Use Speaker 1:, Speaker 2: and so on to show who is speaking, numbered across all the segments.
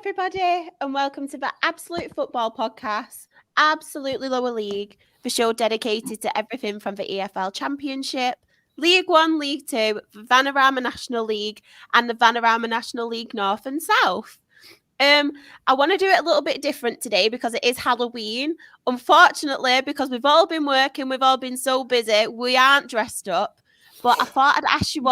Speaker 1: everybody, and welcome to the Absolute Football Podcast, Absolutely Lower League, the show dedicated to everything from the EFL Championship, League One, League Two, the Vanarama National League, and the Vanarama National League North and South. I want to do it a little bit different today because it is Halloween. Unfortunately, because we've all been working, we've all been so busy, we aren't dressed up. But I thought I'd ask you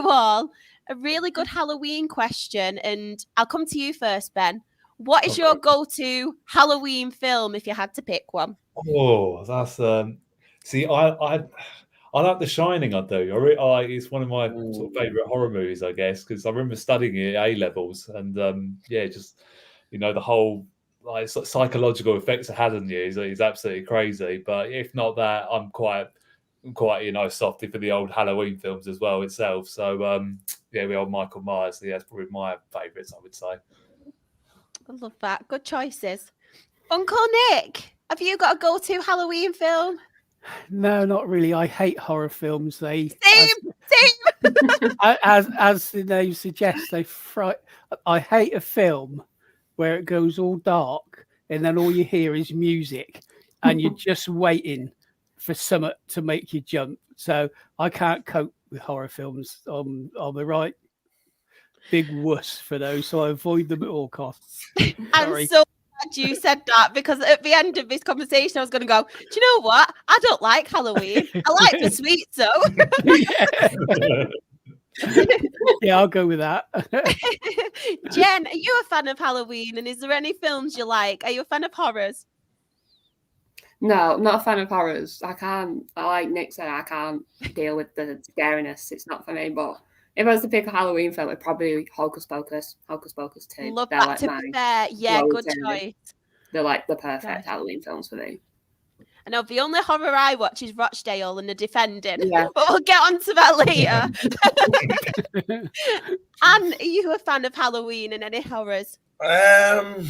Speaker 1: all a really good Halloween question, and I'll come to you first, Ben. What is your go-to Halloween film if you had to pick one?
Speaker 2: Oh, that's see, I like The Shining. I do. It's one of my sort of favorite horror movies, I guess, because I remember studying it at A levels, and just the whole psychological effects it had on you is absolutely crazy. But if not that, I'm quite softy for the old Halloween films as well itself. So we old Michael Myers. So, yeah, that's probably my favourites, I would say.
Speaker 1: I love that. Good choices. Uncle Nick, have you got a go-to Halloween film?
Speaker 3: No, not really. I hate horror films.
Speaker 1: Same.
Speaker 3: As the name suggests, I hate a film where it goes all dark and then all you hear is music and you're just waiting for something to make you jump. So I can't cope with horror films. I'm a right big wuss for those, so I avoid them at all costs.
Speaker 1: I'm so glad you said that, because at the end of this conversation I was going to go, do you know what? I don't like Halloween. I like the sweets, though.
Speaker 3: Yeah, I'll go with that.
Speaker 1: Jen, are you a fan of Halloween, and is there any films you like? Are you a fan of horrors?
Speaker 4: No, I'm not a fan of horrors. Like Nick said, I can't deal with the scariness. It's not for me. But if I was to pick a Halloween film, it'd probably be Hocus Pocus 2.
Speaker 1: Love that, to be fair. Yeah, good choice.
Speaker 4: They're like the perfect Halloween films for me.
Speaker 1: I know the only horror I watch is Rochdale and The Defending, but we'll get on to that later. Anne, are you a fan of Halloween and any horrors?
Speaker 5: I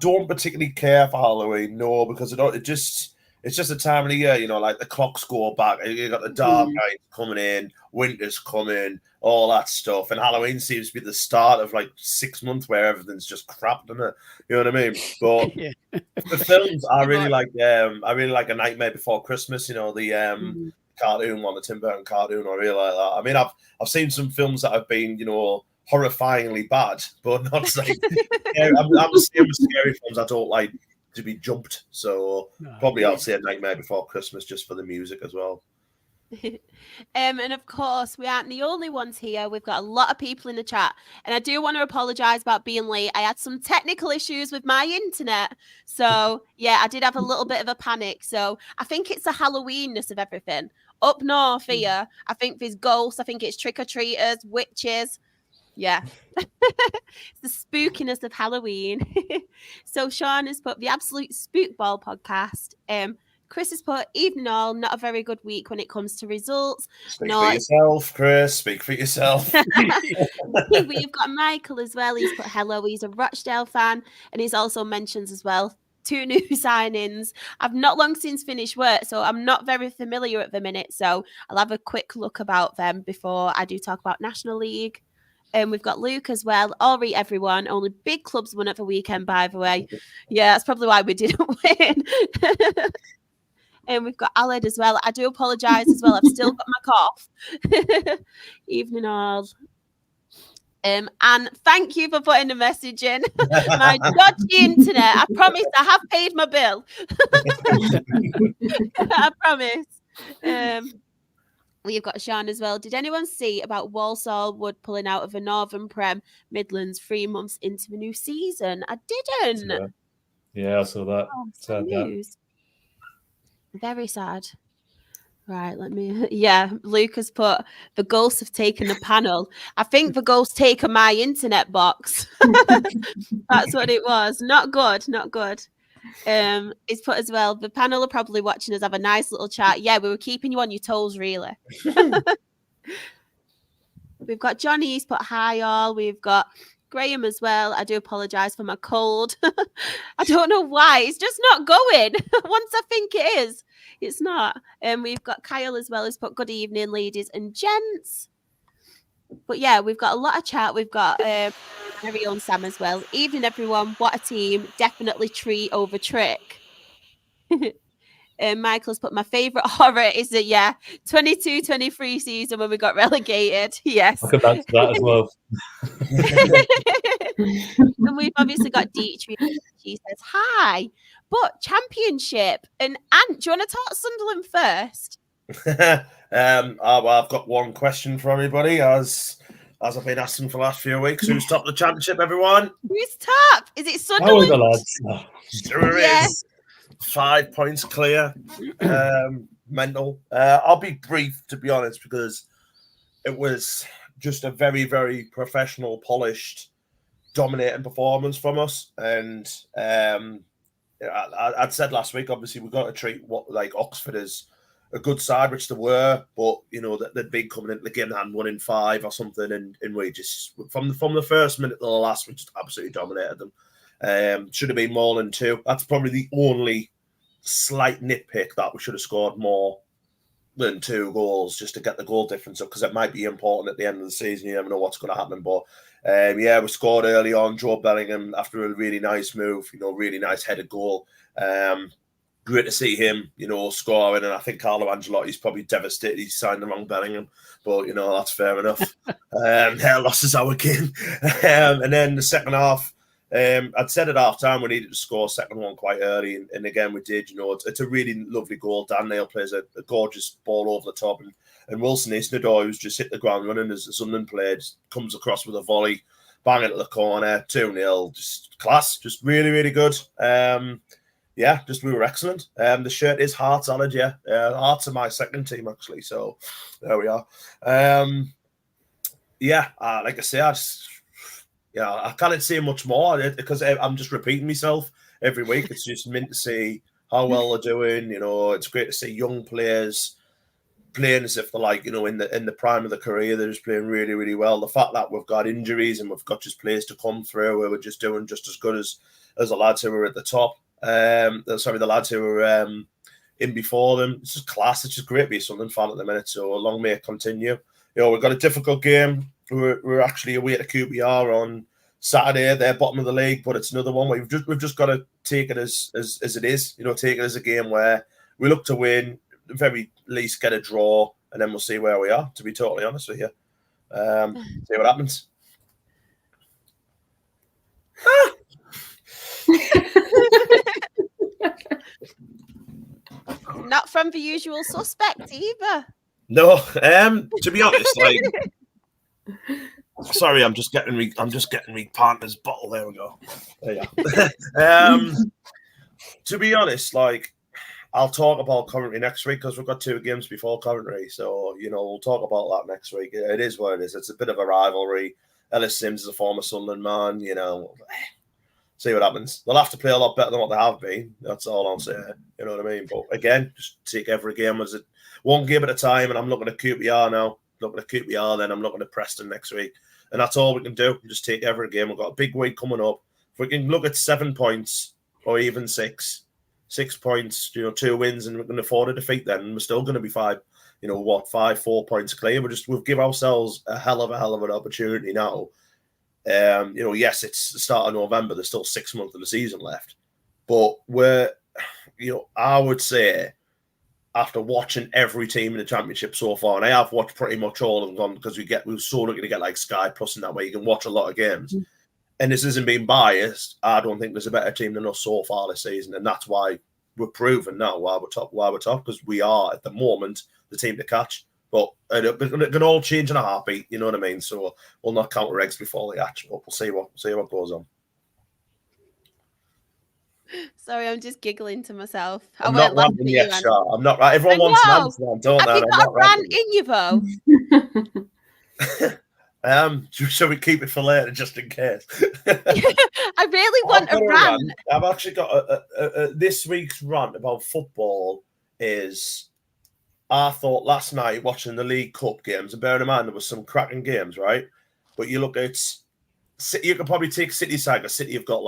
Speaker 5: don't particularly care for Halloween, no, because it's just a time of the year, like the clocks go back, you got the dark night coming in, winter's coming, all that stuff, and Halloween seems to be the start of like 6 months where everything's just crap, doesn't it? You know what I mean? But the films, I really like A Nightmare Before Christmas, the cartoon one, the Tim Burton cartoon. I really like that. I mean, I've seen some films that have been, horrifyingly bad, but not like I'm the same with scary films. I don't like to be jumped, so probably I'll say A Nightmare Before Christmas just for the music as well.
Speaker 1: And of course, we aren't the only ones here. We've got a lot of people in the chat, and I do want to apologize about being late. I had some technical issues with my internet, so yeah, I did have a little bit of a panic. So I think it's the Halloweenness of everything up north here. I think there's ghosts. I think it's trick-or-treaters, witches. Yeah. It's the spookiness of Halloween. So Sean has put the Absolute Spookball podcast. Chris has put evening all, not a very good week when it comes to results.
Speaker 5: Speak for yourself, Chris. Speak for yourself.
Speaker 1: We've got Michael as well. He's put hello. He's a Rochdale fan, and he's also mentions as well 2 new signings. I've not long since finished work, so I'm not very familiar at the minute. So I'll have a quick look about them before I do talk about National League. We've got Luke as well. All right, everyone. Only big clubs won at the weekend, by the way. Yeah, that's probably why we didn't win. And we've got Aled as well. I do apologise as well. I've still got my cough. Evening all. And thank you for putting the message in. My dodgy internet. I promise I have paid my bill. I promise. We've got Sean as well. Did anyone see about Walsall Wood pulling out of the Northern Prem Midlands 3 months into the new season? I didn't.
Speaker 2: Yeah, I saw that.
Speaker 1: Sad news. Very sad. Right, Luke has put the ghosts have taken the panel. I think the ghosts taken my internet box. That's what it was. Not good. It's put as well, the panel are probably watching us have a nice little chat. Yeah, we were keeping you on your toes, really. We've got Johnny, he's put hi all. We've got Graham as well. I do apologise for my cold. I don't know why. It's just not going. Once I think it is, it's not. We've got Kyle as well, who's put good evening, ladies and gents. But yeah, we've got a lot of chat. We've got very own Sam as well. Evening, everyone. What a team. Definitely treat over trick. Michael's put my favourite horror is the 22-23 season when we got relegated. Yes.
Speaker 2: I could answer that as well.
Speaker 1: And we've obviously got Dietrich. She says, hi. But Championship. And Ant, do you want to talk Sunderland first?
Speaker 5: I've got one question for everybody, as I've been asking for the last few weeks. Who's top of the Championship, everyone?
Speaker 1: Who's top? Is it
Speaker 2: How are
Speaker 1: Sunderland?
Speaker 2: the lads?
Speaker 5: Sure
Speaker 1: Yeah.
Speaker 5: is. 5 points clear. Mental. I'll be brief, to be honest, because it was just a very, very professional, polished, dominating performance from us. And I'd said last week, obviously, we've got to treat Oxford as a good side, which they were, but that they'd been coming into the game and won in 5 or something, and we just from the first minute to the last, we just absolutely dominated them. Should have been more than 2. That's probably the only slight nitpick, that we should have scored more than 2 goals just to get the goal difference up, because it might be important at the end of the season. You never know what's going to happen. But we scored early on. Joe Bellingham, after a really nice move, really nice headed goal. Great to see him, scoring. And I think Carlo Ancelotti's probably devastated he signed the wrong Bellingham, but that's fair enough. Loss is our game. And then the second half, I'd said at half time we needed to score a second one quite early, and again we did. It's a really lovely goal. Dan Neil plays a gorgeous ball over the top, and Wilson Isnador, who's just hit the ground running as the Sunderland played, comes across with a volley, bang into the corner, 2-0, just class, just really, really good. Just we were excellent. The shirt is Hearts honoured, Hearts are my second team actually, so there we are. Like I say, I can't say much more because I'm just repeating myself every week. It's just meant to see how well they're doing. It's great to see young players playing as if they're in the prime of their career. They're just playing really, really well. The fact that we've got injuries and we've got just players to come through who are just doing just as good as the lads who were at the top. The lads who were in before them. It's just class. It's just great to be a Sunderland fan at the minute. So long may it continue. We've got a difficult game. We're actually away to QPR on Saturday. They're bottom of the league, but it's another one where we've just got to take it as it is. Take it as a game where we look to win, at the very least get a draw, and then we'll see where we are. To be totally honest with you, see what happens.
Speaker 1: Not from the usual suspect either.
Speaker 5: No, to be honest, sorry, I'm just getting me partner's bottle. There we go. There you go. To be honest, I'll talk about Coventry next week because we've got 2 games before Coventry, so we'll talk about that next week. It is what it is. It's a bit of a rivalry. Ellis Sims is a former Sunderland man. See what happens. They'll have to play a lot better than what they have been. That's all I'll say. You know what I mean? But again, just take every game as one game at a time. And I'm looking at QPR now. Looking at QPR, then I'm looking at Preston next week. And that's all we can do. Just take every game. We've got a big week coming up. If we can look at 7 points or even 6 points, 2 wins, and we can afford a defeat, then we're still going to be 4 points clear. We've give ourselves a hell of an opportunity now. Yes, it's the start of November. There's still 6 months of the season left, but I would say after watching every team in the Championship so far, and I have watched pretty much all of them because we're so lucky to get Sky Plus, and that way you can watch a lot of games. And this isn't being biased. I don't think there's a better team than us so far this season, and that's why we're proven now why we're top. Because we are at the moment the team to catch. But it can all change in a heartbeat, you know what I mean? So we'll not count our eggs before they hatch, but we'll see what goes on.
Speaker 1: Sorry, I'm just giggling to myself.
Speaker 5: I'm not ranting yet, Shah. I'm not right. Everyone wants an answer, don't they?
Speaker 1: Have you got a rant in you, though?
Speaker 5: Shall we keep it for later, just in case?
Speaker 1: I really want a rant.
Speaker 5: I've actually got this week's rant about football is... I thought last night watching the League Cup games, and bearing in mind there was some cracking games, right? But you look at City, you could probably take City side because City have got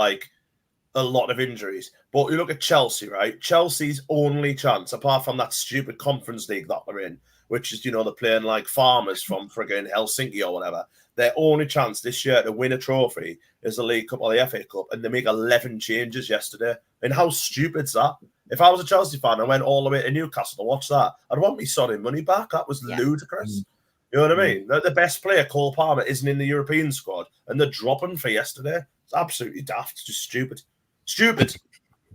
Speaker 5: a lot of injuries. But you look at Chelsea, right? Chelsea's only chance, apart from that stupid Conference League that they're in, which is, they're playing like farmers from friggin' Helsinki or whatever. Their only chance this year to win a trophy is the League Cup or the FA Cup, and they make 11 changes yesterday. And how stupid's that? If I was a Chelsea fan and went all the way to Newcastle to watch that, I'd want me sorry money back. That was ludicrous. You know what I mean? The best player, Cole Palmer, isn't in the European squad, and they're dropping for yesterday. It's absolutely daft. Just stupid. Stupid.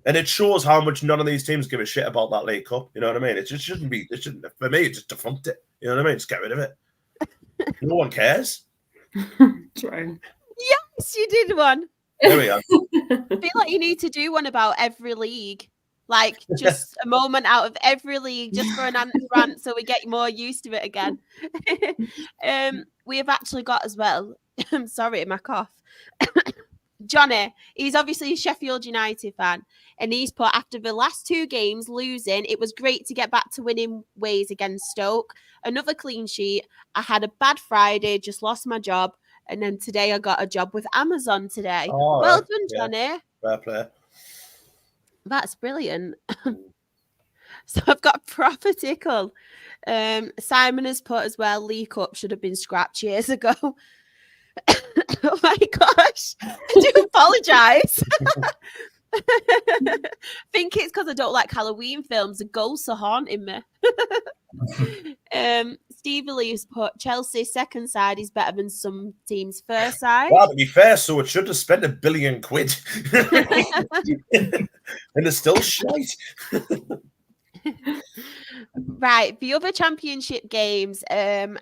Speaker 5: And it shows how much none of these teams give a shit about that League Cup. You know what I mean? It just shouldn't be. It shouldn't. For me, just defunct it. You know what I mean? Just get rid of it. No one cares.
Speaker 4: True.
Speaker 1: Yes, you did one.
Speaker 5: There we go.
Speaker 1: I feel like you need to do one about every league. Like just a moment out of every league just for an rant so we get more used to it again. We have actually got as well, I'm sorry, my cough. Johnny, he's obviously a Sheffield United fan, and he's put, after the last 2 games losing, it was great to get back to winning ways against Stoke. Another clean sheet. I had a bad Friday, just lost my job, and then today I got a job with Amazon today.
Speaker 5: Oh,
Speaker 1: well done, Johnny.
Speaker 5: Fair play.
Speaker 1: That's brilliant. So I've got proper tickle. Simon has put as well, League Cup should have been scrapped years ago. Oh my gosh. I do apologise. Think it's because I don't like Halloween films. The ghosts are haunting me. Stevie Lee's put, Chelsea's second side is better than some teams' first side.
Speaker 5: Well, to be fair, so it should have spent £1 billion. And it's still shite.
Speaker 1: Right, the other championship games, and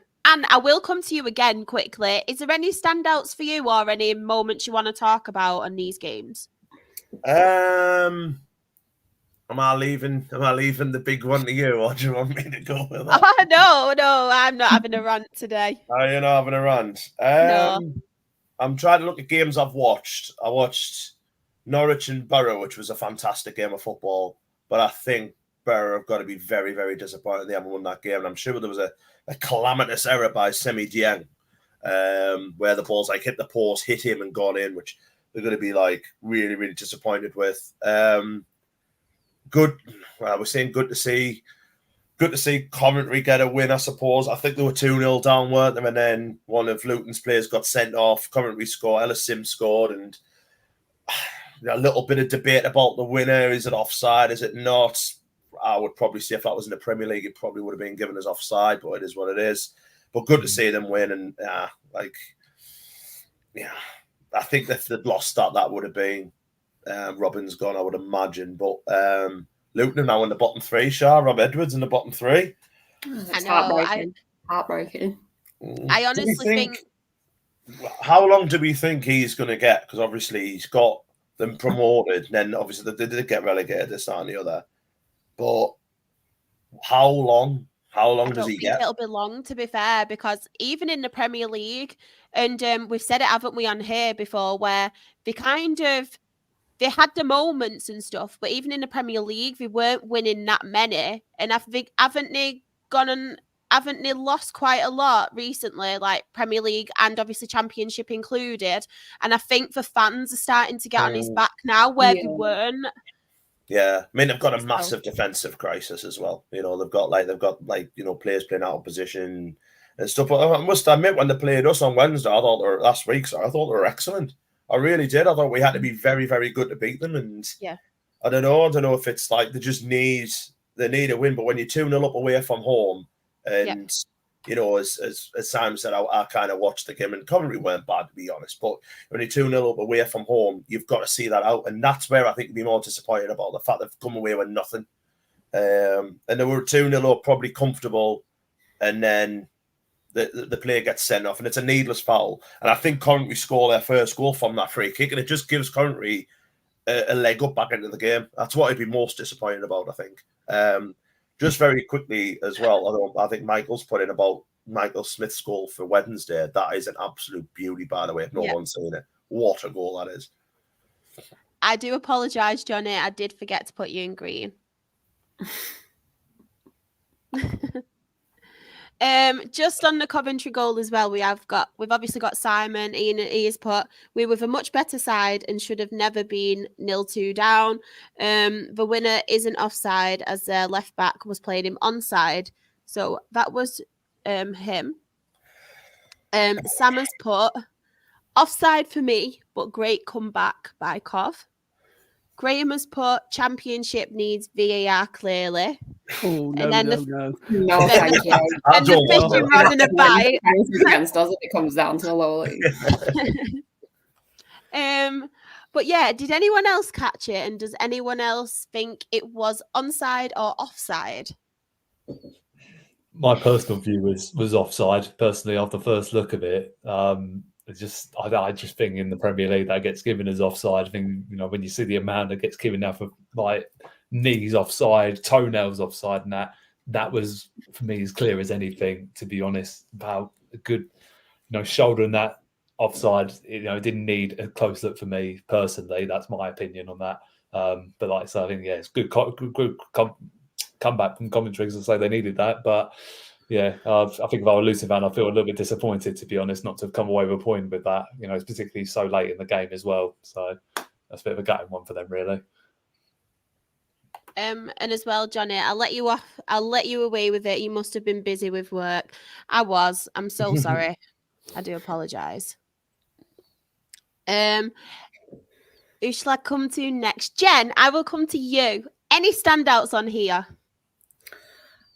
Speaker 1: I will come to you again quickly. Is there any standouts for you or any moments you want to talk about on these games?
Speaker 5: Am I leaving the big one to you, or do you want me to go with that?
Speaker 1: Oh, no, I'm not having a rant today.
Speaker 5: Are you not having a rant?
Speaker 1: No.
Speaker 5: I'm trying to look at games I've watched. I watched Norwich and Borough, which was a fantastic game of football, but I think Borough have got to be very, very disappointed they haven't won that game. And I'm sure there was a calamitous error by Semi Dieng, where the ball's like hit the post, hit him, and gone in, which they're going to be like really, really disappointed with. Good. Well, we're saying good to see Coventry get a win, I suppose. I think they were 2-0 down, weren't they? And then one of Luton's players got sent off. Coventry scored. Ellis Sims scored, and a little bit of debate about the winner. Is it offside? Is it not? I would probably say if that was in the Premier League, it probably would have been given as offside, but it is what it is. But good to see them win, and I think if they'd lost that would have been Robin's gone, I would imagine. But Luton are now in the bottom 3. Rob Edwards in the bottom 3.
Speaker 4: That's
Speaker 1: I know.
Speaker 4: Heartbreaking.
Speaker 1: I honestly think.
Speaker 5: How long do we think he's going to get? Because obviously he's got them promoted, and then obviously they did get relegated, this, that, and the other. But how long? How long does he get?
Speaker 1: It'll be long, to be fair, because even in the Premier League, and we've said it, haven't we, on here before, where they had the moments and stuff, but even in the Premier League, they weren't winning that many. And I think haven't they lost quite a lot recently, like Premier League and obviously Championship included? And I think the fans are starting to get on his back now, where they weren't.
Speaker 5: Yeah, I mean, they've got a massive defensive crisis as well. They've got players playing out of position and stuff. But I must admit, when they played us on Wednesday, last week, I thought they were excellent. I really did. I thought we had to be very, very good to beat them. And I don't know if it's like they need a win. But when you're 2-0 up away from home, and as Simon said, I kind of watched the game, and Coventry weren't bad, to be honest. But when you're 2-0 up away from home, you've got to see that out. And that's where I think you'd be more disappointed about the fact they've come away with nothing. And they were 2-0 up, probably comfortable. And then the player gets sent off, and it's a needless foul. And I think Coventry score their first goal from that free kick, and it just gives Coventry a leg up back into the game. That's what I'd be most disappointed about, I think. Just very quickly as well, although I think Michael's put in about Michael Smith's goal for Wednesday. That is an absolute beauty, by the way, if no one's seen it. What a goal that is.
Speaker 1: I do apologise, Johnny. I did forget to put you in green. Just on the Coventry goal as well, we've obviously got Simon. He has put, we're with a much better side and should have never been 0-2 down. The winner isn't offside as their left back was playing him onside. So that was him. Sam has put offside for me, but great comeback by Cov. Graham has put championship needs VAR clearly.
Speaker 3: Oh, no,
Speaker 1: And then
Speaker 3: no.
Speaker 4: No, thank you.
Speaker 1: And the fishing rod and a bite.
Speaker 4: Against us if it comes down to the lower league.
Speaker 1: But yeah, did anyone else catch it? And does anyone else think it was onside or offside?
Speaker 2: My personal view was offside. Personally, after the first look of it, I just think in the Premier League that gets given as offside. I think when you see the amount that gets given now for like knees offside, toenails offside, and that was for me as clear as anything. To be honest, about a good shoulder and that offside. It didn't need a close look for me personally. That's my opinion on that. But like I said, I think it's good comeback from Coventry, because I say they needed that. But yeah, I think if I were a Luton fan, I feel a little bit disappointed, to be honest, not to have come away with a point with that. It's particularly so late in the game as well. So that's a bit of a gutting one for them, really.
Speaker 1: And as well, Johnny, I'll let you off. I'll let you away with it. You must have been busy with work. I was. I'm so sorry. I do apologise. Who shall I come to next? Jen, I will come to you. Any standouts on here?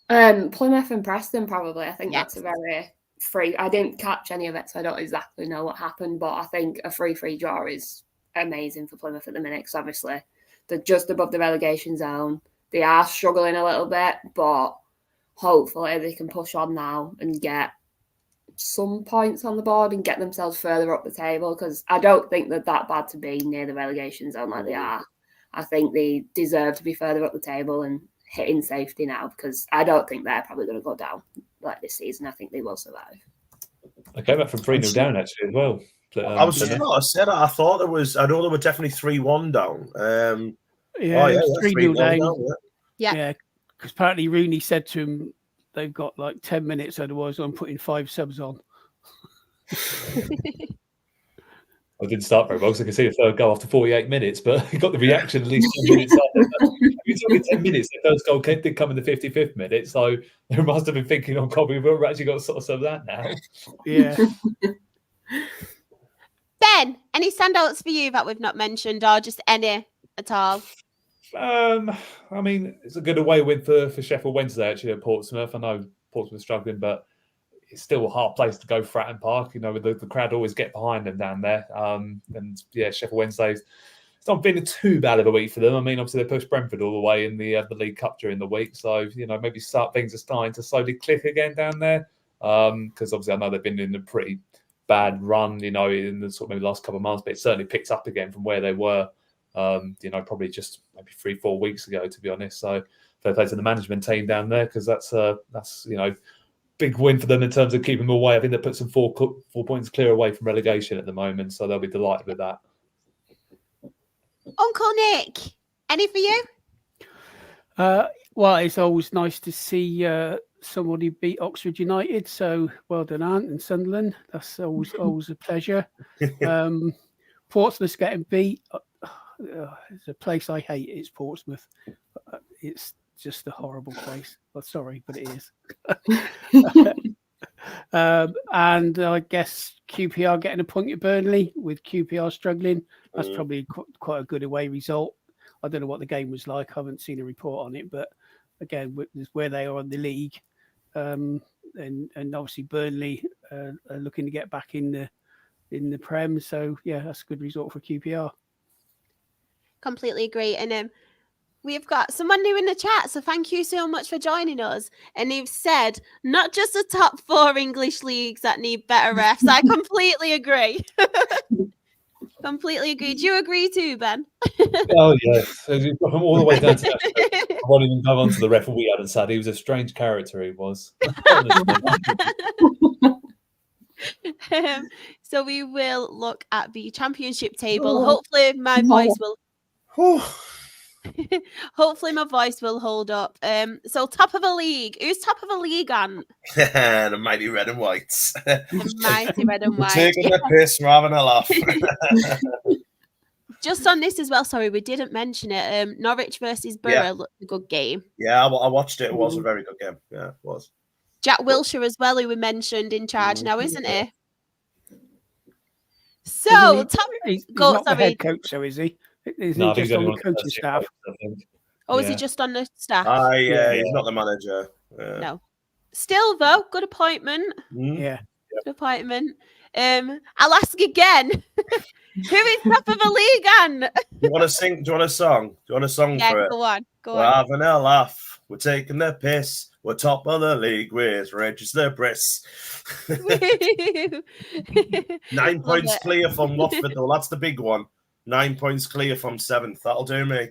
Speaker 4: Plymouth and Preston, probably. I think that's a very free. I didn't catch any of it, so I don't exactly know what happened, but I think a 3-3 draw is amazing for Plymouth at the minute, because obviously they're just above the relegation zone. They are struggling a little bit, but hopefully they can push on now and get some points on the board and get themselves further up the table, because I don't think they're that bad to be near the relegation zone like they are. I think they deserve to be further up the table and hitting safety now, because I don't think they're probably going to go down like this season. I think they will survive.
Speaker 2: I came back from 3-0 down actually as well.
Speaker 5: I was just about to say that. I thought there was. I know there were definitely 3-1 down.
Speaker 3: 3-0 down.
Speaker 1: Yeah,
Speaker 3: because apparently Rooney said to him, "They've got like 10 minutes, otherwise I'm putting 5 subs on."
Speaker 2: I didn't start very well because I could see the third goal after 48 minutes, but he got the reaction at least 10 minutes after. It's only 10 minutes. The first goal did come in the 55th minute, so they must have been thinking on copy. We've actually got sort of some of that now.
Speaker 3: Yeah.
Speaker 1: Ben, any standouts for you that we've not mentioned, or just any at all?
Speaker 2: I mean, it's a good away win for Sheffield Wednesday actually at Portsmouth. I know Portsmouth struggling, but it's still a hard place to go, Fratton Park. The crowd always get behind them down there. And yeah, Sheffield Wednesday, it's not been too bad of a week for them. I mean, obviously they pushed Brentford all the way in the League Cup during the week, so maybe things are starting to slowly click again down there. Because obviously I know they've been in a pretty bad run, in the sort of maybe last couple of months, but it certainly picked up again from where they were. Probably just maybe 3-4 weeks ago, to be honest. So fair play to the management team down there, because that's big win for them in terms of keeping them away. I think they put some 4 points clear away from relegation at the moment, so they'll be delighted with that.
Speaker 1: Uncle Nick, any for you?
Speaker 3: Well, it's always nice to see somebody beat Oxford United. So well done, Ant and Sunderland. That's always a pleasure. Portsmouth's getting beat. It's a place I hate. It's Portsmouth. It's just a horrible place. Well, sorry, but it is. And I guess QPR getting a point at Burnley, with QPR struggling. That's probably quite a good away result. I don't know what the game was like. I haven't seen a report on it, but again, where they are on the league, and obviously Burnley are looking to get back in the Prem. So yeah, that's a good result for QPR.
Speaker 1: Completely agree. And we've got someone new in the chat, so thank you so much for joining us. And they've said, not just the top 4 English leagues that need better refs. I completely agree. Completely agree. Do you agree too, Ben?
Speaker 2: Oh, yes. You've got him all the way down to that. I won't even go on to the referee we hadn't said. He was a strange character, he was.
Speaker 1: So we will look at the championship table. Hopefully my voice will... Hopefully my voice will hold up. So top of the league. Who's top of the league, Ant?
Speaker 5: The mighty red and whites.
Speaker 1: The mighty red and white.
Speaker 5: Taking the piss, we're having a laugh.
Speaker 1: Just on this as well, sorry, we didn't mention it. Norwich versus Borough looked a good game.
Speaker 5: Yeah, I watched it. It was a very good game. Yeah, it was.
Speaker 1: Jack Wilshere as well, who we mentioned in charge now, isn't he? So,
Speaker 3: He's
Speaker 1: go,
Speaker 3: not the
Speaker 1: sorry.
Speaker 3: head coach, so is he? Is
Speaker 2: No, I
Speaker 3: he
Speaker 2: think
Speaker 3: just
Speaker 2: he's
Speaker 3: on
Speaker 2: only
Speaker 3: the
Speaker 2: one of
Speaker 3: coaching
Speaker 2: first two
Speaker 3: staff?
Speaker 2: coaches, I think.
Speaker 1: Or is he
Speaker 2: Yeah.
Speaker 1: just on the staff?
Speaker 3: Yeah.
Speaker 5: He's not the manager.
Speaker 1: No. Still, though, good appointment.
Speaker 3: Yeah.
Speaker 1: Good appointment. I'll ask again. Who is top of the league, Anne?
Speaker 5: Do you want to sing? Do you want a song? Do you want a song
Speaker 1: Yeah,
Speaker 5: for it?
Speaker 1: go on. Go
Speaker 5: We're
Speaker 1: on.
Speaker 5: having a laugh. We're taking the piss. We're top of the league with Register Briss. 9 points clear from Watford, though. That's the big one. 9 points clear from 7th. That'll do me.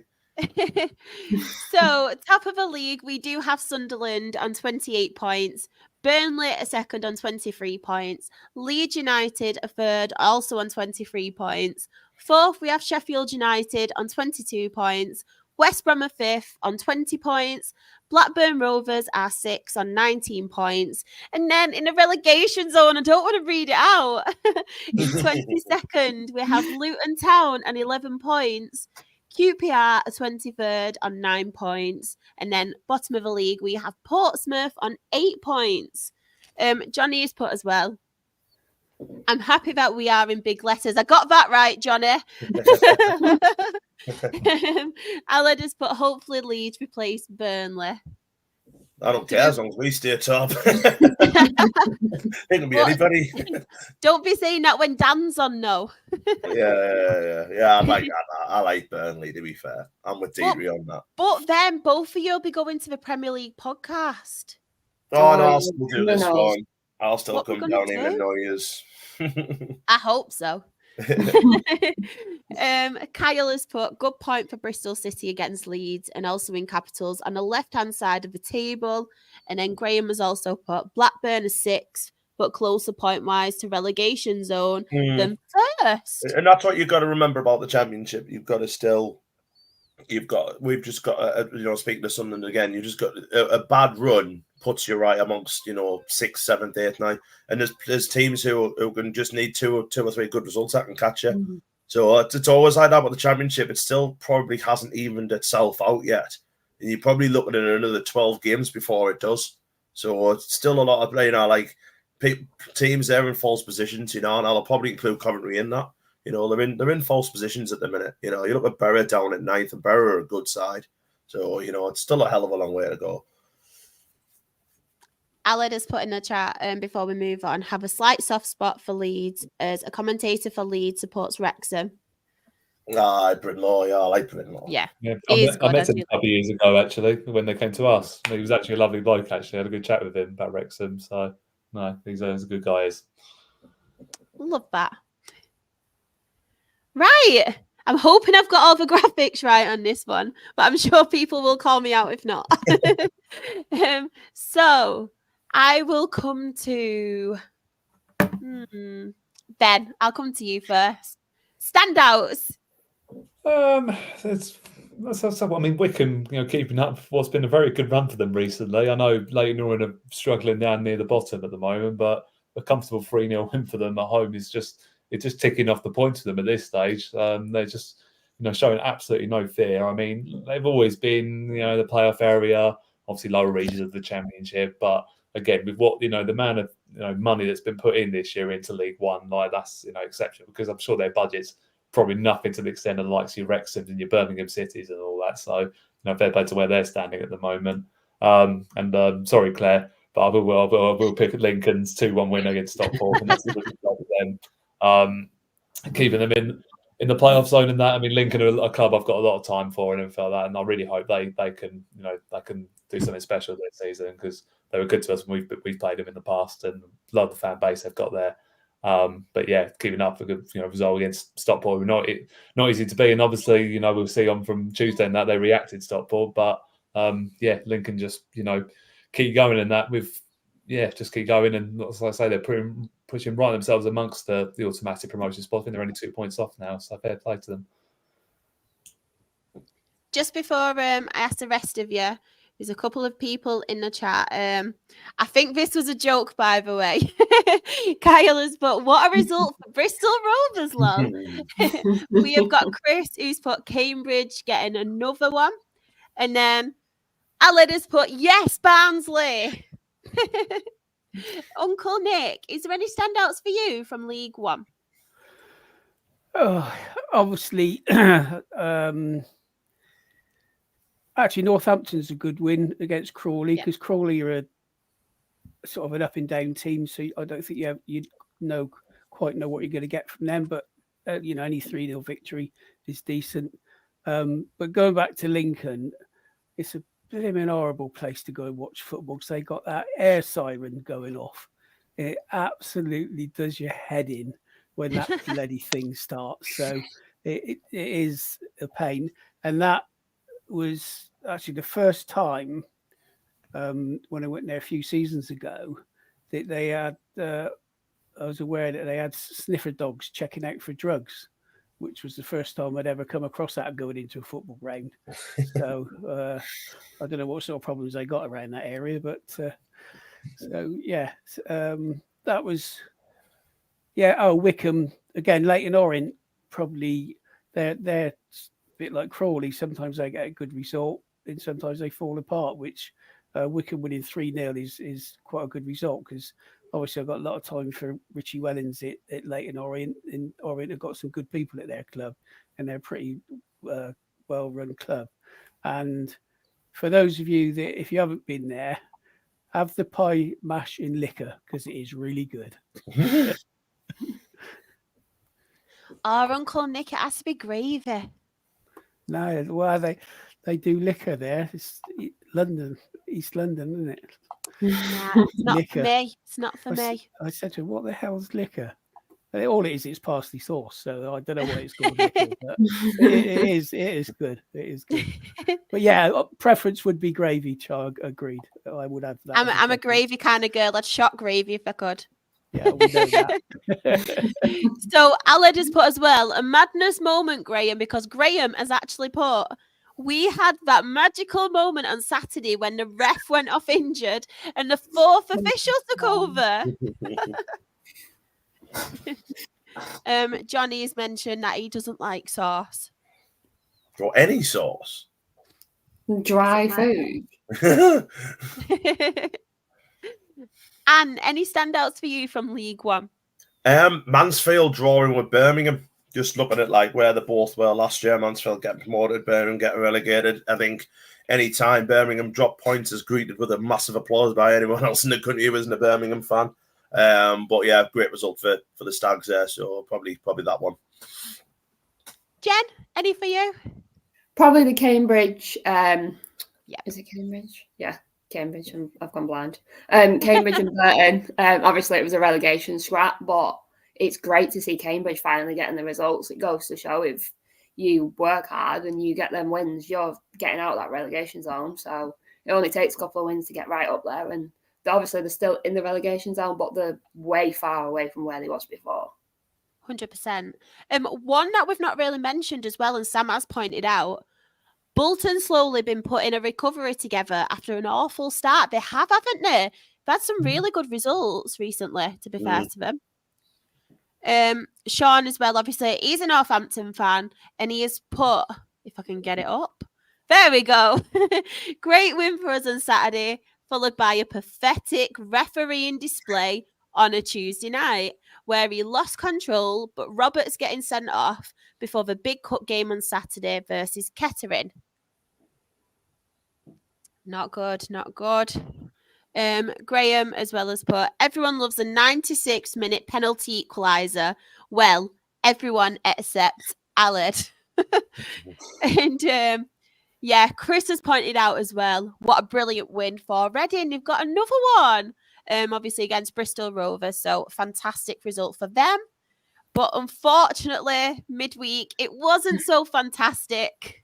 Speaker 1: So, top of the league, we do have Sunderland on 28 points. Burnley a second on 23 points. Leeds United a third, also on 23 points. Fourth, we have Sheffield United on 22 points. West Brom are fifth on 20 points. Blackburn Rovers are sixth on 19 points. And then in the relegation zone, I don't want to read it out. In 22nd, we have Luton Town on 11 points. QPR are 23rd on 9 points. And then bottom of the league, we have Portsmouth on 8 points. Johnny is put as well. I'm happy that we are in big letters. I got that right, Johnny. Alan has put hopefully Leeds replace Burnley.
Speaker 5: I don't care as long as we stay top. Ain't gonna be anybody.
Speaker 1: Don't be saying that when Dan's on, no.
Speaker 5: Yeah. I like Burnley, to be fair. I'm with Deidre on that.
Speaker 1: But then both of you will be going to the Premier League podcast.
Speaker 5: Oh, no, I'll still do this
Speaker 4: no.
Speaker 5: one. I'll still
Speaker 1: What
Speaker 5: come
Speaker 1: we
Speaker 5: down
Speaker 1: gonna
Speaker 5: here and
Speaker 1: do?
Speaker 5: annoy yous.
Speaker 1: I hope so. Kyle has put good point for Bristol City against Leeds and also in capitals on the left-hand side of the table. And then Graham has also put Blackburn is sixth, but closer point-wise to relegation zone than first.
Speaker 5: And that's what you've got to remember about the Championship. We've just got, speaking to Sunderland again, you've just got a bad run puts you right amongst, 6th, 7th, 8th, 9th. And there's teams who can just need two or three good results that can catch you.
Speaker 4: Mm-hmm.
Speaker 5: So it's always like that with the Championship. It still probably hasn't evened itself out yet. And you're probably looking at another 12 games before it does. So it's still a lot of, teams there in false positions, and I'll probably include Coventry in that. They're in false positions at the minute. You look at Borough down at 9th, and Borough are a good side. So, it's still a hell of a long way to go.
Speaker 1: Aled has put in the chat before we move on, have a slight soft spot for Leeds as a commentator for Leeds supports Wrexham.
Speaker 5: Brittenlaw, I like Brittenlaw.
Speaker 1: Yeah.
Speaker 2: I met him a couple of years ago, actually, when they came to us. He was actually a lovely bloke, actually. I had a good chat with him about Wrexham. So, no, he's a good guy.
Speaker 1: Love that. Right. I'm hoping I've got all the graphics right on this one, but I'm sure people will call me out if not. So I will come to Ben. I'll come to you first. Standouts.
Speaker 2: Wickham, keeping up what's been a very good run for them recently. I know Leighton Orient are struggling down near the bottom at the moment, but a comfortable 3-0 win for them at home is just ticking off the points for them at this stage. They're just showing absolutely no fear. I mean, they've always been the playoff area, obviously lower regions of the Championship, but again with what the amount of money that's been put in this year into League One, that's exceptional, because I'm sure their budget's probably nothing to the extent of the likes of your Wrexham and your Birmingham Cities and all that. So fair play to where they're standing at the moment. Sorry, Claire, but I will pick Lincoln's 2-1 win against Stockport, and that's a good result for them. Keeping them in the playoff zone and that. I mean, Lincoln are a club I've got a lot of time for and everything like that, and I really hope they can do something special this season, because they were good to us when we've played them in the past, and love the fan base they've got there. But yeah, keeping up a good result against Stockport, not easy to be, and obviously we'll see on from Tuesday and that they reacted Stockport, but Lincoln just keep going in that just keep going, and as I say, they're pushing right themselves amongst the automatic promotion spot. I think they're only 2 points off now, so fair play to them.
Speaker 1: Just before I ask the rest of you, there's a couple of people in the chat. I think this was a joke, by the way. Kyle has put, what a result for Bristol Rovers, love. We have got Chris, who's put Cambridge getting another one. And then Aled has put, yes, Barnsley. Uncle Nick, is there any standouts for you from League One?
Speaker 3: Oh, obviously, actually, Northampton's a good win against Crawley because Crawley are a sort of an up and down team, so I don't think you quite know what you're going to get from them. But any 3-0 victory is decent. But going back to Lincoln, it's a blooming horrible place to go and watch football because they got that air siren going off. It absolutely does your head in when that bloody thing starts. So it is a pain. And that was actually the first time when I went there a few seasons ago that they had, I was aware that they had sniffer dogs checking out for drugs, which was the first time I'd ever come across that going into a football ground. So I don't know what sort of problems they got around that area, but that was, Wickham, again, Leyton Orient, probably they're a bit like Crawley. Sometimes they get a good result and sometimes they fall apart, which Wickham winning 3-0 is quite a good result because obviously I've got a lot of time for Richie Wellens at Leyton Orient, and Orient have got some good people at their club and they're a pretty well-run club. And for those of you that, if you haven't been there, have the pie mash in liquor because it is really good.
Speaker 1: Our Uncle Nick, it has to be gravy.
Speaker 3: No, well, they do liquor there. It's London, East London, isn't it?
Speaker 1: Nah, it's not
Speaker 3: Liquor.
Speaker 1: for me. It's not for me.
Speaker 3: I said to him, what the hell's liquor? All it is, it's parsley sauce. So I don't know what it's called. Liquor, but it is good. It is good. But yeah, preference would be gravy, Char. Agreed. I would have that.
Speaker 1: I'm a gravy kind of girl. I'd shot gravy if I could.
Speaker 3: Yeah, we know that.
Speaker 1: So Aled has put as well a madness moment, Graham, because Graham has actually put, we had that magical moment on Saturday when the ref went off injured and the fourth official took over. Johnny has mentioned that he doesn't like sauce.
Speaker 5: Or any sauce.
Speaker 4: Dry food.
Speaker 1: And any standouts for you from League One?
Speaker 5: Mansfield drawing with Birmingham. Just looking at like where they both were last year, Mansfield getting promoted, Birmingham getting relegated. I think any time Birmingham drop points is greeted with a massive applause by anyone else in the country who isn't a Birmingham fan. But yeah, great result for the Stags there. So probably that one.
Speaker 1: Jen, any for you?
Speaker 4: Probably the Cambridge. Is it Cambridge? Yeah, Cambridge. I've gone blind. Cambridge and Burton. Obviously, it was a relegation scrap, but it's great to see Cambridge finally getting the results. It goes to show if you work hard and you get them wins, you're getting out of that relegation zone. So it only takes a couple of wins to get right up there. And obviously, they're still in the relegation zone, but they're way far away from where they was before.
Speaker 1: 100%. One that we've not really mentioned as well, and Sam has pointed out, Bolton slowly been putting a recovery together after an awful start. They have, haven't they? They've had some really good results recently, to be fair to them. Sean as well, obviously, he's a Northampton fan, and he has put, if I can get it up, there we go. Great win for us on Saturday, followed by a pathetic refereeing display on a Tuesday night, where he lost control, but Roberts getting sent off before the big cup game on Saturday versus Kettering. Not good, not good. Graham as well as put, everyone loves a 96-minute penalty equaliser. Well, everyone except Aled. And Chris has pointed out as well, what a brilliant win for Reading. They've got another one, obviously against Bristol Rovers, so fantastic result for them. But unfortunately, midweek, it wasn't so fantastic.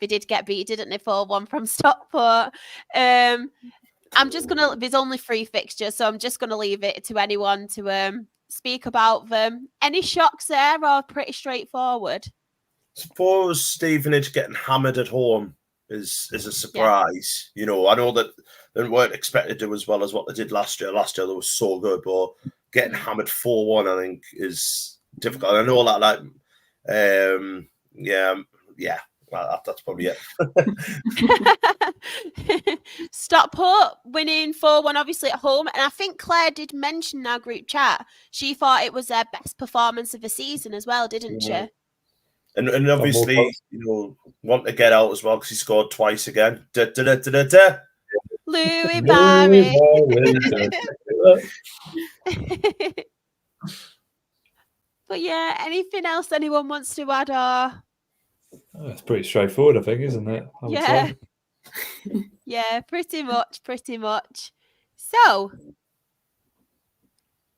Speaker 1: They did get beat, didn't they, 4-1 from Stockport. I'm just going to, there's only 3 fixtures, so I'm just going to leave it to anyone to speak about them. Any shocks there or pretty straightforward?
Speaker 5: Suppose Stevenage getting hammered at home is a surprise. Yeah. I know that they weren't expected to do as well as what they did last year. Last year they were so good, but getting hammered 4-1, I think, is difficult. I know that, That's probably it.
Speaker 1: Stockport winning 4-1, obviously at home. And I think Claire did mention in our group chat, she thought it was their best performance of the season as well, didn't she?
Speaker 5: And obviously, want to get out as well because he scored twice again.
Speaker 1: Louis Barry. But yeah, anything else anyone wants to add? Or
Speaker 2: It's pretty straightforward, I think, isn't it?
Speaker 1: Yeah. Yeah, pretty much. So,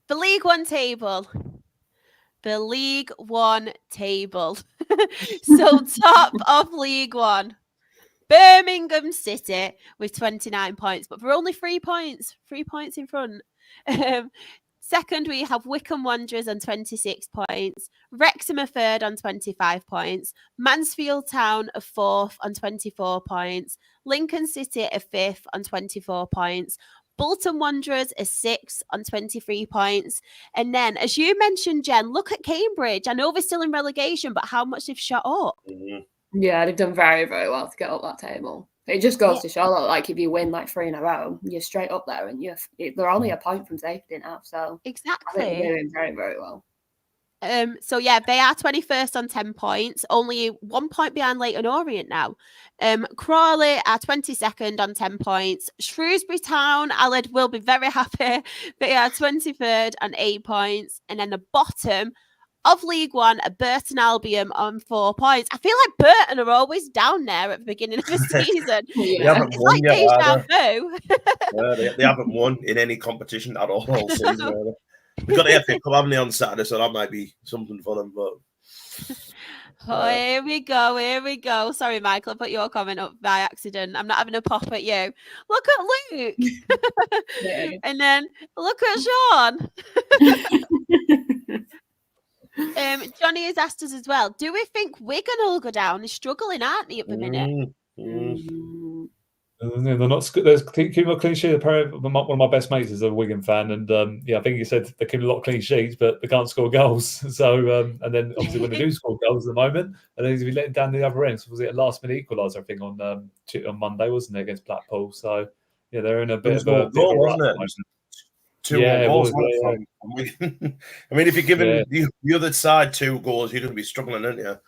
Speaker 1: the League One table. So, top of League One, Birmingham City with 29 points, but we're only 3 points in front. Second, we have Wycombe Wanderers on 26 points. Wrexham are third on 25 points. Mansfield Town are fourth on 24 points. Lincoln City are fifth on 24 points. Bolton Wanderers are sixth on 23 points. And then, as you mentioned, Jen, look at Cambridge. I know they're still in relegation, but how much they've shot up.
Speaker 4: Yeah, they've done very, very well to get up that table. It just goes to show that, like, if you win like 3 in a row, you're straight up there, and they're only a point from safety now. So
Speaker 1: exactly,
Speaker 4: I think they're doing very, very well.
Speaker 1: So yeah, they are 21st on 10 points, only 1 point behind Leyton Orient now. Crawley are 22nd on 10 points. Shrewsbury Town, Aled will be very happy. They are 23rd on 8 points, and then the bottom of League One, a Burton Albion on 4 points. I feel like Burton are always down there at the beginning of the season.
Speaker 5: They haven't
Speaker 1: It's
Speaker 5: won
Speaker 1: like
Speaker 5: yet,
Speaker 1: deja vu.
Speaker 5: they haven't won in any competition at all season. Either. We've got the FA Cup, haven't they, on Saturday, so that might be something for them. But
Speaker 1: here we go. Sorry, Michael, I put your comment up by accident. I'm not having a pop at you. Look at Luke. And then look at Sean. Johnny has asked us as well, do we think Wigan will go down? They're struggling, aren't they, at the minute?
Speaker 2: They're not. There's keeping a clean sheet. One of my best mates is a Wigan fan, and I think he said they keep a lot of clean sheets, but they can't score goals. So, and then obviously when they do score goals at the moment, and then he's been letting down the other end. So was it a last minute equaliser? I think on Monday, wasn't it, against Blackpool? So yeah, they're in a bit of a
Speaker 5: goal, wasn't it? 2 goals. I mean, if you're giving the other side 2 goals, you're going to be struggling, aren't you?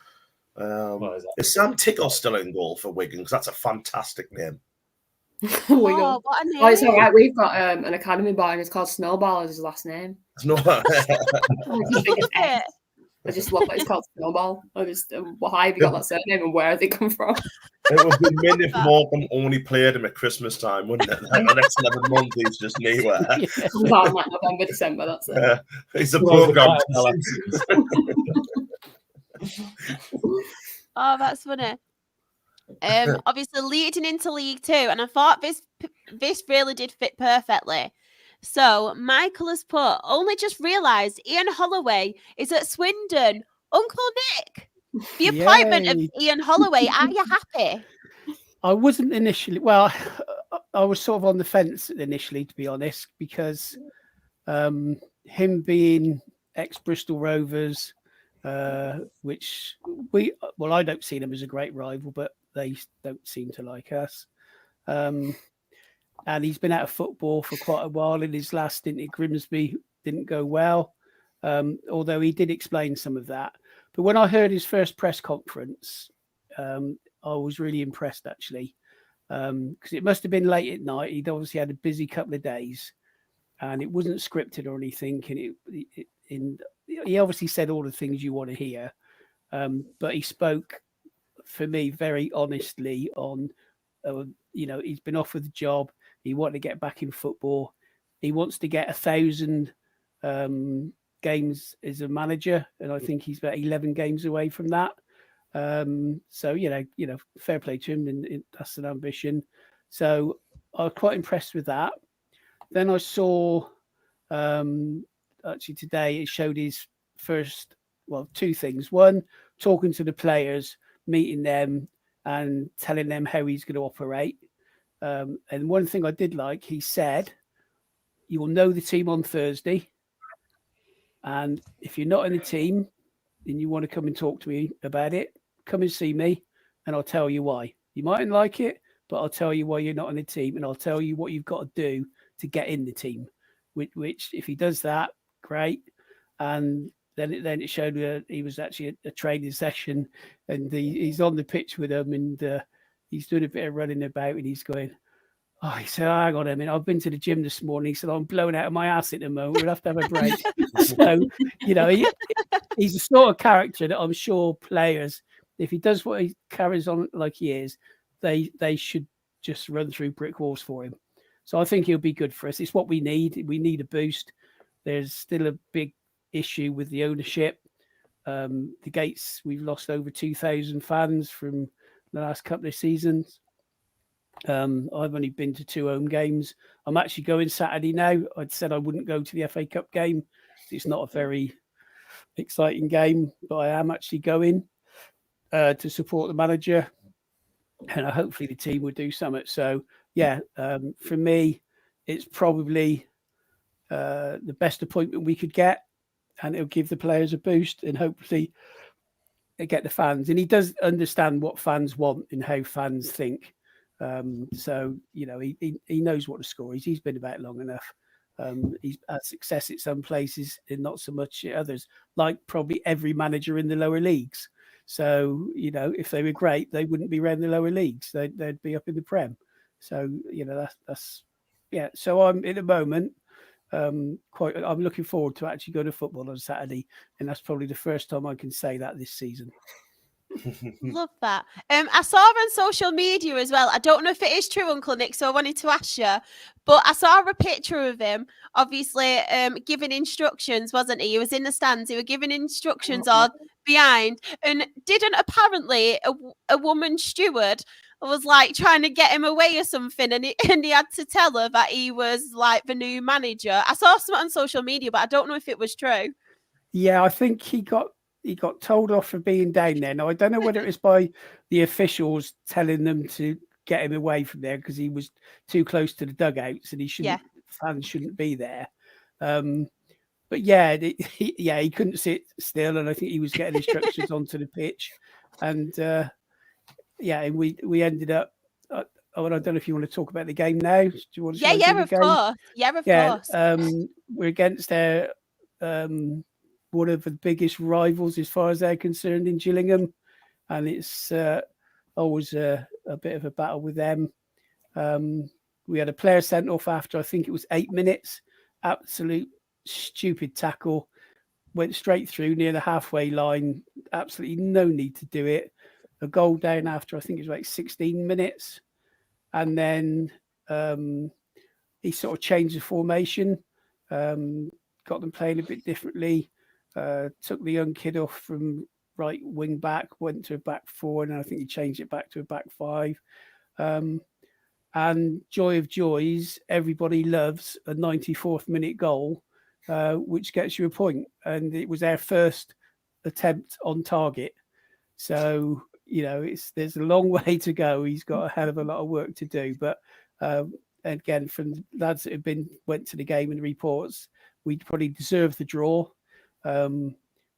Speaker 5: Is Sam Tickle still in goal for Wigan? Because that's a fantastic name.
Speaker 1: What a name.
Speaker 4: Oh, it's all right. We've got an academy boy, and it's called Snowball as his last name.
Speaker 5: Snowball.
Speaker 4: I just love that it's called Snowball. I just, why have you got that surname, and where have they come from?
Speaker 5: It would be mean if Morecambe only played him at Christmas time, wouldn't it? Like the next 11 months, he's just nowhere.
Speaker 4: About like November, December, that's it.
Speaker 5: He's a program.
Speaker 1: Oh, that's funny. Obviously leading into League Two, and I thought this really did fit perfectly. So Michael has put, only just realised Ian Holloway is at Swindon. Uncle Nick, the appointment of Ian Holloway, are you happy?
Speaker 3: I wasn't initially. Well, I was sort of on the fence initially, to be honest, because him being ex-Bristol Rovers, which I don't see them as a great rival, but they don't seem to like us. And he's been out of football for quite a while. In his last stint at Grimsby, didn't go well, although he did explain some of that. But when I heard his first press conference, I was really impressed, actually, because it must have been late at night. He'd obviously had a busy couple of days, and it wasn't scripted or anything. And he obviously said all the things you want to hear, but he spoke, for me, very honestly on, he's been offered the job. He wanted to get back in football. He wants to get 1,000 games as a manager, and I think he's about 11 games away from that. So fair play to him, and that's an ambition. So I was quite impressed with that. Then I saw actually today it showed his first, 2 things. One, talking to the players, meeting them, and telling them how he's going to operate. And one thing I did like, he said, you will know the team on Thursday. And if you're not in the team and you want to come and talk to me about it, come and see me and I'll tell you why. You mightn't like it, but I'll tell you why you're not in the team, and I'll tell you what you've got to do to get in the team. Which if he does that, great. And then it showed he was actually a training session, and he's on the pitch with them, and he's doing a bit of running about, and he's going, oh, he said, hang on a minute, I've been to the gym this morning. He said, I'm blowing out of my ass at the moment. We'll have to have a break. So, he's the sort of character that I'm sure players, if he does what he carries on like he is, they should just run through brick walls for him. So I think he'll be good for us. It's what we need. We need a boost. There's still a big issue with the ownership. The Gates, we've lost over 2,000 fans from the last couple of seasons. I've only been to 2 home games. I'm actually going Saturday now. I'd said I wouldn't go to the FA Cup game. It's not a very exciting game, but I am actually going to support the manager, and hopefully the team will do something. So, yeah, for me, it's probably the best appointment we could get, and it'll give the players a boost and hopefully get the fans. And he does understand what fans want and how fans think. So, he knows what the score is. He's been about long enough. He's had success at some places and not so much at others, like probably every manager in the lower leagues. So, if they were great, they wouldn't be around the lower leagues. They'd be up in the Prem. So, that's yeah. So I'm at the moment, I'm looking forward to actually go to football on Saturday. And that's probably the first time I can say that this season.
Speaker 1: Love that. I saw on social media as well. I don't know if it is true, Uncle Nick, so I wanted to ask you. But I saw a picture of him, obviously giving instructions, wasn't he? He was in the stands. He was giving instructions on behind, and didn't apparently a woman steward was like trying to get him away or something, and he had to tell her that he was like the new manager. I saw something on social media, but I don't know if it was true.
Speaker 3: Yeah, I think he got told off for being down there. Now, I don't know whether it was by the officials telling them to get him away from there because he was too close to the dugouts and fans shouldn't be there. But yeah, he couldn't sit still, and I think he was getting instructions onto the pitch. And we ended up. I don't know if you want to talk about the game now. Do you want to?
Speaker 1: Of course. Yeah, of course.
Speaker 3: We're against their one of the biggest rivals as far as they're concerned in Gillingham, and it's always a bit of a battle with them. We had a player sent off after I think it was 8 minutes. Absolute stupid tackle, went straight through near the halfway line. Absolutely no need to do it. A goal down after I think it was like 16 minutes, and then he sort of changed the formation, got them playing a bit differently. Took the young kid off from right wing back, went to a back 4, and I think he changed it back to a back 5. And joy of joys, everybody loves a 94th minute goal, which gets you a point. And it was their first attempt on target. So, there's a long way to go. He's got a hell of a lot of work to do. But again, from the lads that went to the game and the reports, we probably deserved the draw.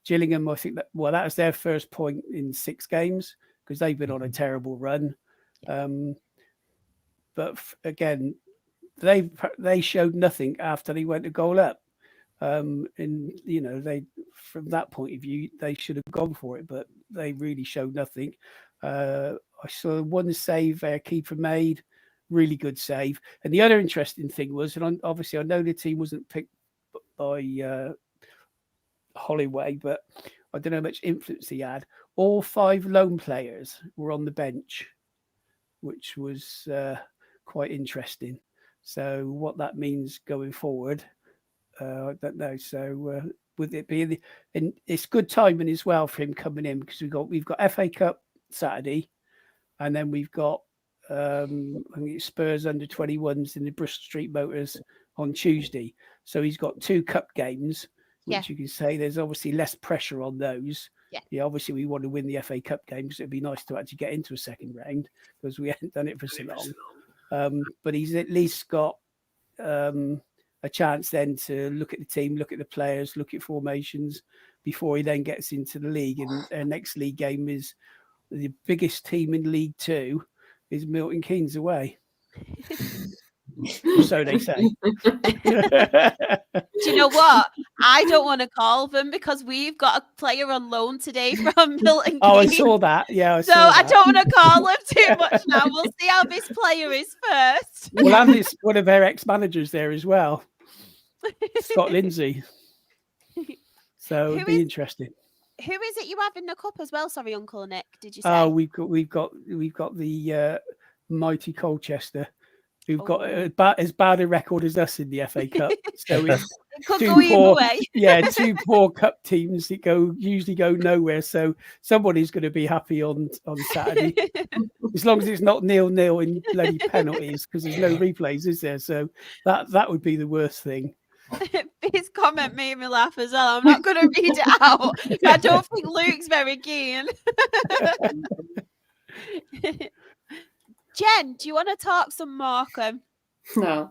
Speaker 3: Gillingham, I think that was their first point in 6 games because they've been on a terrible run. But again, they showed nothing after they went a goal up. And they, from that point of view, they should have gone for it, but they really showed nothing. I saw one save their keeper made, really good save. And the other interesting thing was, and obviously I know the team wasn't picked by Holloway, but I don't know how much influence he had. All 5 loan players were on the bench, which was quite interesting. So what that means going forward, I don't know. So with it being, and it's good timing as well for him coming in because we've got FA Cup Saturday, and then we've got I think it's Spurs under 21s in the Bristol Street Motors on Tuesday. So he's got 2 cup games, which you can say there's obviously less pressure on those. Yeah, obviously we want to win the FA Cup game because it'd be nice to actually get into a second round because we haven't done it for so long. But he's at least got a chance then to look at the team, look at the players, look at formations before he then gets into the league. And our next league game is the biggest team in League Two is Milton Keynes away. So they say.
Speaker 1: Do you know what? I don't want to call them because we've got a player on loan today from Milton
Speaker 3: Oh, I
Speaker 1: Keynes.
Speaker 3: saw that. Yeah,
Speaker 1: So I don't want to call them too much now. We'll see how this player is first.
Speaker 3: Well, and it's one of their ex-managers there as well, Scott Lindsay. So it'd be interesting.
Speaker 1: Who is it you have in the cup as well? Sorry, Uncle Nick. Did you say?
Speaker 3: Oh, we've got the mighty Colchester, who've got as bad a record as us in the FA Cup. So it's
Speaker 1: it could go either way.
Speaker 3: Yeah, two poor cup teams that usually go nowhere. So somebody's going to be happy on Saturday, as long as it's not 0-0 in bloody penalties, because there's no replays, is there? So that would be the worst thing.
Speaker 1: His comment made me laugh as well. I'm not going to read it out. I don't think Luke's very keen. Jen, do you want to talk some Morecambe?
Speaker 4: No.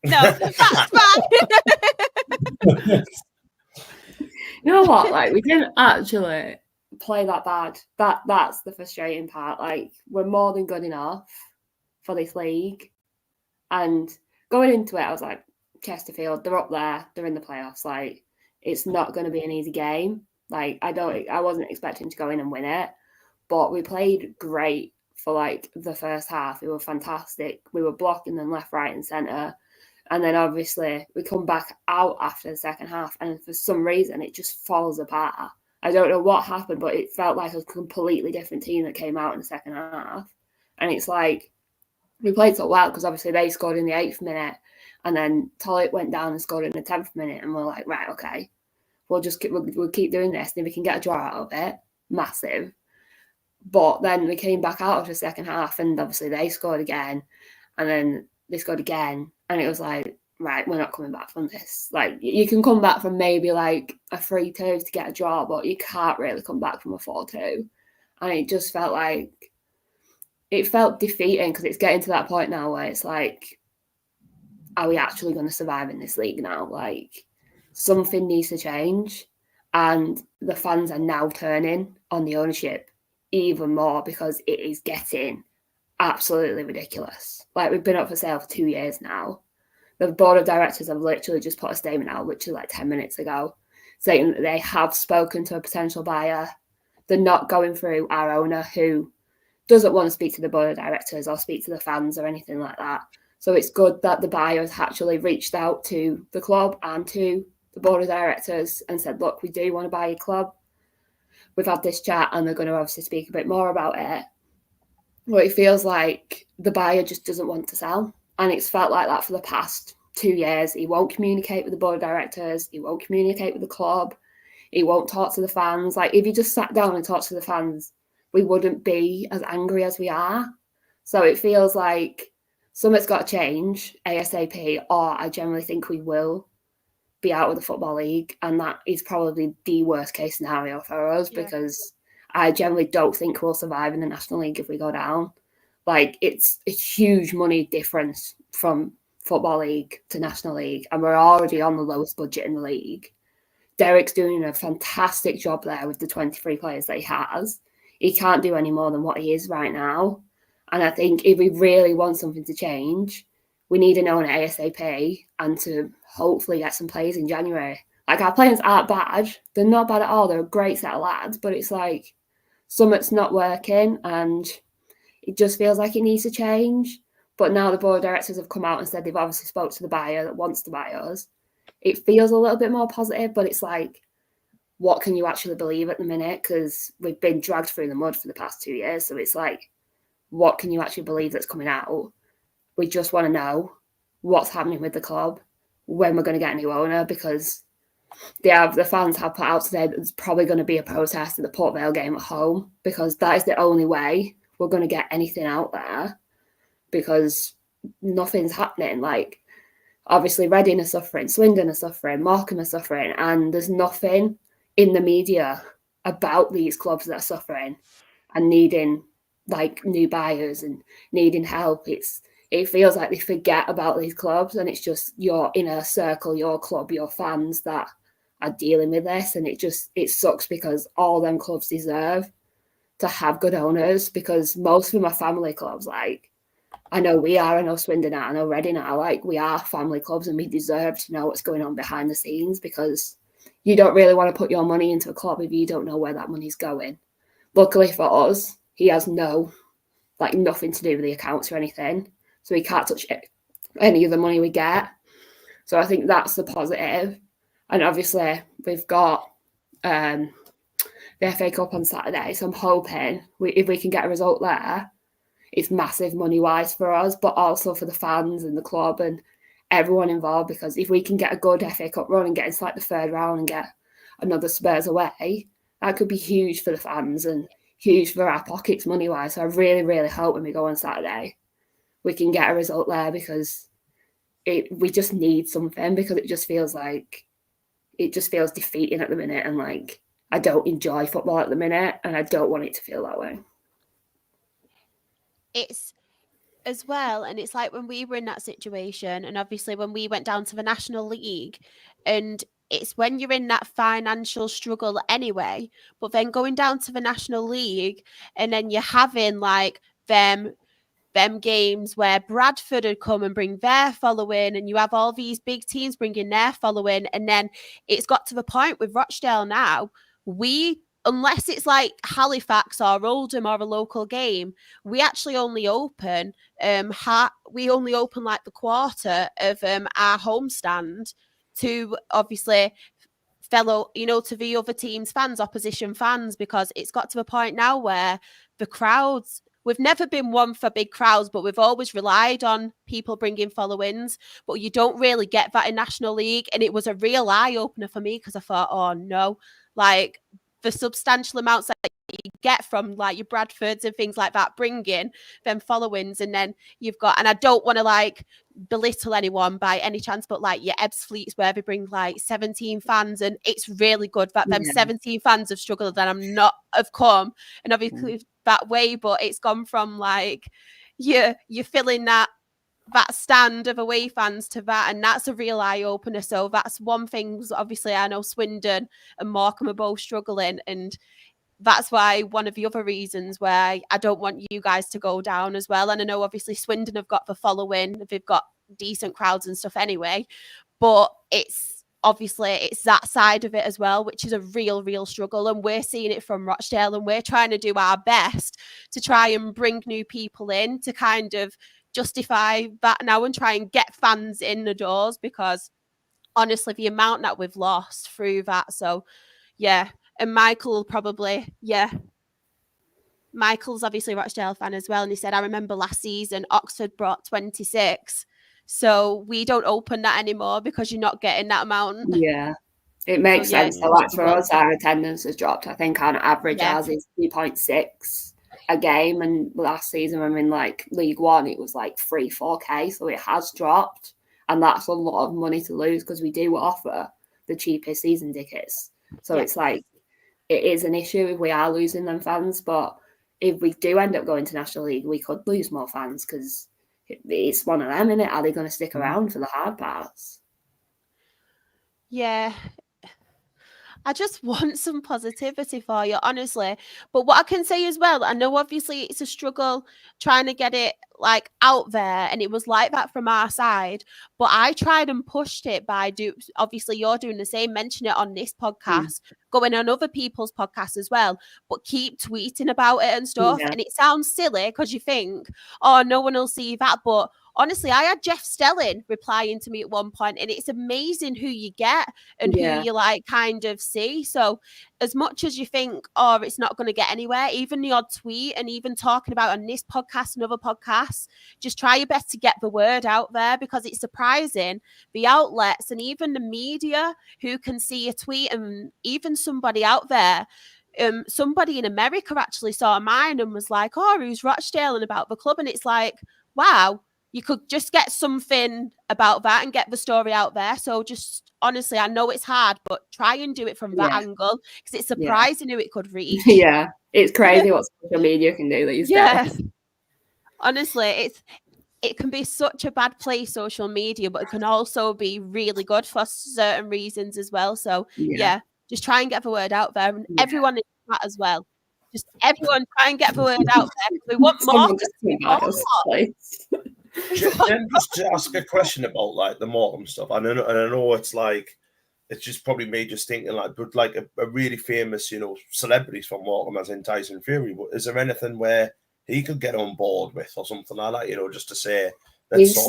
Speaker 1: No, that's fine.
Speaker 4: You know what? Like, we didn't actually play that bad. That's the frustrating part. Like, we're more than good enough for this league. And going into it, I was like, Chesterfield, they're up there, they're in the playoffs. Like, it's not going to be an easy game. Like, I wasn't expecting to go in and win it, but we played great for like the first half. We were fantastic. We were blocking them left, right, and centre. And then obviously we come back out after the second half, and for some reason it just falls apart. I don't know what happened, but it felt like a completely different team that came out in the second half. And it's like, we played so well because obviously they scored in the 8th minute, and then Tollett went down and scored in the 10th minute, and we're like, right, okay, we'll keep doing this, and if we can get a draw out of it, massive. But then we came back out of the second half, and obviously they scored again, and then they scored again, and it was like, right, we're not coming back from this. Like, you can come back from maybe like a 3-2 to get a draw, but you can't really come back from a 4-2. And it just felt like, it felt defeating, because it's getting to that point now where it's like, are we actually going to survive in this league now? Like, something needs to change, and the fans are now turning on the ownership even more, because it is getting absolutely ridiculous. Like, we've been up for sale for 2 years now. The board of directors have literally just put a statement out, which is like 10 minutes ago, saying that they have spoken to a potential buyer. They're not going through our owner, who doesn't want to speak to the board of directors or speak to the fans or anything like that. So it's good that the buyer has actually reached out to the club and to the board of directors and said, look, we do want to buy your club. We've had this chat, and they're going to obviously speak a bit more about it. But it feels like the buyer just doesn't want to sell. And it's felt like that for the past 2 years. He won't communicate with the board of directors. He won't communicate with the club. He won't talk to the fans. Like, if he just sat down and talked to the fans, we wouldn't be as angry as we are. So it feels like something's got to change ASAP, or I generally think we will be out of the Football League. And that is probably the worst case scenario for us, because I generally don't think we'll survive in the National League if we go down. Like, it's a huge money difference from Football League to National League, and we're already on the lowest budget in the league. Derek's doing a fantastic job there with the 23 players that he has. He can't do any more than what he is right now. And I think if we really want something to change, we need an owner ASAP, and to hopefully get some players in January. Like, our players aren't bad. They're not bad at all. They're a great set of lads, but it's like something's not working, and it just feels like it needs to change. But now the board of directors have come out and said they've obviously spoke to the buyer that wants to buy us. It feels a little bit more positive, but it's like, what can you actually believe at the minute? Because we've been dragged through the mud for the past 2 years. So it's like, what can you actually believe that's coming out? We just want to know what's happening with the club, when we're going to get a new owner, because the fans have put out today that there's probably going to be a protest at the Port Vale game at home, because that is the only way we're going to get anything out there, because nothing's happening. Like, obviously Reading are suffering, Swindon are suffering, Morecambe are suffering, and there's nothing in the media about these clubs that are suffering and needing like new buyers and needing help. It feels like they forget about these clubs, and it's just your inner circle, your club, your fans that are dealing with this, and it sucks, because all them clubs deserve to have good owners, because most of them are family clubs. Like, I know we are, I know Swindon are, I know Reading are. Like, we are family clubs, and we deserve to know what's going on behind the scenes, because you don't really want to put your money into a club if you don't know where that money's going. Luckily for us, he has nothing to do with the accounts or anything, so he can't touch any of the money we get. So I think that's the positive. And obviously we've got the FA Cup on Saturday, so I'm hoping if we can get a result there, it's massive money-wise for us, but also for the fans and the club and everyone involved, because if we can get a good FA Cup run and get into the third round and get another Spurs away, that could be huge for the fans and huge for our pockets money-wise. So I really, really hope when we go on Saturday, we can get a result there, because we just need something, because it just feels defeating at the minute, and I don't enjoy football at the minute, and I don't want it to feel that way.
Speaker 1: It's as well, and it's like when we were in that situation, and obviously when we went down to the National League, and it's when you're in that financial struggle anyway, but then going down to the National League, and then you're having them games where Bradford had come and bring their following, and you have all these big teams bringing their following, and then it's got to the point with Rochdale now, unless it's like Halifax or Oldham or a local game, we actually only open the quarter of our homestand to obviously to the other team's fans, opposition fans, because it's got to the point now where the crowds, we've never been one for big crowds, but we've always relied on people bringing followings, but you don't really get that in National League. And it was a real eye-opener for me, because I thought, oh no, the substantial amounts that you get from your Bradfords and things like that, bringing them followings, and then you've got, and I don't want to belittle anyone by any chance, but your Ebbsfleet's where they bring 17 fans, and it's really good that them 17 fans have struggled and have come, and obviously that way, but it's gone from you're filling that stand of away fans to that, and that's a real eye-opener. So that's one thing. Obviously I know Swindon and Morecambe are both struggling, and that's why one of the other reasons why I don't want you guys to go down as well. And I know obviously Swindon have got the following, they've got decent crowds and stuff anyway, but it's that side of it as well, which is a real struggle, and we're seeing it from Rochdale, and we're trying to do our best to try and bring new people in to kind of justify that now and try and get fans in the doors, because honestly the amount that we've lost through that. So yeah, and Michael's obviously a Rochdale fan as well, and he said, I remember last season Oxford brought 26, so we don't open that anymore because you're not getting that amount.
Speaker 4: Yeah, it makes sense. So for us, our attendance has dropped. I think on average ours is 3.6 a game, and last season when in League One it was 3-4K, so it has dropped, and that's a lot of money to lose, because we do offer the cheapest season tickets, so it's it is an issue if we are losing them fans. But if we do end up going to National League, we could lose more fans, because it's one of them, innit? Are they going to stick around for the hard parts?
Speaker 1: Yeah, I just want some positivity for you, honestly. But what I can say as well, I know obviously it's a struggle trying to get it out there, and it was like that from our side, but I tried and pushed it by obviously you're doing the same, mention it on this podcast, going on other people's podcasts as well, but keep tweeting about it and stuff. And it sounds silly because you think, oh, no one will see that, but honestly, I had Jeff Stelling replying to me at one point, and it's amazing who you get and who you kind of see. So as much as you think, oh, it's not going to get anywhere, even the odd tweet, and even talking about on this podcast and other podcasts, just try your best to get the word out there, because it's surprising the outlets and even the media who can see a tweet, and even somebody out there, somebody in America actually saw mine and was like, oh, who's Rochdale and about the club? And it's wow, you could just get something about that and get the story out there. So just honestly, I know it's hard, but try and do it from that angle, because it's surprising who it could reach.
Speaker 4: Yeah, it's crazy what social media can do these days.
Speaker 1: Honestly, it can be such a bad place, social media, but it can also be really good for certain reasons as well. So just try and get the word out there, and everyone in that as well. Just everyone try and get the word out there. We want more.
Speaker 4: Someone just tweet at us, please.
Speaker 5: Jen, just to ask a question about like the Morecambe stuff. I know it's like it's just probably me just thinking like, but like a really famous, celebrities from Morecambe, as in Tyson Fury. But is there anything where he could get on board with or something like that? Just to say
Speaker 4: he's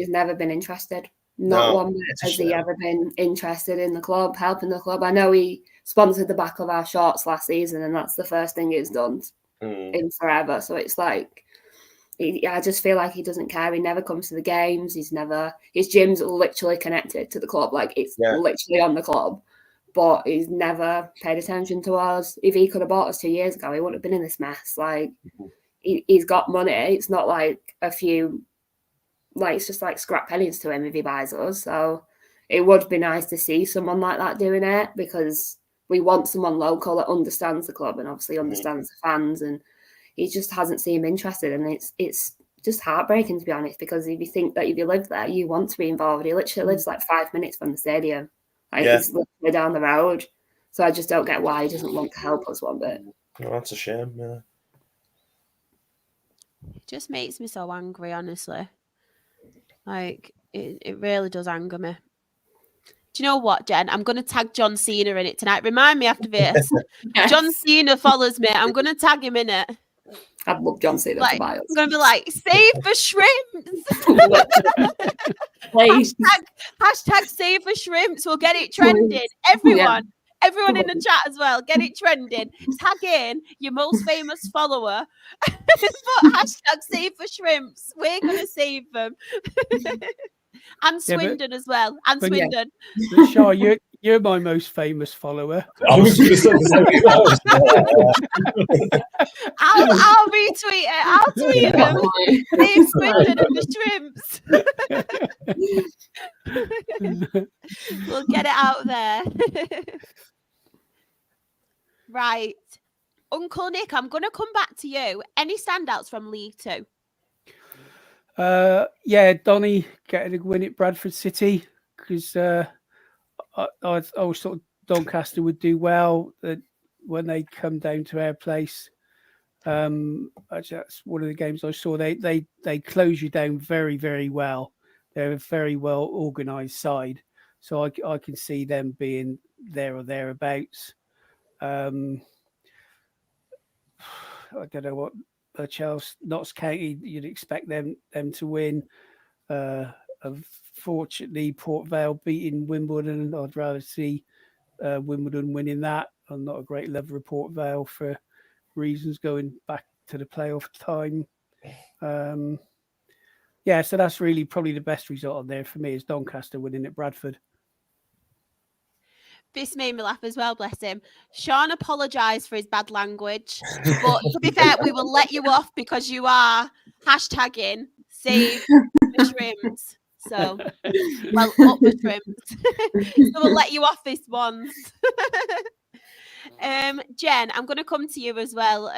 Speaker 4: never been interested. Not one bit has he ever been interested in the club, helping the club. I know he sponsored the back of our shorts last season, and that's the first thing he's done in forever. So it's like, I just feel like he doesn't care. He never comes to the games. His gym's literally connected to the club. Like it's literally on the club, but he's never paid attention to us. If he could have bought us 2 years ago, he wouldn't have been in this mess. Like he's got money. It's not like a few, like it's just like scrap pennies to him if he buys us. So it would be nice to see someone like that doing it, because we want someone local that understands the club and obviously understands the fans, and he just hasn't seemed interested. And it's just heartbreaking, to be honest, because if you live there, you want to be involved. He literally lives like 5 minutes from the stadium. Like it's literally down the road. So I just don't get why he doesn't want to help us one bit.
Speaker 5: Oh, that's a shame, yeah.
Speaker 1: It just makes me so angry, honestly. Like, it really does anger me. Do you know what, Jen? I'm going to tag John Cena in it tonight. Remind me after this.
Speaker 4: Yes.
Speaker 1: John Cena follows me. I'm going to tag him in it.
Speaker 4: I'd love John Cena to buy us.
Speaker 1: I'm going to be like, save for shrimps. Hashtag save for shrimps. We'll get it trending. Everyone in the chat as well. Get it trending. Tag in your most famous follower. But hashtag save for shrimps. We're going to save them. And Swindon as well. And Swindon.
Speaker 3: But Shah, you're my most famous follower.
Speaker 2: I was going to say the same.
Speaker 1: I'll retweet it. I'll tweet them. Save Swindon and the shrimps. We'll get it out there. Right. Uncle Nick, I'm going to come back to you. Any standouts from League Two?
Speaker 3: Donny getting a win at Bradford City, because I always thought Doncaster would do well when they come down to our place. Actually, that's one of the games I saw. They close you down very, very well. They're a very well organised side, so I can see them being there or thereabouts. I don't know what Chelsea, Notts County, you'd expect them to win. Unfortunately, Port Vale beating Wimbledon. I'd rather see Wimbledon winning that. I'm not a great lover of Port Vale for reasons going back to the playoff time. So that's really probably the best result on there for me is Doncaster winning at Bradford.
Speaker 1: This made me laugh as well, bless him. Sean apologised for his bad language, but to be fair, we will let you off because you are hashtagging save the shrimps. So, up the shrimps. So we'll let you off this one. Jen, I'm going to come to you as well,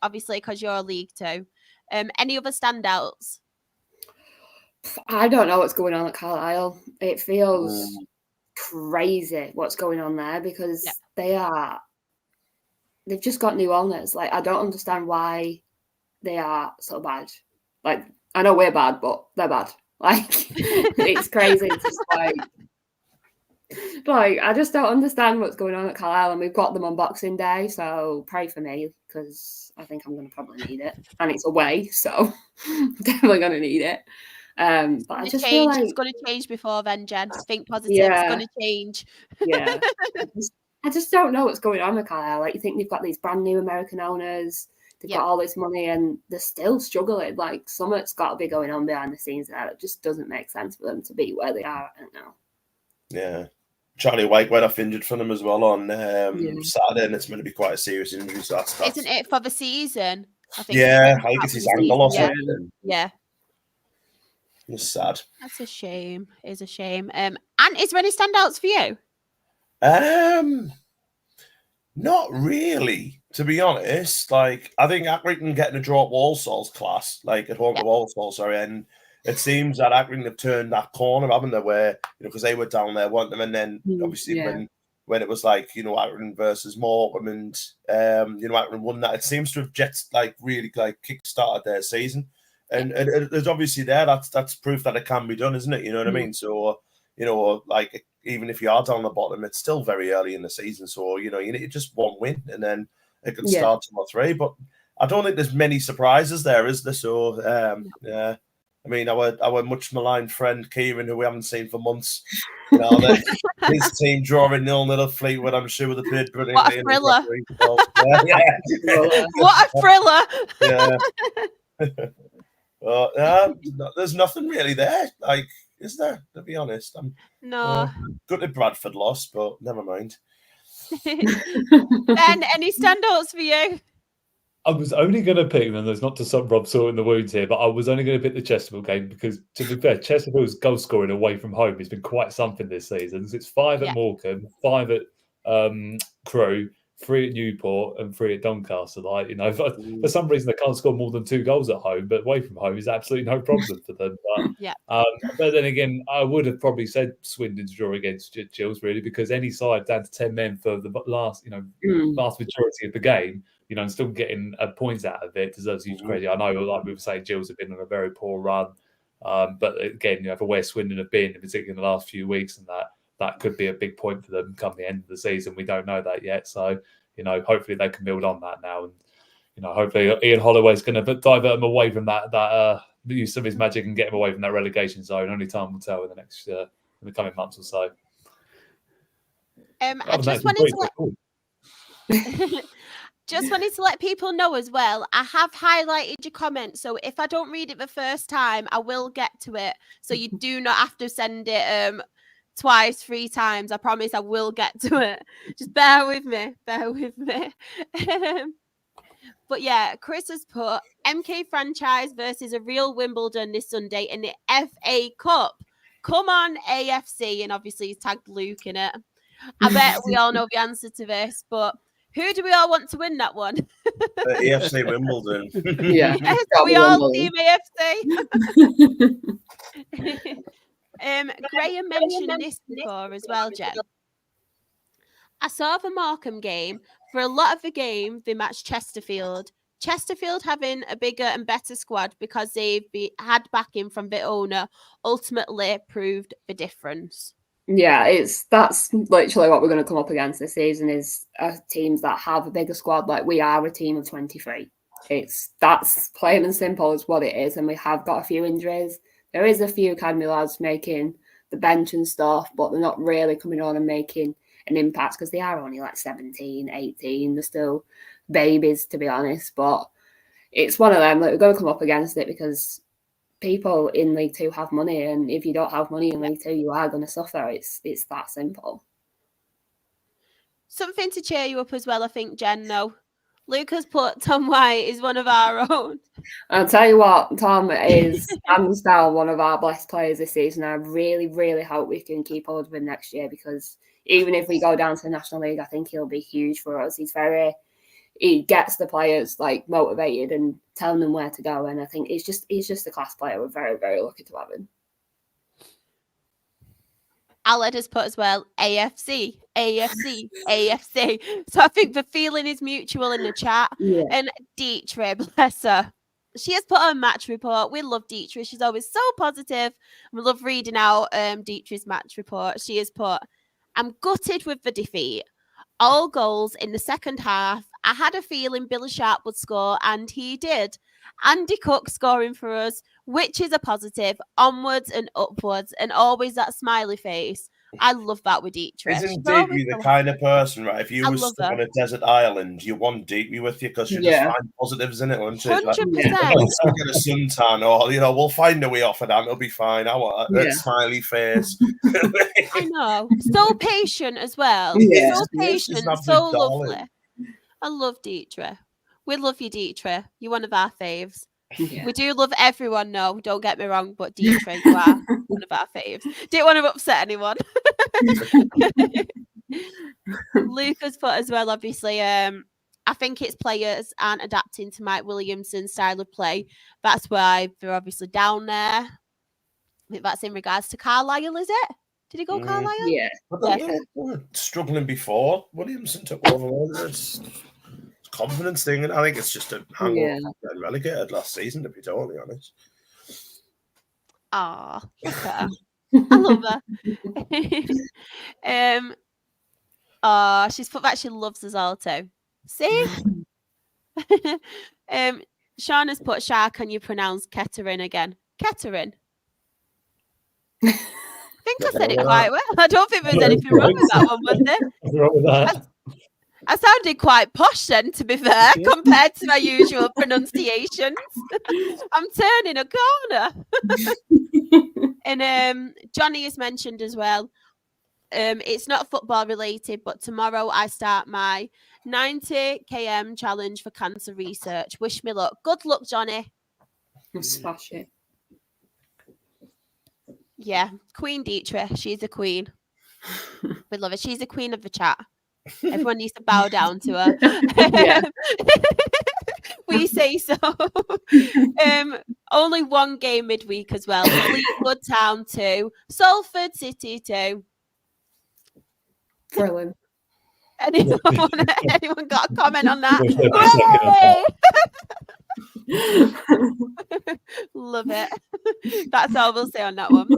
Speaker 1: obviously, because you're League Two. Any other standouts?
Speaker 4: I don't know what's going on at Carlisle. It feels crazy what's going on there, because they've just got new owners. Like, I don't understand why they are so bad. Like, I know we're bad, but they're bad. Like, it's crazy. It's just like I just don't understand what's going on at Carlisle, and we've got them on Boxing Day, so pray for me, because I think I'm going to probably need it, and it's away, so I'm definitely going to need it. But I just feel like
Speaker 1: it's going to change before then, Jen. Think positive. It's going to change.
Speaker 4: Yeah. I just don't know what's going on with Carlisle. Like, you think they've got these brand new American owners, they've got all this money, and they're still struggling. Like, something's got to be going on behind the scenes there. It just doesn't make sense for them to be where they are. I don't know.
Speaker 5: Yeah. Charlie White went off injured for them as well on Saturday, and it's going to be quite a serious injury. So
Speaker 1: isn't it for the season?
Speaker 5: I think it's his ankle or something.
Speaker 1: Yeah.
Speaker 5: It's sad.
Speaker 1: That's a shame. It's a shame. And is there any standouts for you?
Speaker 5: Not really, to be honest. Like, I think Accrington getting a draw at Walsall's class, like at home to Walsall, and it seems that Accrington have turned that corner, haven't they? Where, because they were down there, weren't they? And then obviously when when it was like, Accrington versus Morecambe, and Accrington won that. It seems to have Jets really kick-started their season. And it's obviously that's proof that it can be done, isn't it? You know what I mean? So, even if you are down the bottom, it's still very early in the season. So, you need just one win and then it can start 2 or 3. But I don't think there's many surprises there, is there? So, yeah. I mean, our much maligned friend Kieran, who we haven't seen for months, his team drawing 0-0 at Fleetwood, I'm sure would have played brilliantly.
Speaker 1: What a thriller!
Speaker 5: Yeah.
Speaker 1: What a thriller!
Speaker 5: Yeah. There's nothing really there. Is there? To be honest,
Speaker 1: no.
Speaker 5: Gutted Bradford lost, but never mind.
Speaker 1: Ben, any standouts for you?
Speaker 2: I was only going to pick, and there's not to rub salt in the wounds here, but I was only going to pick the Chesterfield game because, to be fair, Chesterfield's goal scoring away from home has been quite something this season. So it's 5 at Morecambe, 5 at Crewe, 3 at Newport, and 3 at Doncaster. For some reason, they can't score more than 2 goals at home, but away from home is absolutely no problem for them. But then again, I would have probably said Swindon's draw against Gills, really, because any side down to 10 men for the last, vast majority of the game, and still getting points out of it deserves huge credit. I know, like we were saying, Gills have been on a very poor run. But again, for where Swindon have been, particularly in the last few weeks, and that could be a big point for them come the end of the season. We don't know that yet. So, hopefully they can build on that now. And, hopefully Ian Holloway's going to divert them away from that use some of his magic and get them away from that relegation zone. Only time will tell in the coming months or so.
Speaker 1: I just wanted to let people know as well, I have highlighted your comment, so if I don't read it the first time, I will get to it. So you do not have to send it twice, 3 times. I promise I will get to it. Just bear with me. But yeah, Chris has put MK franchise versus a real Wimbledon this Sunday in the FA Cup. Come on, AFC. And obviously he's tagged Luke in it. I bet we all know the answer to this, but who do we all want to win that one?
Speaker 5: AFC Wimbledon.
Speaker 4: Yeah.
Speaker 1: Yes, we all team AFC. Graham mentioned this before as well, Jen. I saw the Morecambe game. For a lot of the game, they matched Chesterfield. Chesterfield having a bigger and better squad because they've had backing from the owner ultimately proved the difference.
Speaker 4: Yeah, that's literally what we're going to come up against this season is teams that have a bigger squad. Like we are a team of 23. That's plain and simple is what it is. And we have got a few injuries. There is a few academy lads making the bench and stuff, but they're not really coming on and making an impact because they are only like 17, 18. They're still babies, to be honest. But it's one of them that we're going to come up against it because people in League 2 have money, and if you don't have money in League 2, you are going to suffer. It's that simple.
Speaker 1: Something to cheer you up as well, I think, Jen. No, Lucas put Tom White is one of our own.
Speaker 4: I'll tell you what, Tom is hands down one of our best players this season. I really, really hope we can keep hold of him next year because even if we go down to the National League, I think he'll be huge for us. He gets the players like motivated and telling them where to go. And I think he's just a class player. We're very, very lucky to have him.
Speaker 1: Aled has put as well, AFC. So I think the feeling is mutual in the chat.
Speaker 4: Yeah.
Speaker 1: And Dietrich, bless her. She has put on match report. We love Dietrich. She's always so positive. We love reading out Dietrich's match report. She has put, I'm gutted with the defeat. All goals in the second half. I had a feeling Billy Sharp would score, and he did. Andy Cook scoring for us, which is a positive. Onwards and upwards, and always that smiley face. I love that with Dietrich.
Speaker 5: Isn't Deepy the kind of person, right? If you were stuck on a desert island, you want Deepy with you because you just find positives in it, wouldn't you?
Speaker 1: 100%.
Speaker 5: Like, get a suntan, or we'll find a way off of that. It'll be fine. I want that smiley face.
Speaker 1: I know. So patient as well.
Speaker 4: Yeah.
Speaker 1: So patient, so lovely. I love Dietrich. We love you, Dietrich. You're one of our faves.
Speaker 4: Yeah.
Speaker 1: We do love everyone, no, don't get me wrong, but Dietrich, you are one of our faves. Didn't want to upset anyone. Lucas put as well, obviously, I think it's players aren't adapting to Mike Williamson's style of play. That's why they're obviously down there. I think that's in regards to Carlisle, is it? Did he go Carlisle?
Speaker 4: Yeah.
Speaker 5: But they were struggling before. Williamson took over. It's a confidence thing, and I think it's just a hangover from getting relegated last season, to be totally honest.
Speaker 1: Ah, look at her. I love her. She's put that she loves us all too. See? Sean has put Shark and you pronounce Kettering again. Kettering. I think I said it quite well. I don't think there's anything wrong with that one, was there?
Speaker 2: What's wrong with that?
Speaker 1: I sounded quite posh then, to be fair, compared to my usual pronunciations. I'm turning a corner. And Johnny has mentioned as well, it's not football related, but tomorrow I start my 90 km challenge for cancer research. Wish me luck. Good luck, Johnny.
Speaker 4: Smash it.
Speaker 1: Yeah, Queen Dietrich. She's a queen. We love her. She's the queen of the chat. Everyone needs to bow down to her.
Speaker 4: Yeah.
Speaker 1: We say so. Only one game midweek as well. Fleetwood Town 2, Salford City 2.
Speaker 4: Brilliant.
Speaker 1: Anyone got a comment on that? Love it. That's all we'll say on that one.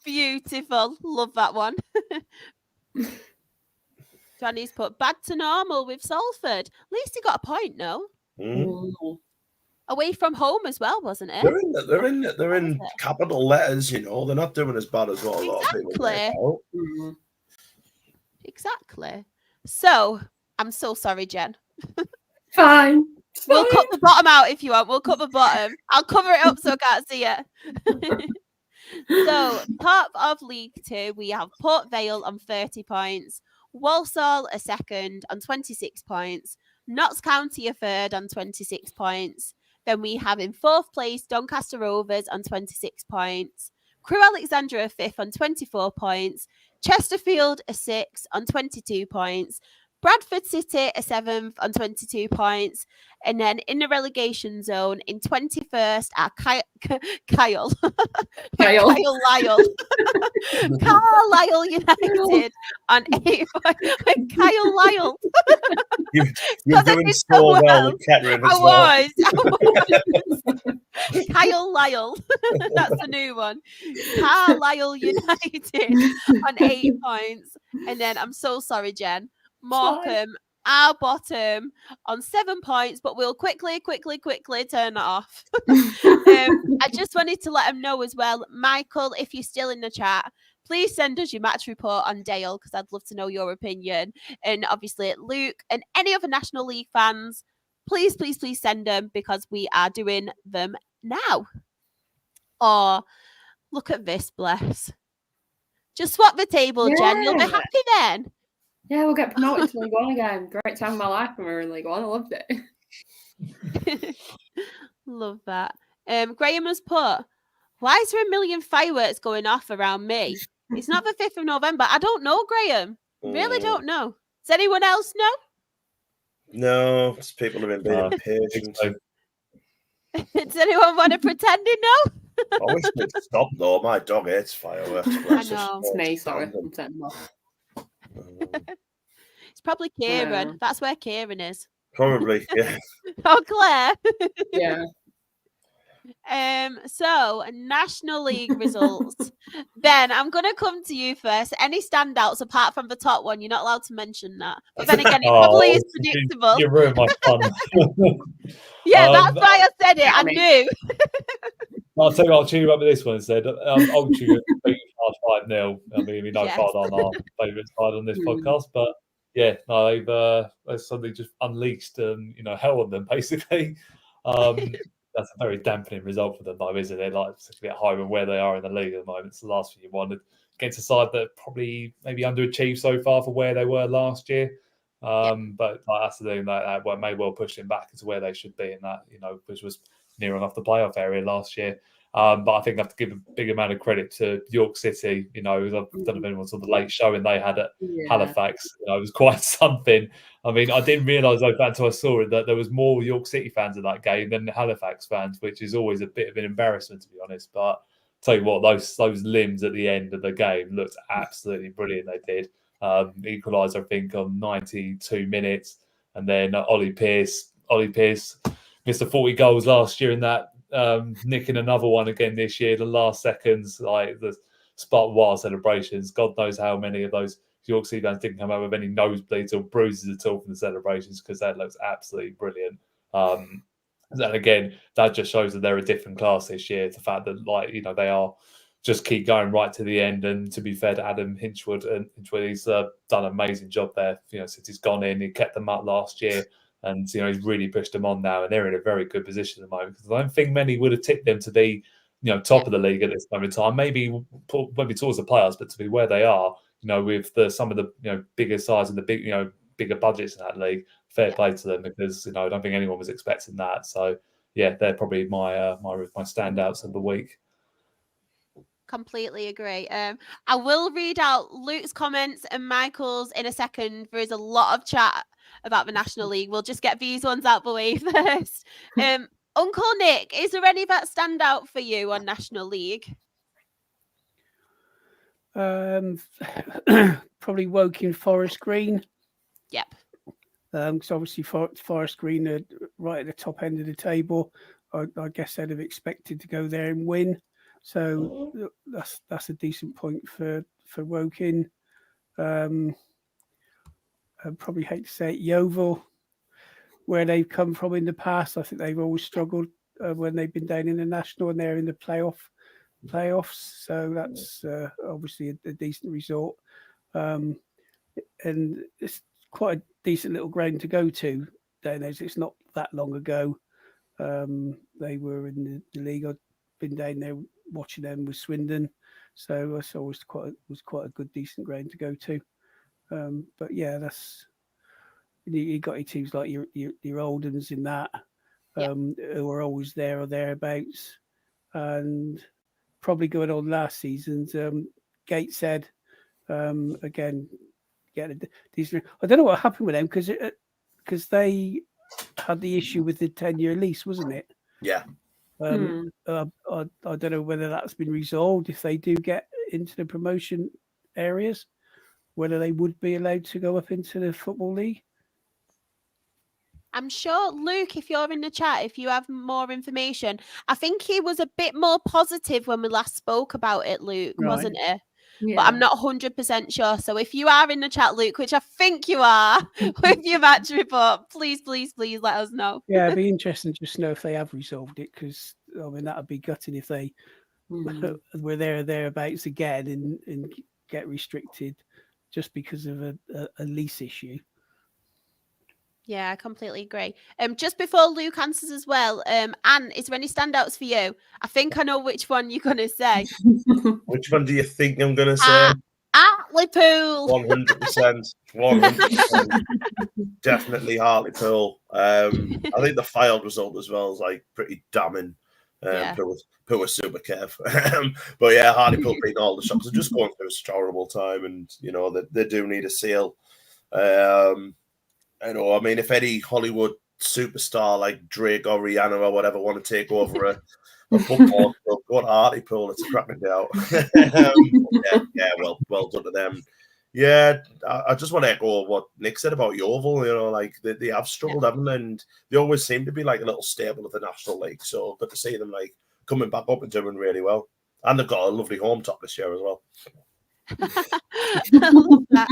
Speaker 1: Beautiful. Love that one. Johnny's put back to normal with Salford. At least he got a point, no? Away from home as well, wasn't it?
Speaker 5: They're in capital letters, you know. They're not doing as bad as what a lot of people make out.
Speaker 1: Exactly. So, I'm so sorry, Jen.
Speaker 4: Fine.
Speaker 1: We'll cut the bottom out if you want. We'll cut the bottom. I'll cover it up so I can't see it. So, top of League 2, we have Port Vale on 30 points. Walsall a second on 26 points. Notts County a third on 26 points. Then we have in fourth place Doncaster Rovers on 26 points. Crewe Alexandra a fifth on 24 points. Chesterfield a sixth on 22 points. Bradford City a seventh on 22 points. And then in the relegation zone in 21st are Kyle Carlisle United on 8 points. Kyle Lyle.
Speaker 5: You're doing so well with Kettering as well.
Speaker 1: I was. Kyle Lyle. That's a new one. Carlisle United on 8 points. And then I'm so sorry, Jen. Morecambe, our bottom on 7 points, but we'll quickly turn that off. I just wanted to let them know as well, Michael, if you're still in the chat, please send us your match report on Dale because I'd love to know your opinion. And obviously, Luke and any other National League fans, please send them because we are doing them now. Oh, look at this, bless. Just swap the table, Jen. You'll be happy then.
Speaker 4: Yeah, we'll get promoted to League One again. Great time of my life when we were in League One. I loved it.
Speaker 1: Love that. Graham has put, why is there a million fireworks going off around me? It's not the 5th of November. I don't know, Graham. Really don't know. Does anyone else know?
Speaker 5: No, it's people have been being impatient.
Speaker 1: Does anyone want to pretend to know?
Speaker 5: I wish they'd stop though. My dog hates fireworks.
Speaker 1: I know.
Speaker 4: It's me, sorry. I'm setting them off.
Speaker 1: It's probably Kieran. That's where Kieran is.
Speaker 5: Probably, yeah.
Speaker 1: Oh, Claire.
Speaker 4: Yeah.
Speaker 1: So National League results. Ben, I'm gonna come to you first. Any standouts apart from the top one? You're not allowed to mention that. But then again, it probably is predictable.
Speaker 2: You ruined my fun.
Speaker 1: Yeah, that's why I said it. I knew.
Speaker 2: I'll tell you what, I'll cheer you up with this one instead. I'll choose 5-0. I mean, we know far on our favourite side on this podcast, but yeah, no, they've suddenly just unleashed hell on them basically. That's a very dampening result for them, though, isn't it? Like, particularly at home and where they are in the league at the moment. It's the last thing you wanted against a side that probably maybe underachieved so far for where they were last year. But that's the thing that may well push them back into where they should be in that, which was near enough the playoff area last year. But I think I have to give a big amount of credit to York City. I don't know if anyone saw the late showing they had at Halifax. It was quite something. I mean, I didn't realise until I saw it that there was more York City fans in that game than Halifax fans, which is always a bit of an embarrassment, to be honest. But tell you what, those limbs at the end of the game looked absolutely brilliant. They did. Equaliser, I think, on 92 minutes. And then Ollie Pearce missed the 40 goals last year in that, nicking another one again this year. The last seconds, like the spot wild celebrations. God knows how many of those Yorkshire fans didn't come out with any nosebleeds or bruises at all from the celebrations, because that looks absolutely brilliant. And again, that just shows that they're a different class this year. The fact that, like, you know, they are just keep going right to the end. And to be fair to Adam Hinchwood, he's done an amazing job there. You know, since he's gone in, he kept them up last year, and you know, he's really pushed them on now, and they're in a very good position at the moment. Because I don't think many would have tipped them to be, you know, top of the league at this moment in time. Maybe towards the playoffs, but to be where they are, you know, with some of the, you know, bigger size and the bigger budgets in that league. Fair play to them, because, you know, I don't think anyone was expecting that. So yeah, they're probably my standouts of the week.
Speaker 1: Completely agree. I will read out Luke's comments and Michael's in a second. There is a lot of chat about the National League. We'll just get these ones out of the way first. Uncle Nick, is there any that stand out for you on National League?
Speaker 3: Probably Woking Forest Green.
Speaker 1: Yep.
Speaker 3: Because obviously Forest Green are right at the top end of the table. I guess they'd have expected to go there and win. So that's a decent point for Woking. I probably hate to say it, Yeovil, where they've come from in the past. I think they've always struggled when they've been down in the National, and they're in the playoffs. So that's obviously a decent result. And it's quite a decent little ground to go to down there. It's not that long ago. They were in the league. I've been down there watching them with Swindon, so it's always quite a good, decent ground to go to. But yeah, that's, you got your teams like your Oldhams in that, who are always there or thereabouts, and probably going on last season's Gateshead. Again, get a decent. I don't know what happened with them, because they had the issue with the 10-year lease, wasn't it?
Speaker 5: Yeah.
Speaker 3: I don't know whether that's been resolved. If they do get into the promotion areas, whether they would be allowed to go up into the Football League.
Speaker 1: I'm sure, Luke, if you're in the chat, if you have more information, I think he was a bit more positive when we last spoke about it, Luke, wasn't he? Yeah. But I'm not 100% sure. So if you are in the chat, Luke, which I think you are, with your match report, please let us know.
Speaker 3: Yeah, it'd be interesting just to know if they have resolved it, because I mean, that would be gutting if they were thereabouts again and get restricted just because of a lease issue.
Speaker 1: Yeah, I completely agree. Just before Luke answers as well, Anne, is there any standouts for you? I think I know which one you're going to say.
Speaker 5: Which one do you think I'm going to say?
Speaker 1: Hartlepool.
Speaker 5: 100%. 100%. Definitely Hartlepool. I think the Fylde result as well is like pretty damning. Put with super careful. But yeah, Hartlepool beating all the shots. They're just going through such a horrible time, and you know they do need a seal. I know. I mean, if any Hollywood superstar like Drake or Rihanna or whatever want to take over a football club, go to Hartlepool. It's a cracking doubt. Well done to them. Yeah, I just want to echo what Nick said about Yeovil. You know, like they have struggled, haven't they? And they always seem to be like a little staple of the National League. So good to see them like coming back up and doing really well. And they've got a lovely home top this year as well.
Speaker 1: I love that.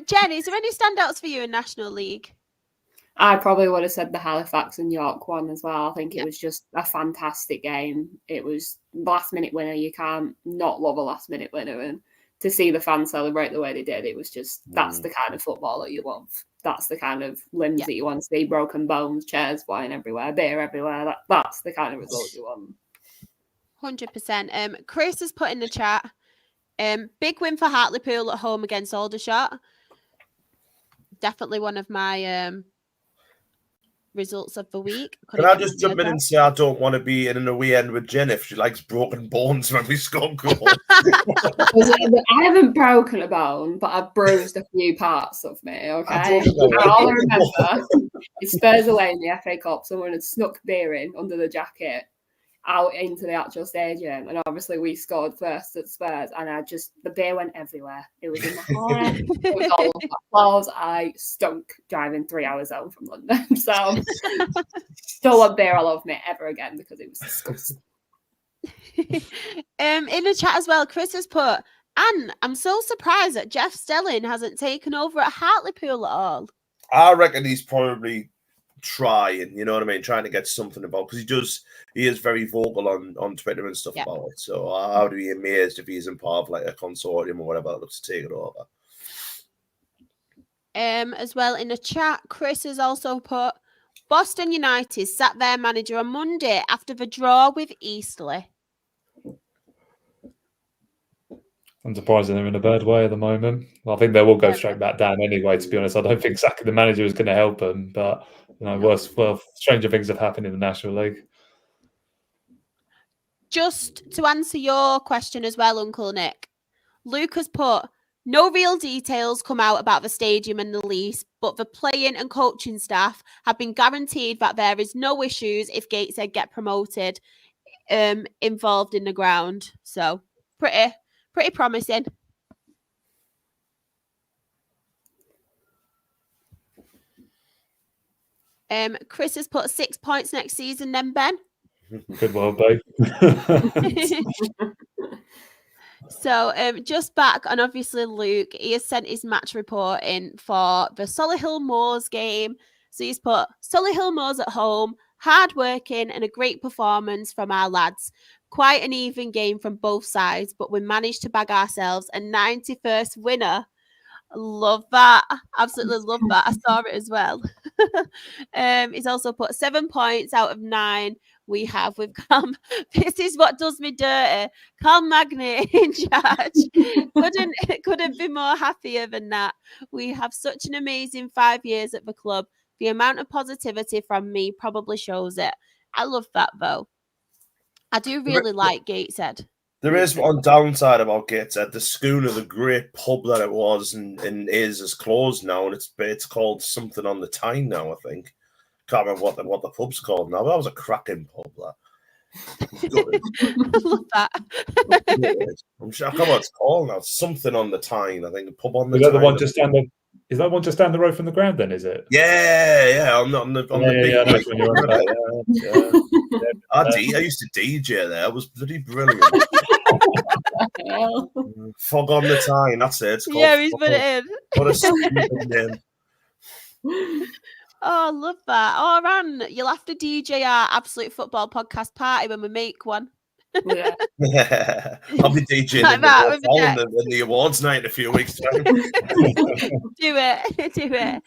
Speaker 1: Jen, is there any standouts for you in National League?
Speaker 4: I probably would have said the Halifax and York one as well. I think it was just a fantastic game. It was last minute winner. You can't not love a last minute winner, and to see the fans celebrate the way they did, it was just, that's the kind of football that you love. That's the kind of limbs that you want to see, broken bones, chairs flying everywhere, beer everywhere. That's the kind of result you want.
Speaker 1: 100%. Chris has put in the chat, big win for Hartlepool at home against Aldershot. Definitely one of my results of the week.
Speaker 5: Can I just jump in and say I don't want to be in an away end with Jen if she likes broken bones when we score goals.
Speaker 4: I haven't broken a bone, but I've bruised a few parts of me, okay? All I remember is Spurs away in the FA Cup. Someone had snuck beer in under the jacket, out into the actual stadium, and obviously we scored first at Spurs, and the beer went everywhere. It was in my hair, it was all over my clothes. I stunk driving 3 hours home from London, so don't want beer all over me ever again because it was disgusting.
Speaker 1: In the chat as well, Chris has put, "And I'm so surprised that Jeff Stelling hasn't taken over at Hartlepool at all."
Speaker 5: I reckon he's probably trying, you know what I mean, trying to get something about, because he is very vocal on Twitter and stuff about it. So I would be amazed if he's in part of like a consortium or whatever that looks to take it over.
Speaker 1: As well in the chat, Chris has also put, "Boston United sacked their manager on Monday after the draw with Eastleigh."
Speaker 2: Unsurprising, they're in a bad way at the moment. I think they will go straight back down anyway, to be honest. I don't think sacking the manager is going to help them, but stranger things have happened in the National League.
Speaker 1: Just to answer your question as well, Uncle Nick, Luke has put, "No real details come out about the stadium and the lease, but the playing and coaching staff have been guaranteed that there is no issues if Gateshead get promoted involved in the ground." So pretty promising. Chris has put 6 points next season then, Ben.
Speaker 2: Good well, babe.
Speaker 1: So just back on obviously Luke, he has sent his match report in for the Solihull Moors game. So he's put, "Solihull Moors at home, hard working and a great performance from our lads. Quite an even game from both sides, but we managed to bag ourselves a 91st winner." Love that. Absolutely love that. I saw it as well. He's also put 7 points out of 9 we have with Cam. This is what does me dirty. Cam Magnet in charge. Couldn't be more happier than that. We have such an amazing 5 years at the club. The amount of positivity from me probably shows it. I love that though. I do really like Gateshead.
Speaker 5: There is one downside about Gateshead. The Schooner, the great pub that it was and is closed now, and it's called something on the Tyne now, I think. Can't remember what the pub's called now. But that was a cracking pub, that.
Speaker 1: I love that.
Speaker 5: I'm sure I can't remember what it's called now. It's something on the Tyne, I think. A pub on the
Speaker 2: Is that
Speaker 5: Tyne.
Speaker 2: the one just down the? Is that one just down the road from the ground? Then is it?
Speaker 5: Yeah. On the big. I used to DJ there. It was bloody brilliant. Fog on the Tyne. That's it. It's called
Speaker 1: He's put it in.
Speaker 5: What a stupid name.
Speaker 1: Oh, I love that. Oh, Ran, you'll have to DJ our Absolute Football podcast party when we make one.
Speaker 4: Yeah.
Speaker 5: I'll be DJing
Speaker 1: Like that,
Speaker 5: in the awards night in a few weeks' time.
Speaker 1: Do it.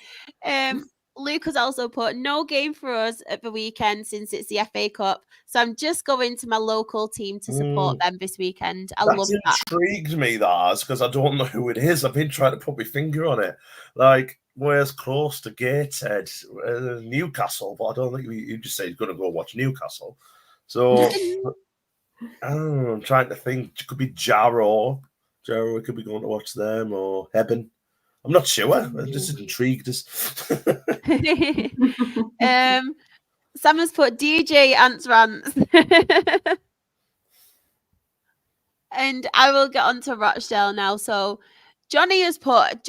Speaker 1: Luke has also put, "No game for us at the weekend since it's the FA Cup, so I'm just going to my local team to support them this weekend." I love that.
Speaker 5: Intrigued me, that, because I don't know who it is. I've been trying to put my finger on it. Like, where's close to Gateshead? Newcastle, but I don't think you just say he's going to go watch Newcastle. So I'm trying to think. It could be Jarrow. We could be going to watch them, or Hebben. I'm not sure. I'm just intrigued.
Speaker 1: Sam has put DJ Ants Rants. And I will get on to Rochdale now. So Johnny's put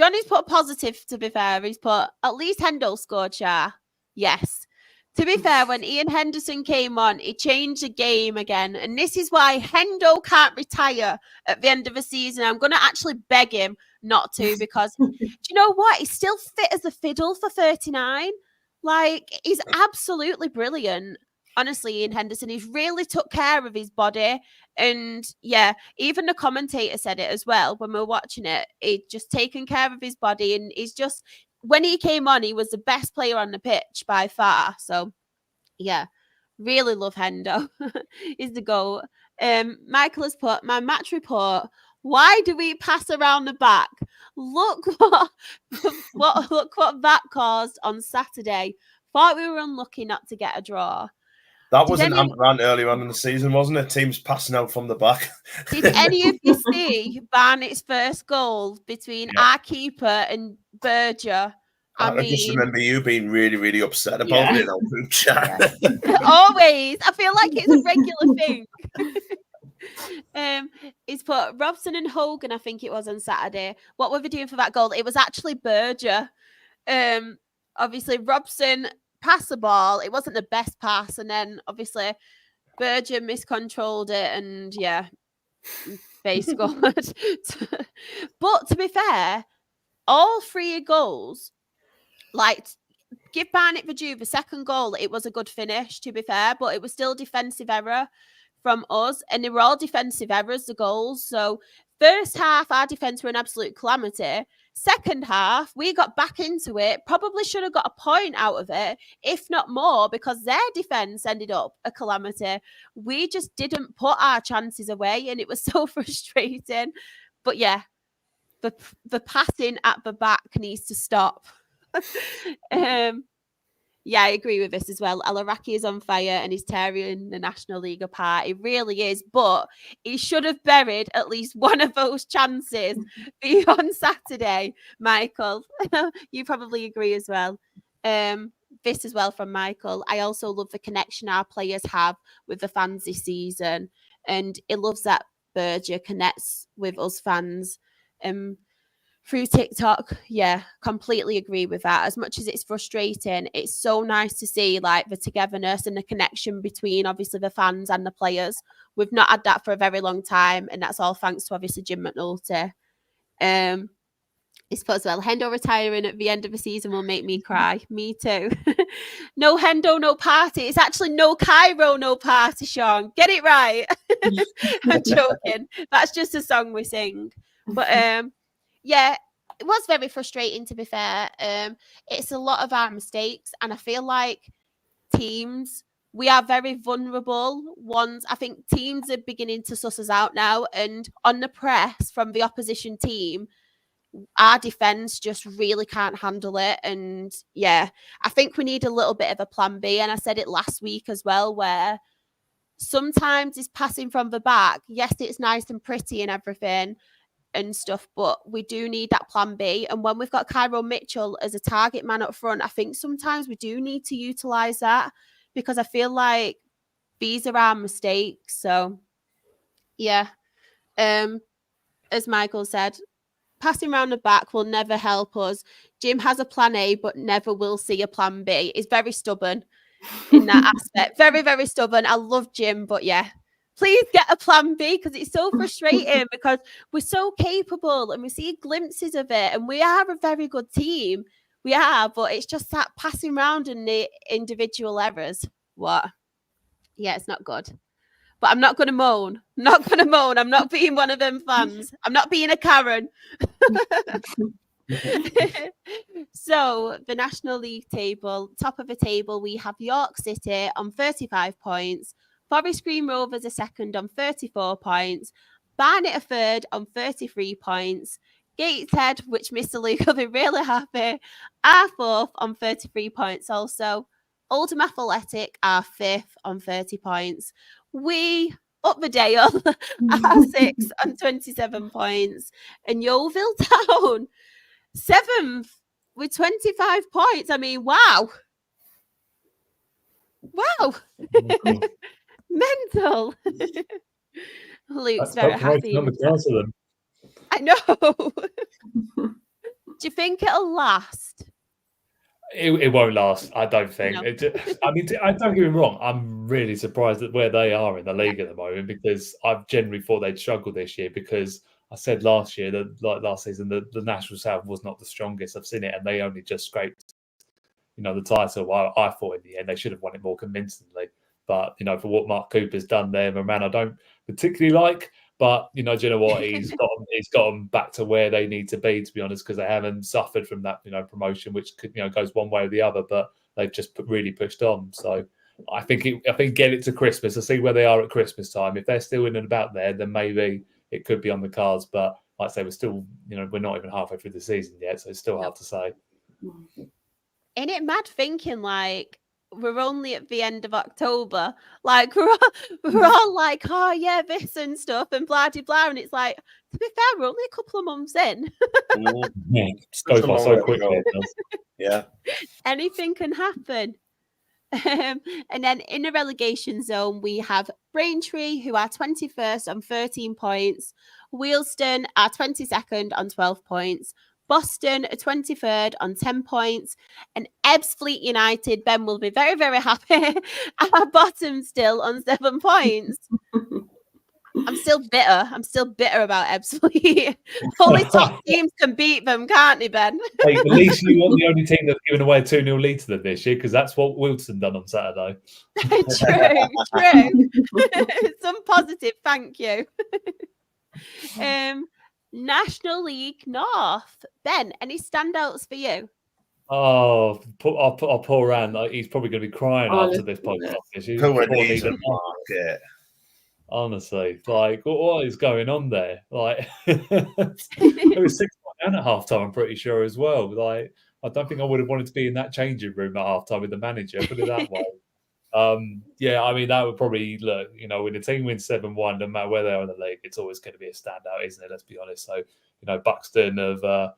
Speaker 1: positive, to be fair. He's put, "At least Hendo scored, Shah." Yes. To be fair, when Ian Henderson came on, he changed the game again. And this is why Hendo can't retire at the end of the season. I'm going to actually beg him not to, because do you know what? He's still fit as a fiddle for 39. Like, he's absolutely brilliant. Honestly, Ian Henderson, he's really took care of his body. And yeah, even the commentator said it as well when we were watching it. He'd just taken care of his body, and he's just, when he came on, he was the best player on the pitch by far. So yeah, really love Hendo. He's the goal. Michael has put, "My match report. Why do we pass around the back? Look what that caused on Saturday. Thought we were unlucky not to get a draw."
Speaker 5: That was an rant earlier on in the season, wasn't it? Teams passing out from the back.
Speaker 1: Did any of you see Barnett's first goal between our keeper and Berger?
Speaker 5: I just remember you being really, really upset about it on group chat.
Speaker 1: Always. I feel like it's a regular thing. He's put Robson and Hogan, I think it was on Saturday. What were they doing for that goal? It was actually Berger. Obviously, Robson passed the ball. It wasn't the best pass. And then, obviously, Berger miscontrolled it. And, they scored. But, to be fair, all 3 goals, like, give Barnett Verdue the second goal, it was a good finish, to be fair, but it was still defensive error from us, and they were all defensive errors, the goals. So first half, our defence were an absolute calamity. Second half, we got back into it, probably should have got a point out of it, if not more, because their defence ended up a calamity. We just didn't put our chances away, and it was so frustrating. But the passing at the back needs to stop. I agree with this as well. Alaraki is on fire and he's tearing the National League apart. He really is, but he should have buried at least one of those chances on Saturday, Michael. You probably agree as well. This as well from Michael. I also love the connection our players have with the fans this season, and it loves that Berger connects with us fans. Through TikTok, completely agree with that. As much as it's frustrating, it's so nice to see like the togetherness and the connection between obviously the fans and the players. We've not had that for a very long time, and that's all thanks to obviously Jim McNulty. It's put as well, Hendo retiring at the end of the season will make me cry. Me too. No Hendo, no party. It's actually no Cairo, no party, Sean. Get it right. I'm joking. That's just a song we sing. But it was very frustrating, to be fair. It's a lot of our mistakes, and I feel like teams, we are very vulnerable ones. I think teams are beginning to suss us out now, and on the press from the opposition team, our defence just really can't handle it. And I think we need a little bit of a plan B. And I said it last week as well, where sometimes it's passing from the back. Yes, it's nice and pretty and everything and stuff, but we do need that plan B. And when we've got Cairo Mitchell as a target man up front, I think sometimes we do need to utilise that, because I feel like these are our mistakes. So, as Michael said, passing around the back will never help us. Jim has a plan A, but never will see a plan B. He's very stubborn in that aspect. Very, very stubborn. I love Jim, but please get a plan B, because it's so frustrating because we're so capable and we see glimpses of it, and we are a very good team. We are, but it's just that passing around and the individual errors. It's not good. But I'm not going to moan. I'm not being one of them fans. I'm not being a Karen. So, the National League table, top of the table, we have York City on 35 points. Forest Green Rovers are second on 34 points. Barnet are third on 33 points. Gateshead, which Mr. Luke will be really happy, are fourth on 33 points also. Oldham Athletic are fifth on 30 points. We, up the Dale, are sixth on 27 points. And Yeovil Town, seventh with 25 points. I mean, wow. Mental. Luke's very happy. I know. Do you think it'll last?
Speaker 2: It won't last, I don't think.
Speaker 1: No.
Speaker 2: I mean, don't get me wrong. I'm really surprised at where they are in the league at the moment, because I've generally thought they'd struggle this year, because I said last year, last season, the National South was not the strongest. I've seen it, and they only just scraped, the title. I thought in the end they should have won it more convincingly. But, for what Mark Cooper's done there, a man I don't particularly like. But, do you know what? He's got them back to where they need to be honest, because they haven't suffered from that, promotion, which could, goes one way or the other, but they've just really pushed on. So I think get it to Christmas. I see where they are at Christmas time. If they're still in and about there, then maybe it could be on the cards. But like I say, we're still, we're not even halfway through the season yet, so it's still hard to say.
Speaker 1: Ain't it mad thinking like we're only at the end of October? Like we're all like, oh yeah, this and stuff and blah blah blah, and it's like, to be fair, we're only a couple of months in.
Speaker 2: It goes by so quickly.
Speaker 5: Yeah.
Speaker 1: Anything can happen. And then in the relegation zone, we have Braintree, who are 21st on 13 points. Wealdstone are 22nd on 12 points. Boston are 23rd on 10 points. And Ebbsfleet United, Ben will be very, very happy, are bottom still on 7 points. I'm still bitter about Ebbsfleet. Only top teams can beat them, can't they, Ben?
Speaker 2: Hey, at least you weren't the only team that's given away a 2-0 lead to them this year, because that's what Wilson done on Saturday.
Speaker 1: True. Some positive, thank you. National League North. Ben, any standouts for you?
Speaker 2: Oh, our poor Ran. He's probably going to be crying after this podcast.
Speaker 5: Poor Needham Market.
Speaker 2: Honestly, like, what is going on there? Like, it was 6-1 down at halftime, I'm pretty sure, as well. Like, I don't think I would have wanted to be in that changing room at halftime with the manager, put it that way. Yeah, I mean, that would probably look, when the team wins 7-1, no matter where they are in the league, it's always going to be a standout, isn't it? Let's be honest. So, Buxton have,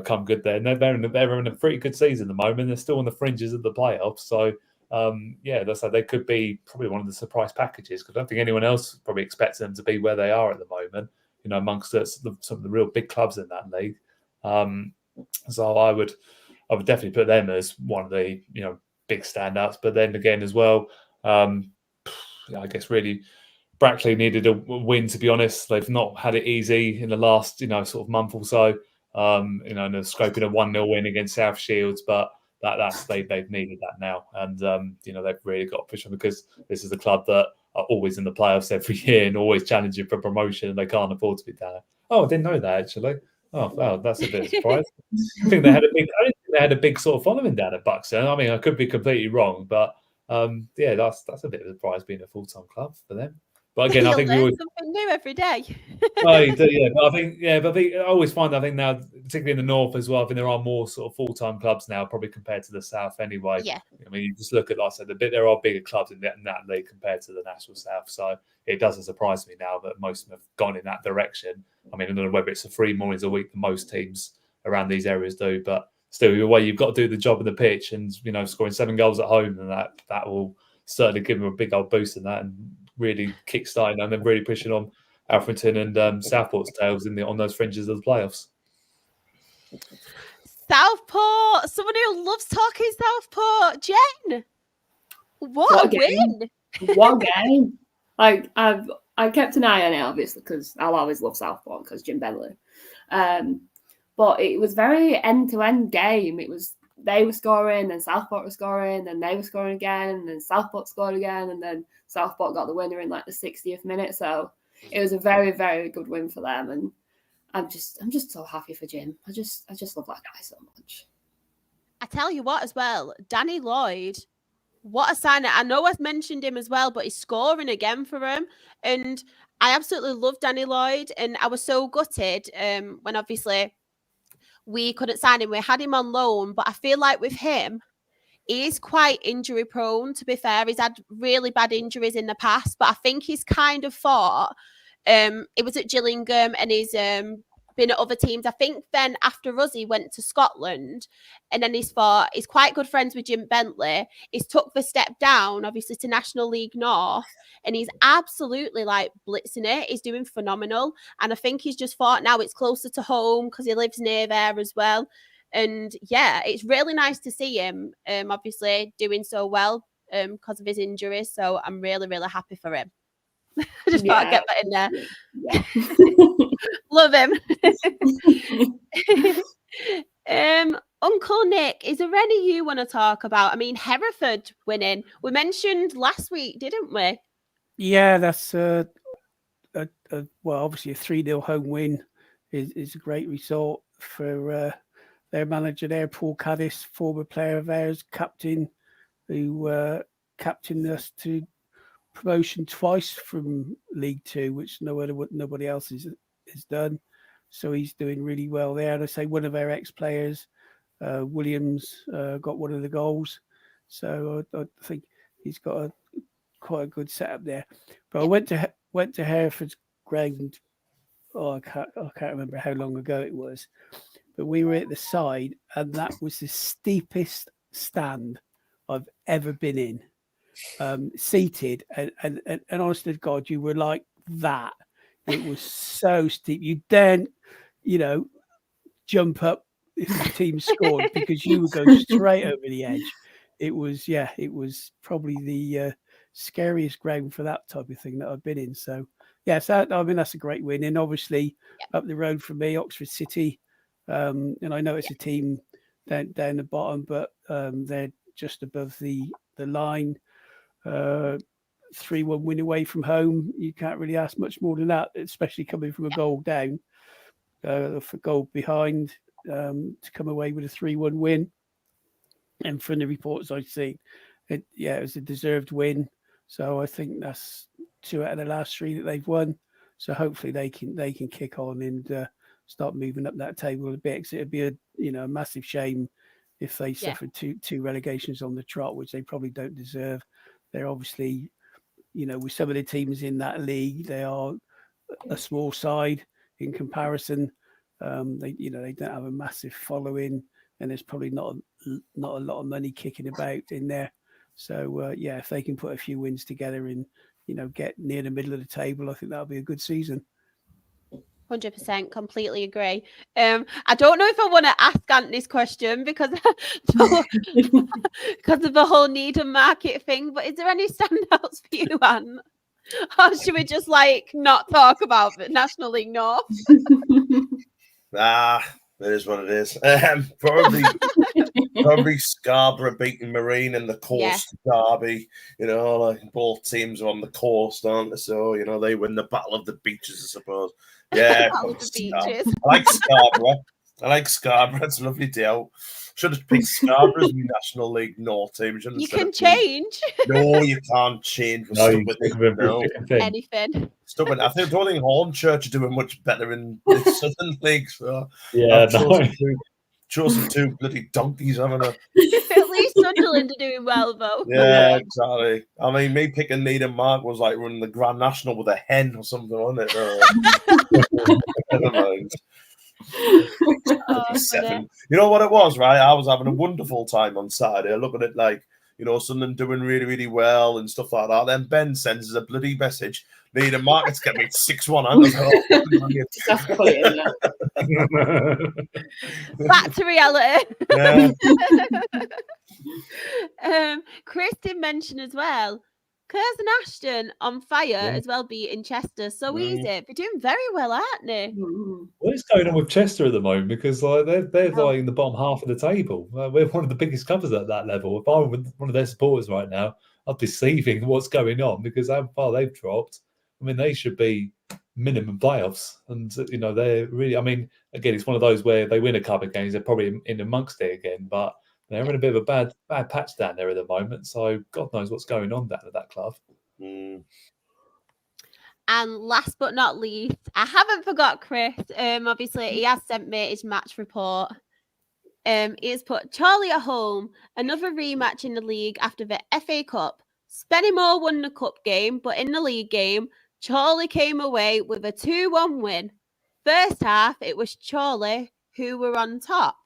Speaker 2: come good there. And they're in a pretty good season at the moment. They're still on the fringes of the playoffs. So, yeah, that's like they could be probably one of the surprise packages, because I don't think anyone else probably expects them to be where they are at the moment, amongst some of the real big clubs in that league. So I would definitely put them as one of the, big standouts. But then again as well, I guess really Brackley needed a win, to be honest. They've not had it easy in the last, sort of month or so. And they're scoping a 1-0 win against South Shields, but they've needed that now, and they've really got to push on, because this is a club that are always in the playoffs every year and always challenging for promotion, and they can't afford to be down. Oh, I didn't know that, actually. Oh, wow, that's a bit of a surprise. I think they had a big sort of following down at Buxton. I mean, I could be completely wrong, but yeah, that's a bit of a surprise being a full-time club for them. But again, I think we always
Speaker 1: something new every day.
Speaker 2: Oh, you do, yeah. But I think I always find, now, particularly in the north as well, I think there are more sort of full-time clubs now, probably compared to the south anyway.
Speaker 1: Yeah.
Speaker 2: I mean, you just look at, like I said, there are bigger clubs in that league compared to the national south. So it doesn't surprise me now that most of them have gone in that direction. I mean, I don't know whether it's the 3 mornings a week that most teams around these areas do, but still, either way, you've got to do the job on the pitch, and scoring 7 goals at home, and that will certainly give them a big old boost in that, and really kickstarting and then really pushing on Alfrington and Southport's tails on those fringes of the playoffs.
Speaker 1: Southport, someone who loves talking Southport. Jen, what a win!
Speaker 4: What game! I kept an eye on it, obviously, because I'll always love Southport because Jim Bentley. But it was very end-to-end game. It was they were scoring, and Southport were scoring, and they were scoring again, and then Southport scored again, and then Southport got the winner in like the 60th minute. So it was a very, very good win for them, and I'm just so happy for Jim. I just love that guy so much.
Speaker 1: I tell you what, as well, Danny Lloyd, what a signing! I know I've mentioned him as well, but he's scoring again for him, and I absolutely love Danny Lloyd, and I was so gutted when obviously we couldn't sign him. We had him on loan, but I feel like with him, he's quite injury prone, to be fair. He's had really bad injuries in the past, but I think he's kind of fought. It was at Gillingham, and he's been at other teams. I think then after us, he went to Scotland, and then he's quite good friends with Jim Bentley. He's took the step down, obviously, to National League North, and he's absolutely like blitzing it. He's doing phenomenal, and I think he's just thought now it's closer to home because he lives near there as well. And yeah, it's really nice to see him obviously doing so well because of his injuries. So I'm really, really happy for him. I just thought I'd get that in there.
Speaker 4: Yeah.
Speaker 1: Love him. Uncle Nick, is there any you want to talk about? I mean, Hereford winning. We mentioned last week, didn't we?
Speaker 3: Yeah, that's well, obviously a 3-0 home win is a great result for their manager there, Paul Caddis, former player of theirs, captain, who captained us to promotion twice from League Two, which nobody else has done. So he's doing really well there. And I say one of our ex-players, Williams, got one of the goals. So I think he's got quite a good setup there. But I went to Hereford's ground. I can't remember how long ago it was. but we were at the side, and that was the steepest stand I've ever been in, seated. And honest to God, you were like that. It was so steep. You daren't, jump up if the team scored because you would go straight over the edge. It was probably the scariest ground for that type of thing that I've been in. So, that's a great win. And obviously, up the road from me, Oxford City, and I know it's a team down the bottom, but they're just above the line. 3-1 win away from home. You can't really ask much more than that, especially coming from a goal down, for goal behind, to come away with a 3-1 win. And from the reports I've seen, it was a deserved win. So I think that's 2 out of the last 3 that they've won. So hopefully they can kick on and start moving up that table a bit. Because it'd be a massive shame if they suffered two relegations on the trot, which they probably don't deserve. They're obviously, with some of the teams in that league, they are a small side in comparison. They don't have a massive following, and there's probably not a lot of money kicking about in there. So if they can put a few wins together and get near the middle of the table, I think that'll be a good season.
Speaker 1: 100%, completely agree. I don't know if I want to ask Ant this question because of the whole Needham market thing, but is there any standouts for you, Ant? Or should we just not talk about the National League North?
Speaker 5: It is what it is. Probably Scarborough beating Marine in the coast derby. Both teams are on the coast, aren't they? So they win the battle of the beaches, I suppose. Yeah, I like Scarborough. It's a lovely deal. Should have picked Scarborough as my National League North team.
Speaker 1: You can change.
Speaker 5: No, you can't change.
Speaker 1: Anything.
Speaker 5: I don't think Hornchurch are doing much better in the Southern League. So
Speaker 2: I've
Speaker 5: chosen 2 bloody donkeys, haven't I?
Speaker 1: At least Sunderland are doing well, though.
Speaker 5: Yeah, exactly. I mean, me picking Needham Mark was like running the Grand National with a hen or something, wasn't it? Never mind. You know what it was, right? I was having a wonderful time on Saturday, looking at Sunderland doing really, really well and stuff like that. Then Ben sends us a bloody message. Needham Markets get me 6-1.
Speaker 1: Back to reality.
Speaker 5: Yeah.
Speaker 1: Chris did mention as well, Curzon Ashton on fire as well, beating Chester. So easy. They're doing very well, aren't they?
Speaker 2: What is going on with Chester at the moment? Because they're in the bottom half of the table. We're one of the biggest clubs at that level. If I were one of their supporters right now, I'd be seething what's going on because how far they've dropped. I mean, they should be minimum playoffs. And, they're really, I mean, again, it's one of those where they win a couple of games, they're probably in amongst it again. But they're in a bit of a bad patch down there at the moment. So God knows what's going on down at that club.
Speaker 1: And last but not least, I haven't forgot Chris. Obviously, he has sent me his match report. He has put Charlie at home, another rematch in the league after the FA Cup. Spennymoor won the cup game, but in the league game, Charlie came away with a 2-1 win. First half, it was Charlie who were on top.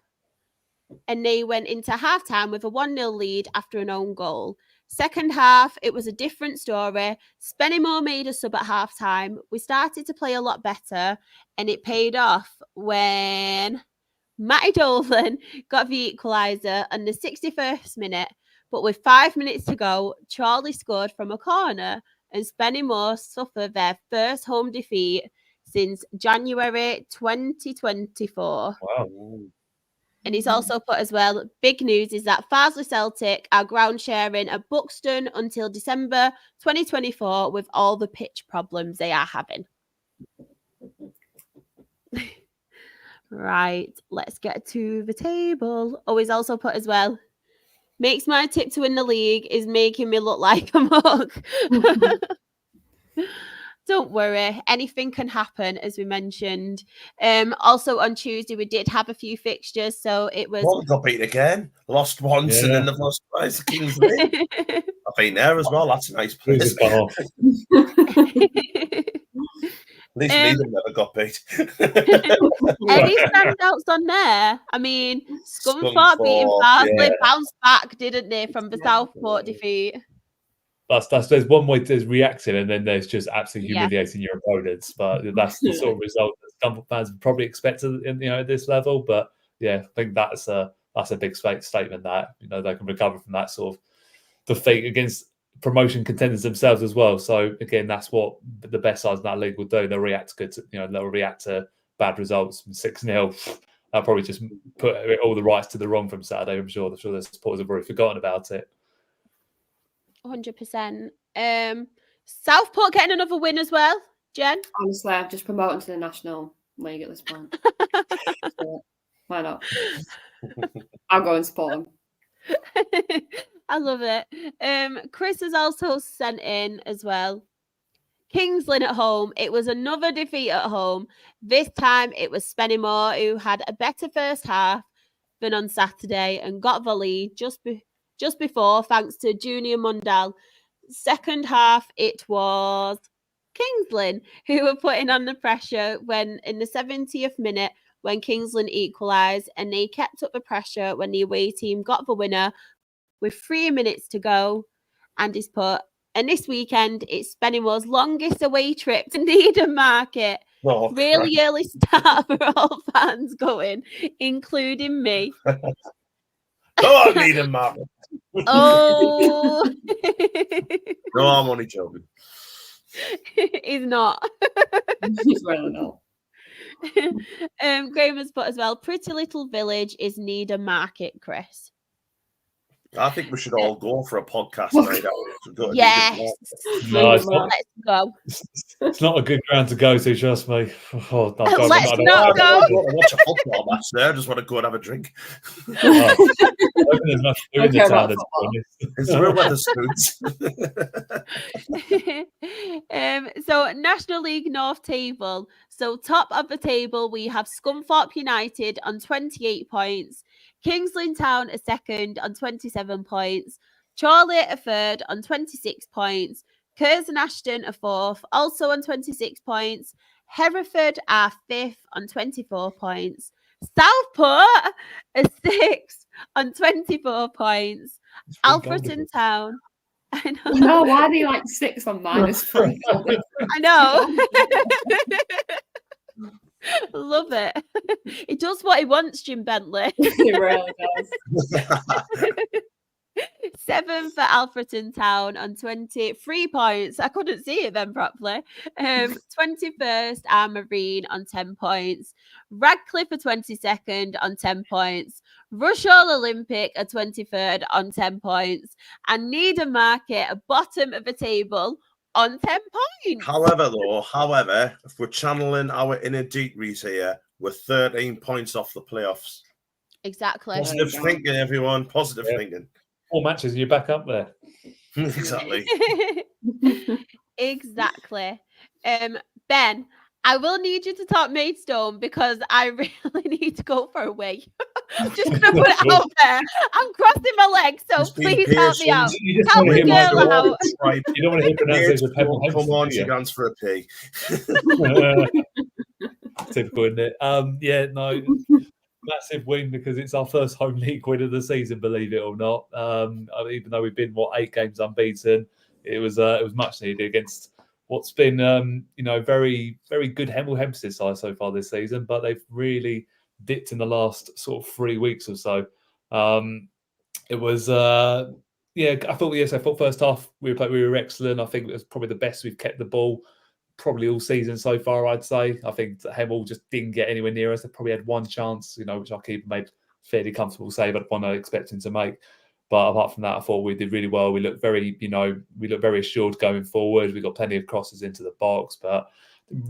Speaker 1: And they went into halftime with a 1-0 lead after an own goal. Second half, it was a different story. Spennymoor made a sub at halftime. We started to play a lot better, and it paid off when Matty Dolan got the equaliser on the 61st minute. But with 5 minutes to go, Charlie scored from a corner, and Spennymoor suffered their first home defeat since January 2024.
Speaker 2: Wow.
Speaker 1: And he's also put as well, big news is that Farsley Celtic are ground sharing at Buxton until December 2024 with all the pitch problems they are having. Right, let's get to the table. Oh, he's also put as well, makes my tip to win the league is making me look like a mug. Don't worry, anything can happen, as we mentioned. Also on Tuesday, we did have a few fixtures, so it was.
Speaker 5: Well, got beat again, lost once, and then the first prize, the Kings League. I've been there as well. That's a nice place. At least Needham never got beat.
Speaker 1: Any standouts on there? I mean, Scunthorpe beating Barnsley bounced back, didn't they, from the Southport defeat?
Speaker 2: There's one way there's reacting, and then there's just absolutely humiliating your opponents. But that's the sort of result that Scunthorpe fans would probably expect at this level. But yeah, I think that's a big statement that they can recover from that sort of defeat against promotion contenders themselves as well. So again, that's what the best sides in that league will do. They'll react they'll react to bad results from 6-0. They'll probably just put all the rights to the wrong from Saturday. I'm sure the supporters have already forgotten about it.
Speaker 1: 100%. Southport getting another win as well, Jen?
Speaker 4: Honestly, I'm just promoting to the National League at this point. So, why not? I'll go and support them.
Speaker 1: I love it. Chris has also sent in as well. Kings Lynn at home. It was another defeat at home. This time it was Spennymoor who had a better first half than on Saturday and got the lead just before, thanks to Junior Mundell. Second half, it was Kings Lynn who were putting on the pressure when in the 70th minute when Kings Lynn equalised, and they kept up the pressure when the away team got the winner with 3 minutes to go. And he's put, and this weekend, it's Spennymoor's longest away trip to Needham Market.
Speaker 5: Oh,
Speaker 1: really early start for all fans going, including me.
Speaker 5: Go on, Needham Market.
Speaker 1: Oh.
Speaker 5: No, I'm only joking.
Speaker 1: He's not.
Speaker 4: He's really not.
Speaker 1: Graham has put as well, pretty little village is Needham Market, Chris.
Speaker 5: I think we should all go for a podcast made out of it.
Speaker 1: Yes.
Speaker 2: No,
Speaker 1: let's go.
Speaker 2: It's not a good ground to go to, trust me. Oh, no,
Speaker 1: Let's not go.
Speaker 5: I don't want to watch a football match there. I just want to go and have a drink.
Speaker 2: There's nothing doing the town.
Speaker 5: It's the real weather spoons.
Speaker 1: So National League North table. So top of the table, we have Scunthorpe United on 28 points. Kings Lynn Town a second on 27 points. Chorley a third on 26 points. Curzon Ashton a fourth, also on 26 points. Hereford are fifth on 24 points. Southport a sixth on 24 points. Alfreton Town. I know.
Speaker 4: No, why are they like 6 on -3?
Speaker 1: I know. Love it. He does what he wants, Jim Bentley.
Speaker 4: He really does.
Speaker 1: 7th for Alfreton Town on 23 points. I couldn't see it then properly. 21st are Marine on 10 points. Radcliffe are 22nd on 10 points. Rushall Olympic are 23rd on 10 points. And Needham Market are bottom of the table on 10 points.
Speaker 5: However, if we're channeling our inner Dietrich here, we're 13 points off the playoffs.
Speaker 1: Exactly.
Speaker 5: Positive thinking, everyone. Positive thinking.
Speaker 2: 4 matches and you're back up there.
Speaker 5: Exactly.
Speaker 1: Exactly. Ben, I will need you to talk Maidstone because I really need to go for a wee. I'm just going to put it out there. I'm crossing my legs, so please help me out. Help the girl out.
Speaker 2: You don't want to hear pronunciation of Pebble.
Speaker 5: Come on, she runs for a pee.
Speaker 2: Typical, isn't it? Yeah, no. Massive win because it's our first home league win of the season, believe it or not. Even though we've been 8 games unbeaten, it was much needed against what's been very, very good Hemel Hempstead side so far this season, but they've really dipped in the last sort of 3 weeks or so. It was I thought first half we were excellent. I think it was probably the best we've kept the ball probably all season so far, I'd say. I think Hemel just didn't get anywhere near us. They probably had one chance, which our keeper made fairly comfortable save at one I expect him to make. But apart from that, I thought we did really well. We looked very, assured going forward. We got plenty of crosses into the box, but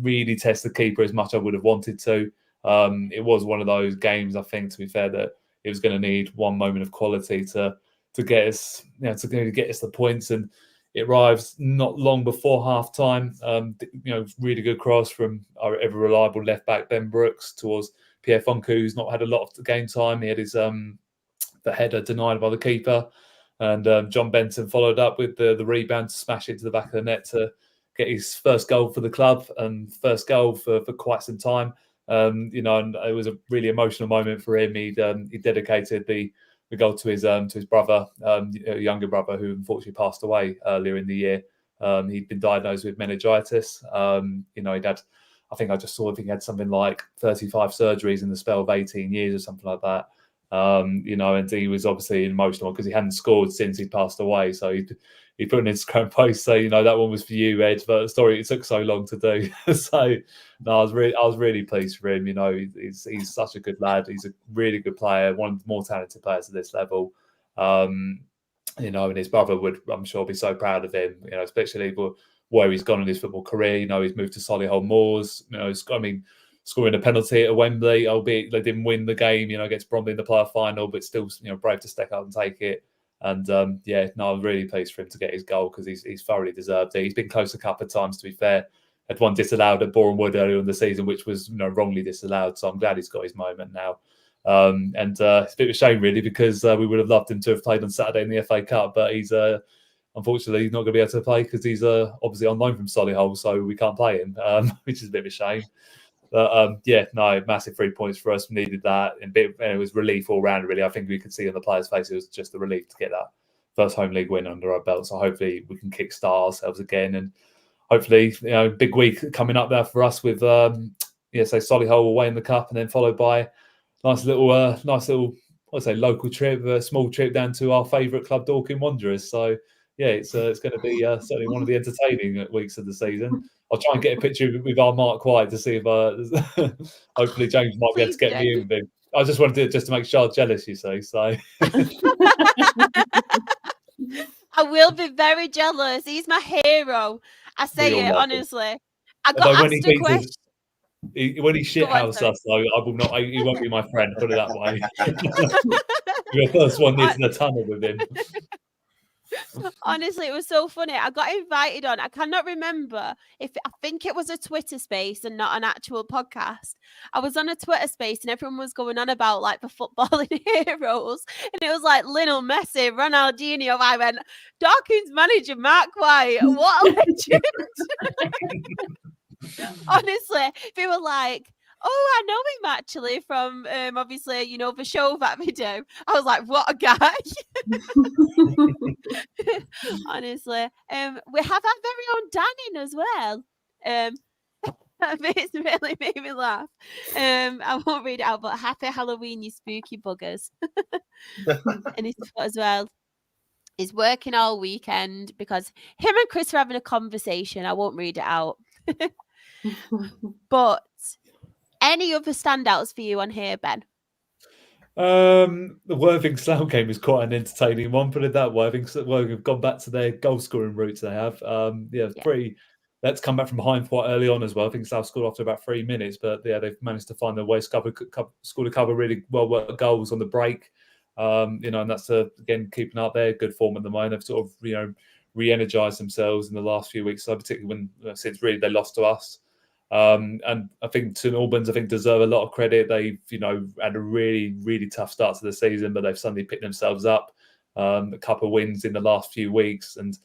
Speaker 2: really test the keeper as much as I would have wanted to. It was one of those games, I think, to be fair, that it was going to need one moment of quality to get us, to get us the points. And it arrives not long before half time. Really good cross from our ever reliable left back Ben Brooks towards Pierre Fonku, who's not had a lot of game time. He had his the header denied by the keeper, and John Benton followed up with the rebound to smash it to the back of the net to get his first goal for the club and first goal for quite some time. And it was a really emotional moment for him. He dedicated the goal to his brother, younger brother, who unfortunately passed away earlier in the year. He'd been diagnosed with meningitis. He'd had, I think he had something like 35 surgeries in the spell of 18 years or something like that. And he was obviously emotional because he hadn't scored since he passed away. So he put an Instagram post saying, that one was for you, Ed, but sorry it took so long to do. So no, I was really pleased for him. He's such a good lad. He's a really good player, one of the more talented players at this level. And his brother would, I'm sure, be so proud of him, especially where he's gone in his football career. He's moved to Solihull Moors, scoring a penalty at Wembley, albeit they didn't win the game, against Bromley in the playoff final, but still, brave to step up and take it. And I'm really pleased for him to get his goal because he's thoroughly deserved it. He's been close a couple of times, to be fair. Had one disallowed at Boreham Wood earlier in the season, which was wrongly disallowed. So I'm glad he's got his moment now. It's a bit of a shame, really, because we would have loved him to have played on Saturday in the FA Cup, but he's unfortunately not going to be able to play because he's obviously on loan from Solihull, so we can't play him, which is a bit of a shame. But massive 3 points for us. We needed that, and it was relief all round. Really, I think we could see on the players' faces it was just a relief to get that first home league win under our belt. So hopefully we can kickstart ourselves again, and hopefully big week coming up there for us with Solihull away in the cup, and then followed by nice little I'd say local trip, a small trip down to our favourite club, Dorking Wanderers. So yeah, it's going to be certainly one of the entertaining weeks of the season. I'll try and get a picture with our Mark White to see if hopefully James might be able to get me in with him. I just wanted to make Charles jealous, you see. So
Speaker 1: I will be very jealous. He's my hero. I say it honestly. I got asked a question.
Speaker 2: When he shithouse us, though, I will not. He won't be my friend. Put it that way. You're the first one into the tunnel with him.
Speaker 1: Honestly, it was so funny. I got invited on. I cannot remember I think it was a Twitter space and not an actual podcast. I was on a Twitter space and everyone was going on about like the footballing heroes, and it was like Lionel Messi, Ronaldinho. I went, Dorking's manager Mark White. What a legend! Honestly, they were like, oh, I know him actually from obviously, the show that we do. I was like, what a guy. Honestly. We have our very own Dan in as well. It's really made me laugh. I won't read it out, but happy Halloween, you spooky buggers. And he's put as well. He's working all weekend because him and Chris are having a conversation. I won't read it out. But any other standouts for you on here, Ben?
Speaker 2: The Worthing Slough game is quite an entertaining one. Put it that way. I think Worthing have gone back to their goal scoring roots they have. Pretty. Let's come back from behind quite early on as well. I think Slough scored after about 3 minutes, but they've managed to find their way. Scored a couple of really well worked goals on the break. And that's again keeping up their good form at the moment. They've sort of re-energized themselves in the last few weeks, so particularly since really they lost to us. And I think St Albans, deserve a lot of credit. They've, had a really, really tough start to the season, but they've suddenly picked themselves up. A couple of wins in the last few weeks. And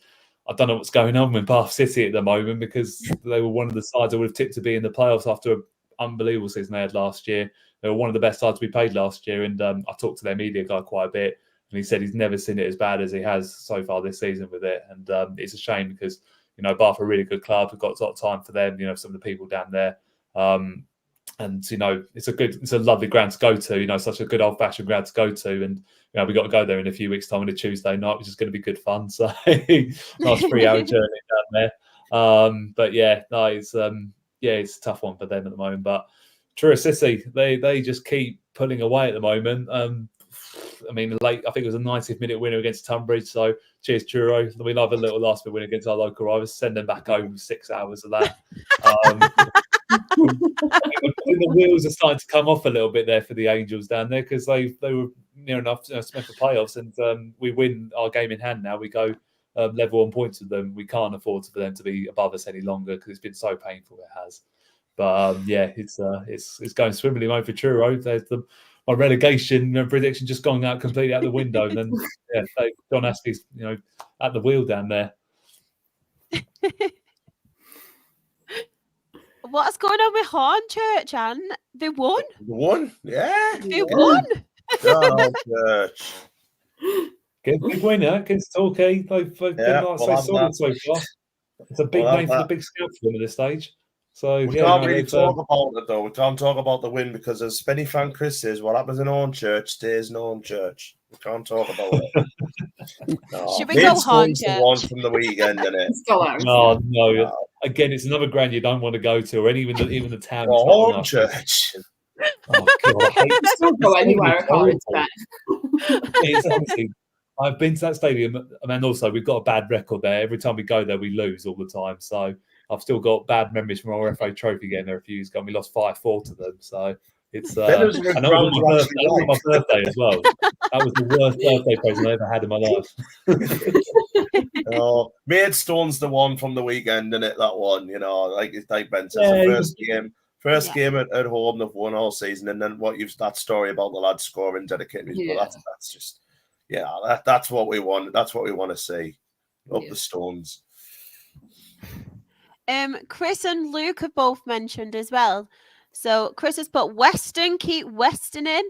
Speaker 2: I don't know what's going on with Bath City at the moment, because they were one of the sides I would have tipped to be in the playoffs after an unbelievable season they had last year. They were one of the best sides we played last year. And I talked to their media guy quite a bit, and he said he's never seen it as bad as he has so far this season with it. And it's a shame because Bath are a really good club. We've got a lot of time for them, some of the people down there. And, it's a lovely ground to go to, such a good old fashioned ground to go to. And, we got to go there in a few weeks' time on a Tuesday night, which is going to be good fun. So nice 3-hour journey down there. It's a tough one for them at the moment. But Truro City, they just keep pulling away at the moment. I think it was a 90th minute winner against Tunbridge. So cheers, Truro. We love a little last minute win against our local rivals. Send them back home 6 hours of that. The wheels are starting to come off a little bit there for the Angels down there, because they were near enough to smash the playoffs, and we win our game in hand now. We go level on points with them. We can't afford for them to be above us any longer because it's been so painful. It has. But it's going swimmingly on for Truro. There's my relegation prediction just gone out completely out the window. And then John Astley's at the wheel down there.
Speaker 1: What's going on with Hornchurch, Anne? They won.
Speaker 5: The one, yeah.
Speaker 1: They won.
Speaker 5: Oh, Church.
Speaker 2: Big winner against Torquay. They've been solid so far. It's a big name for the big scout for them at this stage. So
Speaker 5: we can't really talk about it though. We can't talk about the win because, as Spenny fan Chris says, what happens in Hornchurch stays in Hornchurch. We can't talk about it. No.
Speaker 1: Should we go Hornchurch?
Speaker 5: One from the weekend, isn't it?
Speaker 2: No. Again, it's another ground you don't want to go to, or even the town.
Speaker 5: Hornchurch.
Speaker 2: Oh God, I
Speaker 4: still go anywhere.
Speaker 2: It's honestly, I've been to that stadium, and also we've got a bad record there. Every time we go there, we lose all the time. So I've still got bad memories from our FA Trophy getting there a few years ago. We lost 5-4 to them. So it's that was my birthday as well. That was the worst birthday present I ever had in my life.
Speaker 5: Maidstone's the one from the weekend, isn't it? That one, like Ben says, the first game at home they've won all season, and then that story about the lads scoring dedicated. But that's just that's what we want. That's what we want to see. Up the Stones.
Speaker 1: Chris and Luke have both mentioned as well. So Chris has put Weston, keep Weston in,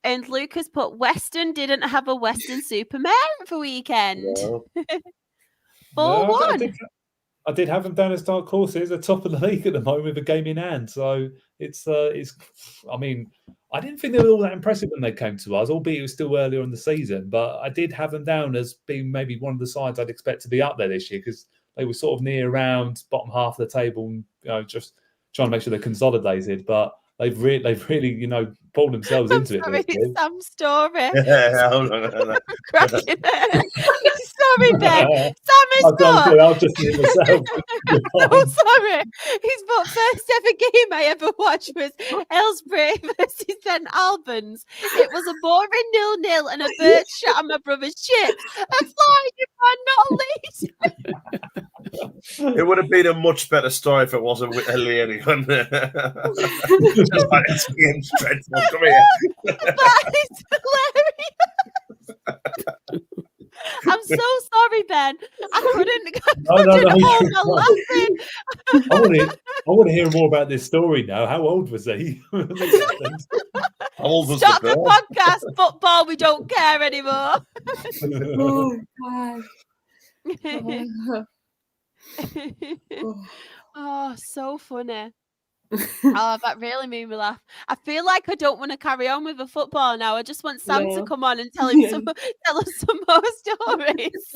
Speaker 1: and Luke has put Weston didn't have a Weston Superman for weekend.
Speaker 5: No.
Speaker 1: 4-1.
Speaker 2: I did have them down as dark horses, at the top of the league at the moment with a game in hand. So it's. I mean, I didn't think they were all that impressive when they came to us, albeit it was still earlier in the season. But I did have them down as being maybe one of the sides I'd expect to be up there this year because they were sort of near around bottom half of the table, and just trying to make sure they're consolidated. But they've really, pulled themselves into it.
Speaker 1: Sorry, it's Sam's story.
Speaker 5: Hold on.
Speaker 1: Cracking it. Sorry, Ben. Sam is not.
Speaker 2: I'll just hear myself.
Speaker 1: Oh, sorry. He's put first ever game I ever watched was Aylesbury versus St Albans. It was a boring 0-0 and a bird shot on my brother's chips. A flying man, not least.
Speaker 5: It would have been a much better story if it wasn't with Eleni on there. Just like it's being dreadful. Come here.
Speaker 1: That is hilarious. I'm so sorry, Ben. I couldn't hold my laughing.
Speaker 2: I want to hear more about this story now. How old was he?
Speaker 5: How old was
Speaker 1: Stop
Speaker 5: the
Speaker 1: the podcast. Football, we don't care anymore. Oh, so funny. That really made me laugh. I feel like I don't want to carry on with the football now. I just want Sam to come on and tell us some more stories.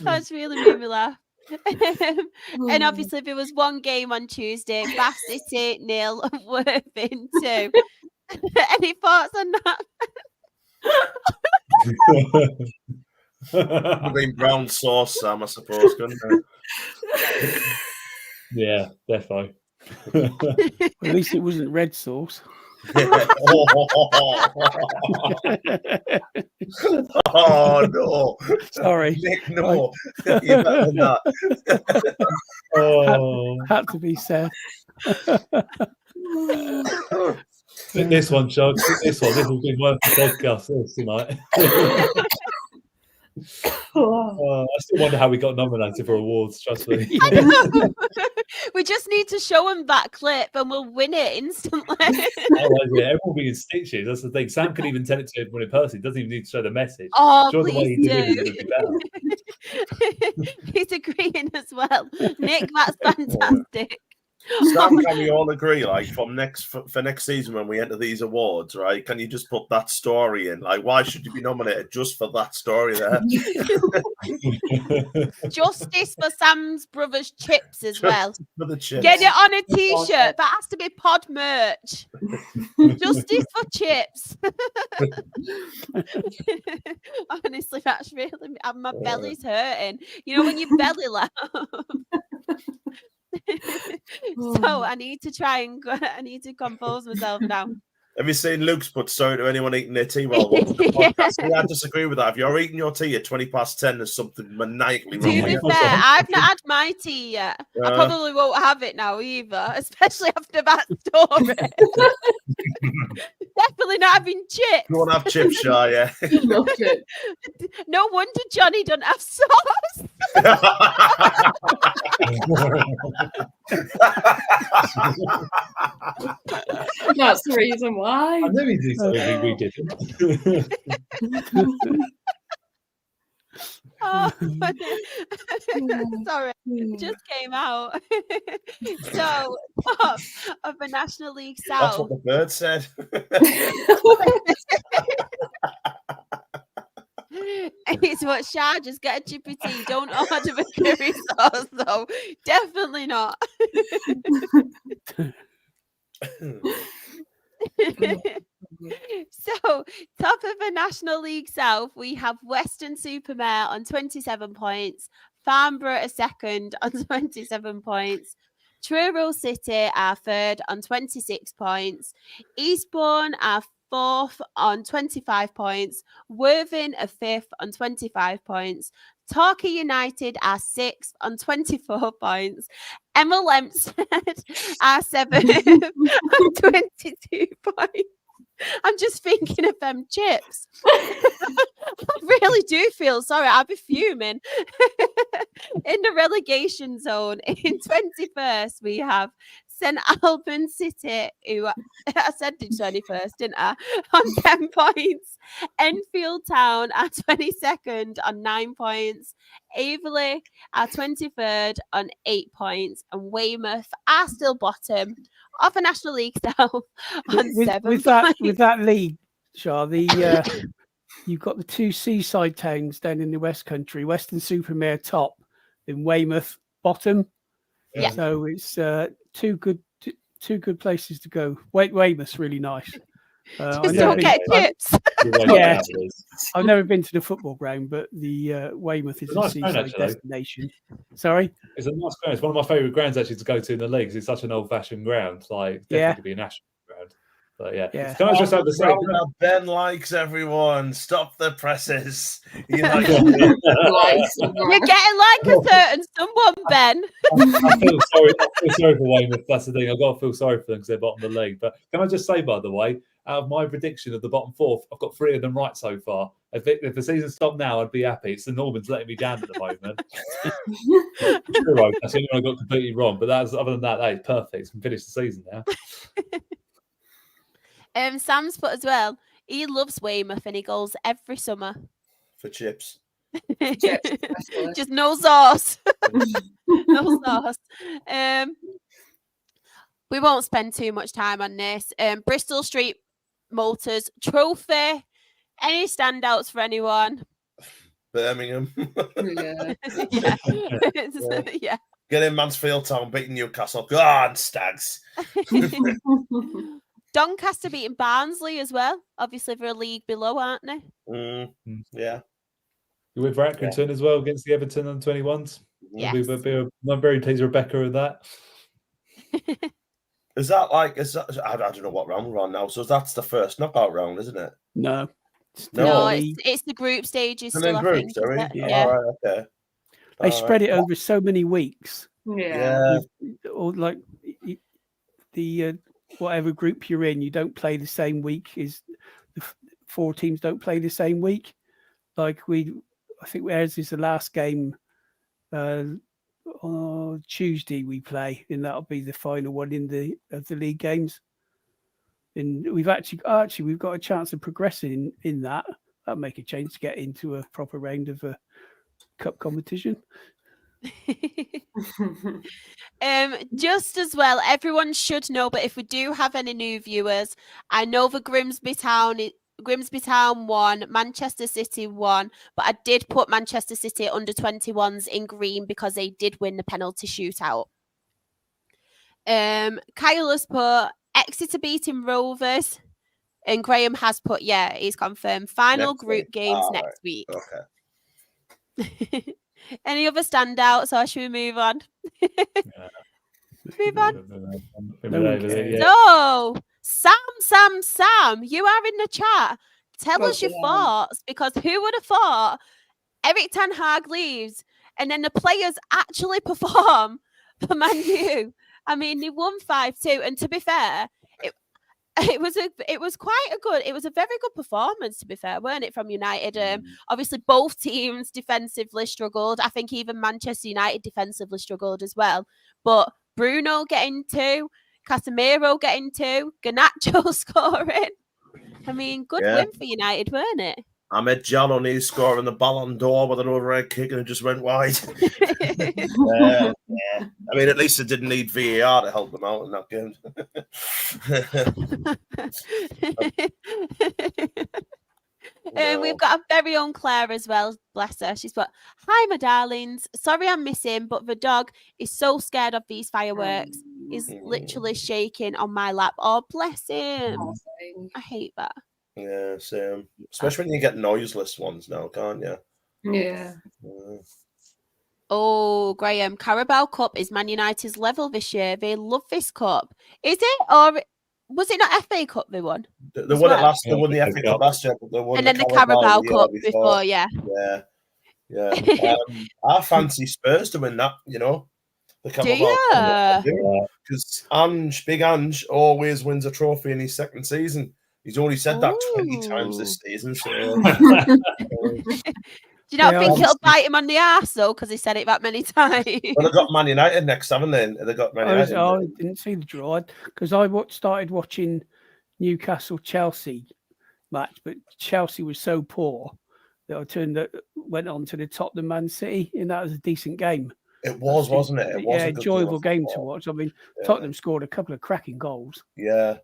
Speaker 1: That's really made me laugh. And obviously there was one game on Tuesday, Bath City 0, Worthing 2. Any thoughts on that?
Speaker 5: Would have been brown sauce, Sam, I suppose, couldn't it?
Speaker 2: Yeah, defo.
Speaker 3: At least it wasn't red sauce.
Speaker 5: Oh no!
Speaker 3: Sorry,
Speaker 5: Nick, no. You're better than that.
Speaker 3: Had to be said.
Speaker 2: This one, Chuck. This has been worth the podcast tonight. I still wonder how we got nominated for awards, trust me.
Speaker 1: I know. We just need to show them that clip and we'll win it instantly.
Speaker 2: Everyone will be in stitches. That's the thing. Sam can even tell it to everyone in person. He doesn't even need to show the message.
Speaker 1: Oh,
Speaker 2: sure,
Speaker 1: please do. He's agreeing as well. Nick, that's fantastic.
Speaker 5: Sam, can we all agree, like, for next season when we enter these awards, right? Can you just put that story in? Like, why should you be nominated just for that story there?
Speaker 1: Justice for Sam's brother's chips as well.
Speaker 5: For the chips.
Speaker 1: Get it on a t-shirt. That has to be pod merch. Justice for chips. Honestly, that's really my belly's hurting. You know when you belly laugh. So I need to I need to compose myself now.
Speaker 5: Have you seen Luke's put sorry to anyone eating their tea while watching the podcast? I disagree with that. If you're eating your tea at 10:20, there's something maniacally wrong.
Speaker 1: To be fair, I've not had my tea yet. I probably won't have it now either, especially after that story. Definitely not having chips.
Speaker 5: You want to have chips, Shah, yeah.
Speaker 4: Love it.
Speaker 1: No wonder Johnny don't have sauce.
Speaker 4: That's the reason why.
Speaker 2: I knew he'd do something we didn't.
Speaker 1: Oh, sorry, it just came out. So, top of the National League
Speaker 5: That's
Speaker 1: South.
Speaker 5: what the bird said.
Speaker 1: It's what Shah, just get a chippy tea. Don't order the curry sauce, though. Definitely not. So, top of the National League South, we have Weston-super-Mare on 27 points, Farnborough are second on 27 points, Truro City are third on 26 points, Eastbourne are fourth on 25 points, Worthing are fifth on 25 points, Torquay United are sixth on 24 points, Emma Lempstead are seventh on 22 points. I'm just thinking of them chips. I really do feel sorry. I'll be fuming. In the relegation zone, in 21st, we have St Albans City, who I said the 21st, didn't I? On 10 points. Enfield Town are 22nd on 9 points. Averley are 23rd on 8 points. And Weymouth are still bottom of the National League South on 7
Speaker 3: with
Speaker 1: points.
Speaker 3: With that league, Shah, you've got the two seaside towns down in the West Country, Weston-super-Mare top and Weymouth bottom.
Speaker 1: Yeah.
Speaker 3: So it's two good places to go. Weymouth's really nice.
Speaker 1: Just don't get chips.
Speaker 3: Yeah, I've never been to the football ground, but the Weymouth is a
Speaker 2: nice
Speaker 3: seaside
Speaker 2: ground,
Speaker 3: destination. Sorry?
Speaker 2: It's a nice ground. It's one of my favourite grounds actually to go to in the league. It's such an old-fashioned ground. Like, definitely could be a national ground. But yeah. Can I just have the same?
Speaker 5: Ben likes everyone. Stop the presses.
Speaker 1: You're getting like a certain someone, Ben.
Speaker 2: I feel sorry for Weymouth. That's the thing. I've got to feel sorry for them because they're bottom of the league. But can I just say, by the way, out of my prediction of the bottom fourth, I've got 3 of them right so far. If the season stopped now, I'd be happy. It's the Normans letting me down at the moment. True, that's the only one I got completely wrong. But other than that is perfect. We can finish the season now.
Speaker 1: Sam's put as well. He loves Weymouth and he goes every summer
Speaker 5: for chips.
Speaker 1: Just no sauce. No sauce. We won't spend too much time on this. Bristol Street Motors Trophy. Any standouts for anyone?
Speaker 5: Birmingham.
Speaker 1: Yeah.
Speaker 5: Get in Mansfield Town beating Newcastle. Go on, Stags.
Speaker 1: Doncaster beating Barnsley as well. Obviously, they're a league below, aren't they?
Speaker 5: Yeah.
Speaker 2: You with Accrington as well against the Everton on 21s?
Speaker 1: Yes.
Speaker 2: I'm very pleased, Rebecca, with that.
Speaker 5: Is that I don't know what round we're on now. So that's the first knockout round, isn't it?
Speaker 3: No.
Speaker 1: No, it's the group stages still, I think.
Speaker 3: Yeah.
Speaker 5: All right, okay.
Speaker 3: They spread it over so many weeks.
Speaker 4: Yeah.
Speaker 3: Or like the whatever group you're in, you don't play the same week. Is the 4 teams don't play the same week? Like I think ours is the last game on Tuesday we play, and that'll be the final one of the league games. And we've actually we've got a chance of progressing in that. That'll make a change to get into a proper round of a cup competition.
Speaker 1: Just as well, everyone should know, but if we do have any new viewers, I know the Grimsby Town won, Manchester City won, but I did put Manchester City under 21s in green because they did win the penalty shootout. Kyle has put Exeter beating Rovers, and Graham has put, he's confirmed, final group games next week.
Speaker 5: Okay.
Speaker 1: Any other standouts, or should we move on? Move on. So, Sam, you are in the chat. Tell us your thoughts, because who would have thought Eric Ten Hag leaves and then the players actually perform for Man U? I mean, they won 5-2, and to be fair, It was a very good performance, to be fair, weren't it, from United? Obviously both teams defensively struggled. I think even Manchester United defensively struggled as well. But Bruno getting 2, Casemiro getting 2, Garnacho scoring. I mean, good win for United, weren't it?
Speaker 5: Ahmed Jaloni scoring the Ballon d'Or with an overhead kick and it just went wide. I mean, at least it didn't need VAR to help them out in that game.
Speaker 1: We've got a very own Claire as well, bless her. She's put, "Hi, my darlings. Sorry I'm missing, but the dog is so scared of these fireworks. He's literally shaking on my lap. Oh, bless him. I hate that."
Speaker 5: Yeah, same. Especially when you get noiseless ones now, can't you?
Speaker 4: Yeah.
Speaker 1: Oh, Graham, Carabao Cup is Man United's level this year. They love this cup. Is it? Or was it not FA Cup they won?
Speaker 5: They won it last. They won the FA Cup last year, but they won
Speaker 1: and then the Carabao Cup before. Yeah.
Speaker 5: I fancy Spurs to win that. You know, the Carabao Cup. Because Big Ange, always wins a trophy in his second season. He's already said that 20 times this season. So,
Speaker 1: do you not think it'll bite him on the arse though? Because he said it that many times.
Speaker 5: Well, they've got Man United next, haven't they? They got Man United.
Speaker 3: I didn't see the draw because I started watching Newcastle-Chelsea match, but Chelsea was so poor that I went on to the Tottenham Man City, and that was a decent game.
Speaker 5: It was, wasn't it? It was
Speaker 3: enjoyable game to watch. I mean, Tottenham scored a couple of cracking goals.
Speaker 5: Yeah.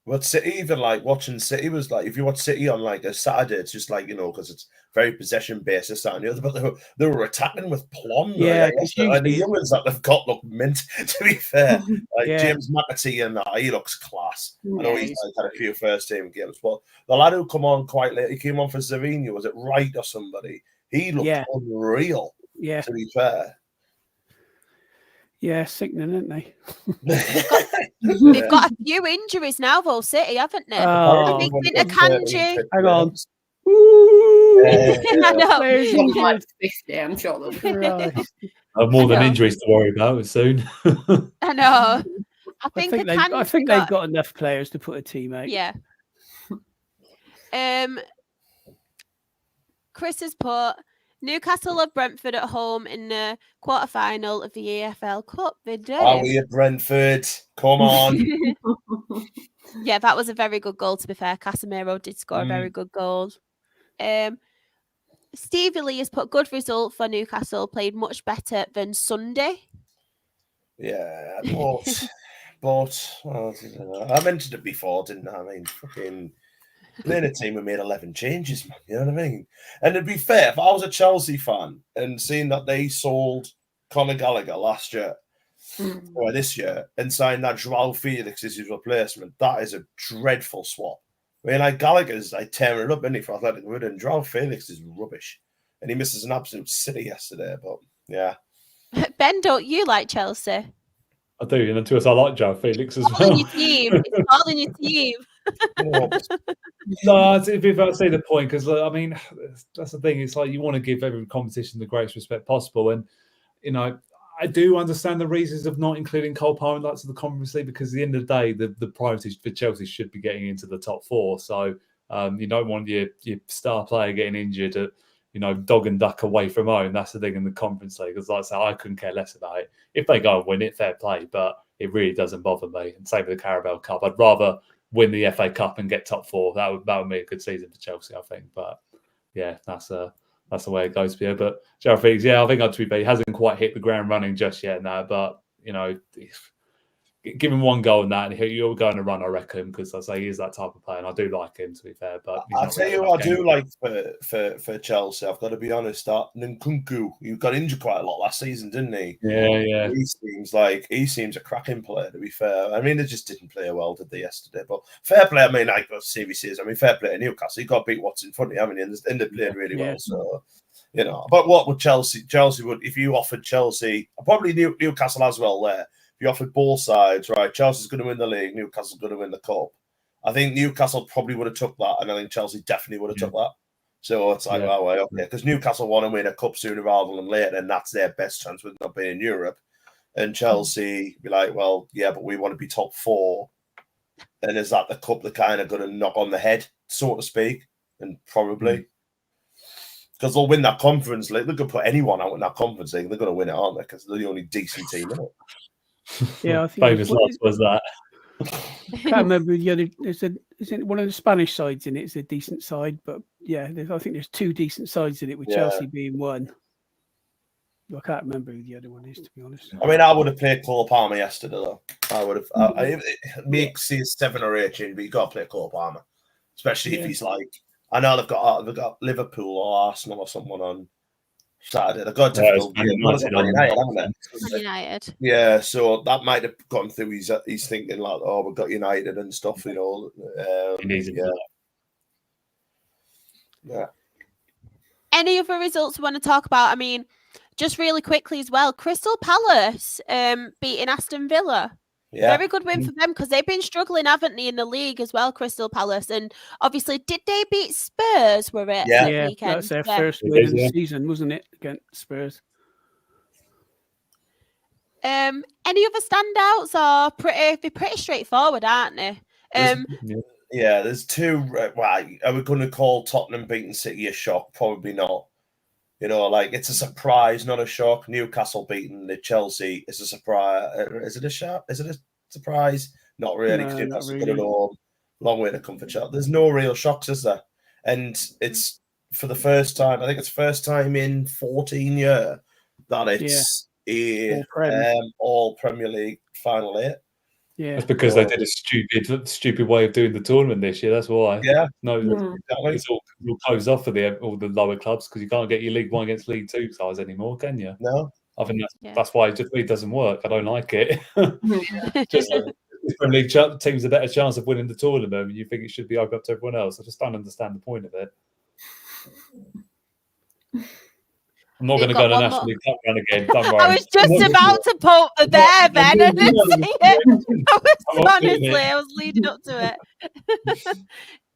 Speaker 5: Well, City, even like watching City was like, if you watch City on like a Saturday, it's just like, you know, because it's very possession based, this, that, and the other, but they were attacking with plum.
Speaker 3: Yeah,
Speaker 5: and the young ones that they've got look mint, to be fair. Like James McAtee and that, he looks class. I know he's like, had a few first team games, but the lad who come on quite late, he came on for Savigno, was it Wright or somebody? He looked unreal, to be fair.
Speaker 3: Yeah, sickening, isn't they?
Speaker 1: They've got a few injuries now, though, City, haven't they? I think Akanji.
Speaker 3: Hang on.
Speaker 1: I know.
Speaker 4: Like 50, I'm sure they'll
Speaker 2: have more than injuries to worry about soon.
Speaker 1: I know. I think
Speaker 3: they've got enough players to put a team out.
Speaker 1: Yeah. Chris has put, Newcastle have Brentford at home in the quarter-final of the EFL Cup. They do.
Speaker 5: Are we at Brentford? Come on.
Speaker 1: Yeah, that was a very good goal, to be fair. Casemiro did score a very good goal. Stevie Lee has put, good result for Newcastle, played much better than Sunday.
Speaker 5: Yeah, but I mentioned it before, didn't I? I mean, fucking playing a team who made 11 changes, man. You know what I mean? And to be fair, if I was a Chelsea fan and seeing that they sold Conor Gallagher last year or this year and signed that Joao Felix as his replacement, that is a dreadful swap. I mean, like Gallagher's like tearing it up, isn't he, for Athletic Madrid, and Joao Felix is rubbish. And he misses an absolute city yesterday, but yeah.
Speaker 1: Ben, don't you like Chelsea?
Speaker 2: I do, and to us, I like Joao Felix as
Speaker 1: well. It's all in your team.
Speaker 2: No, if I say the point, because I mean, that's the thing. It's like you want to give every competition the greatest respect possible, and you know, I do understand the reasons of not including Cole Palmer in the the Conference League, because at the end of the day, the priority for Chelsea should be getting into the top 4. So you don't want your star player getting injured at, you know, dog and duck away from home. That's the thing in the Conference League. Because like I say, I couldn't care less about it. If they go and win it, fair play, but it really doesn't bother me. And same with the Carabao Cup. I'd rather win the FA Cup and get top 4. That would be a good season for Chelsea, I think. But yeah, that's the way it goes for you. But Joao Felix, I think he hasn't quite hit the ground running just yet now. But you know, give him one goal in that, and you're going to run, I reckon, because I say he is that type of player, and I do like him, to be fair. But
Speaker 5: I'll tell you what I do like for Chelsea. I've got to be honest. That Nkunku, you got injured quite a lot last season, didn't he?
Speaker 2: Yeah.
Speaker 5: He seems a cracking player, to be fair. I mean, they just didn't play well, did they, yesterday? But fair play. I mean, like CVC is. I mean, fair play to Newcastle. You got to beat what's in front of you, haven't you? And they played really well. So, you know. But what would Chelsea would, if you offered Chelsea, probably Newcastle as well there. If you offered both sides, right? Chelsea's going to win the league. Newcastle's going to win the cup. I think Newcastle probably would have took that, and I think Chelsea definitely would have took that. So it's like, oh, well, okay, because Newcastle want to win a cup sooner rather than later, and that's their best chance with not being in Europe. And Chelsea be like, well, yeah, but we want to be top 4. And is that the cup they're kind of going to knock on the head, so to speak? And probably. Because they'll win that Conference League. They could put anyone out in that Conference League. They're going to win it, aren't they? Because they're the only decent team in it.
Speaker 3: Yeah, I think
Speaker 2: famous last was that.
Speaker 3: I can't remember the other. Isn't one of the Spanish sides in it? It's a decent side, but yeah, I think there's 2 decent sides in it, with Chelsea being one. I can't remember who the other one is, to be honest.
Speaker 5: I mean, I would have played Cole Palmer yesterday, though. I would have. Make see 7 or 8 in, but you got to play Cole Palmer, especially if he's like. I know they've got Liverpool or Arsenal or someone on Saturday. They've got a difficult game. United, haven't they?
Speaker 1: United.
Speaker 5: Yeah, so that might have gone through. He's thinking like, oh, we've got United and stuff, you know. Yeah.
Speaker 1: Any other results we want to talk about? I mean, just really quickly as well, Crystal Palace beating Aston Villa.
Speaker 5: Yeah.
Speaker 1: Very good win for them, because they've been struggling, haven't they, in the league as well, Crystal Palace. And obviously, did they beat Spurs, were it?
Speaker 3: Yeah,
Speaker 1: weekend?
Speaker 3: that's their first win of the season, wasn't it, against Spurs?
Speaker 1: Any other standouts? Are pretty straightforward, aren't they?
Speaker 5: Yeah, there's 2. Right, are we going to call Tottenham beating City a shock? Probably not. You know, like, it's a surprise, not a shock. Newcastle beating the Chelsea is a surprise. Is it a shock? Is it a surprise? Not really, because Newcastle's good at home. Long way to come for Chelsea. There's no real shocks, is there? And it's for the first time, I think it's first time in 14 years that it's all Premier League Final 8.
Speaker 3: Yeah,
Speaker 2: that's because they did a stupid way of doing the tournament this year. That's why.
Speaker 5: Yeah,
Speaker 2: no, it's all closed off for all the lower clubs, because you can't get your League 1 against League 2 sides anymore, can you?
Speaker 5: No,
Speaker 2: I think that's why it just doesn't work. I don't like it. Just Premier League teams a better chance of winning the tournament, and you think it should be open up to everyone else. I just don't understand the point of it. I'm not going to go to National League Cup run again. Don't worry.
Speaker 1: I was just about to poke the bear, Ben. I didn't see it. I was leading up to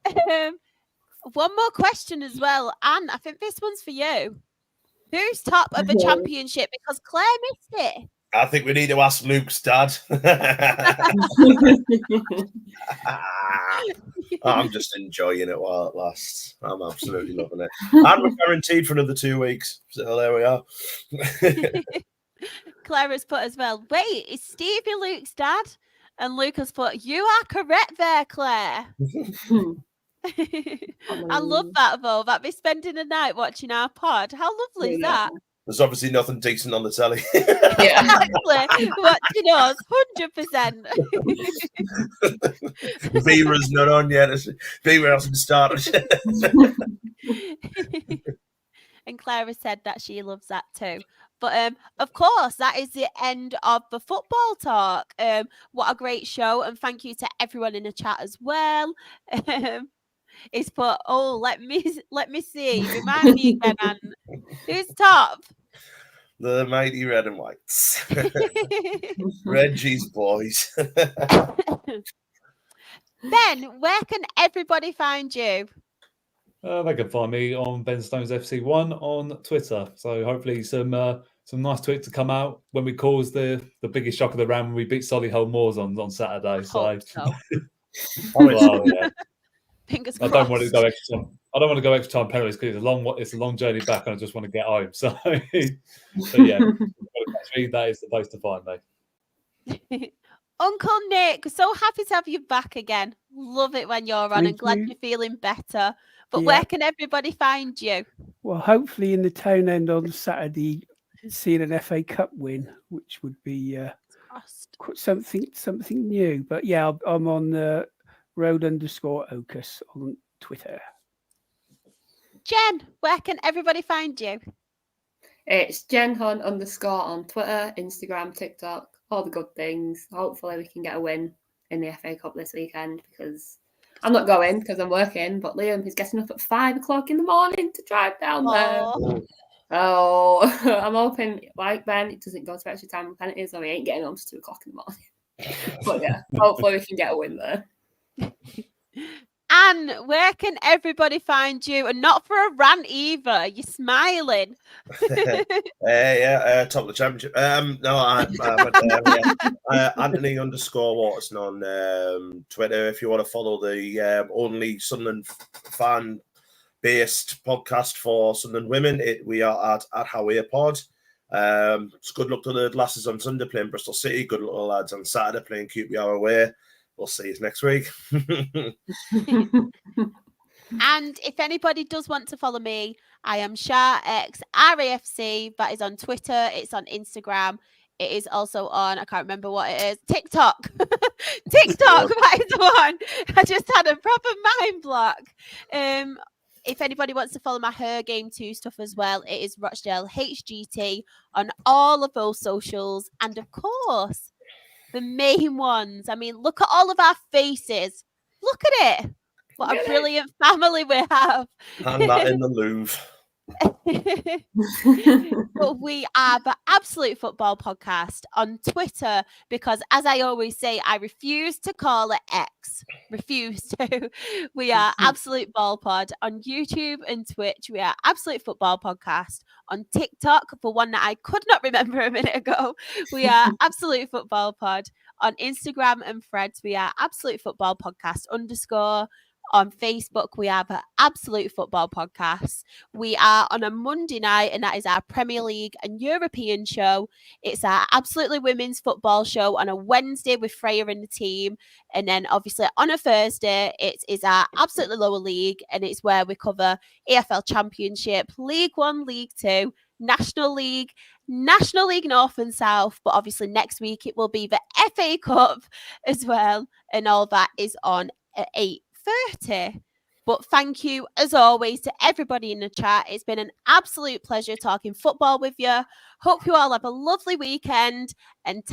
Speaker 1: it. One more question as well. Anne, I think this one's for you. Who's top of the Championship? Because Claire missed it.
Speaker 5: I think we need to ask Luke's dad. I'm just enjoying it while it lasts. I'm absolutely loving it. And we're guaranteed for another 2 weeks. So there we are.
Speaker 1: Claire has put as well, wait, is Stevie Luke's dad? And Luke has put, you are correct there, Claire. I love that, though. That be spending the night watching our pod. How lovely is that?
Speaker 5: There's obviously nothing decent on the telly.
Speaker 1: Exactly. Watching us, 100%.
Speaker 5: Beaver's not on yet. Beaver hasn't started.
Speaker 1: And Clara said that she loves that too. But of course, that is the end of the football talk. What a great show, and thank you to everyone in the chat as well. It's put, let me see. Remind me again, Anne. Who's top?
Speaker 5: The mighty red and whites. Reggie's boys.
Speaker 1: Ben, where can everybody find you?
Speaker 2: They can find me on Ben Stones FC1 on Twitter. So hopefully some nice tweets to come out when we cause the biggest shock of the round when we beat Solihull Moors on Saturday. So. Yeah.
Speaker 1: Fingers
Speaker 2: crossed. I don't want to go extra time. I don't want to go extra time penalties because it's a long journey back, and I just want to get home. So yeah, that is the place to find me.
Speaker 1: Uncle Nick, so happy to have you back again. Love it when you're on, and glad you're feeling better. But where can everybody find you?
Speaker 3: Well, hopefully in the Town End on Saturday, seeing an FA Cup win, which would be something new. But yeah, I'm on road_Ocus on Twitter.
Speaker 1: Jen, where can everybody find you?
Speaker 4: It's JenHunt_ on Twitter, Instagram, TikTok, all the good things. Hopefully we can get a win in the FA Cup this weekend, because I'm not going because I'm working, but Liam is getting up at 5 o'clock in the morning to drive down there. Oh, I'm hoping, like Ben, it doesn't go to extra time penalties, so we ain't getting on to 2 o'clock in the morning. But yeah, hopefully we can get a win there.
Speaker 1: Dan, where can everybody find you? And not for a rant either. You're smiling.
Speaker 5: Top of the championship. Anthony _Watson on Twitter. If you want to follow the only Sunderland fan-based podcast for Sunderland women, we are at Howeer Pod. It's good luck to the lasses on Sunday playing Bristol City. Good luck to the lads on Saturday playing QPR away. We'll see you next week.
Speaker 1: And if anybody does want to follow me, I am SharXRAFC. That is on Twitter. It's on Instagram. It is also on, I can't remember what it is, TikTok. TikTok, that is the one. I just had a proper mind block. If anybody wants to follow my Her Game 2 stuff as well, it is Rochdale HGT on all of those socials. And of course, the main ones. I mean, look at all of our faces. Look at it. What a brilliant family we have.
Speaker 5: And that in the Louvre.
Speaker 1: But we are the Absolute Football Podcast on Twitter because, as I always say, I refuse to call it X. Refuse to. We are Absolute Ball Pod on YouTube and Twitch. We are Absolute Football Podcast on TikTok, for one that I could not remember a minute ago. We are Absolute Football Pod on Instagram and Threads. We are Absolute Football Podcast _ On Facebook, we have an Absolute Football Podcast. We are on a Monday night, and that is our Premier League and European show. It's our Absolutely Women's Football show on a Wednesday with Freya and the team. And then, obviously, on a Thursday, it is our Absolutely Lower League, and it's where we cover EFL Championship, League 1, League 2, National League North and South. But obviously, next week, it will be the FA Cup as well. And all that is on at 8:30. But thank you as always to everybody in the chat. It's been an absolute pleasure talking football with you. Hope you all have a lovely weekend and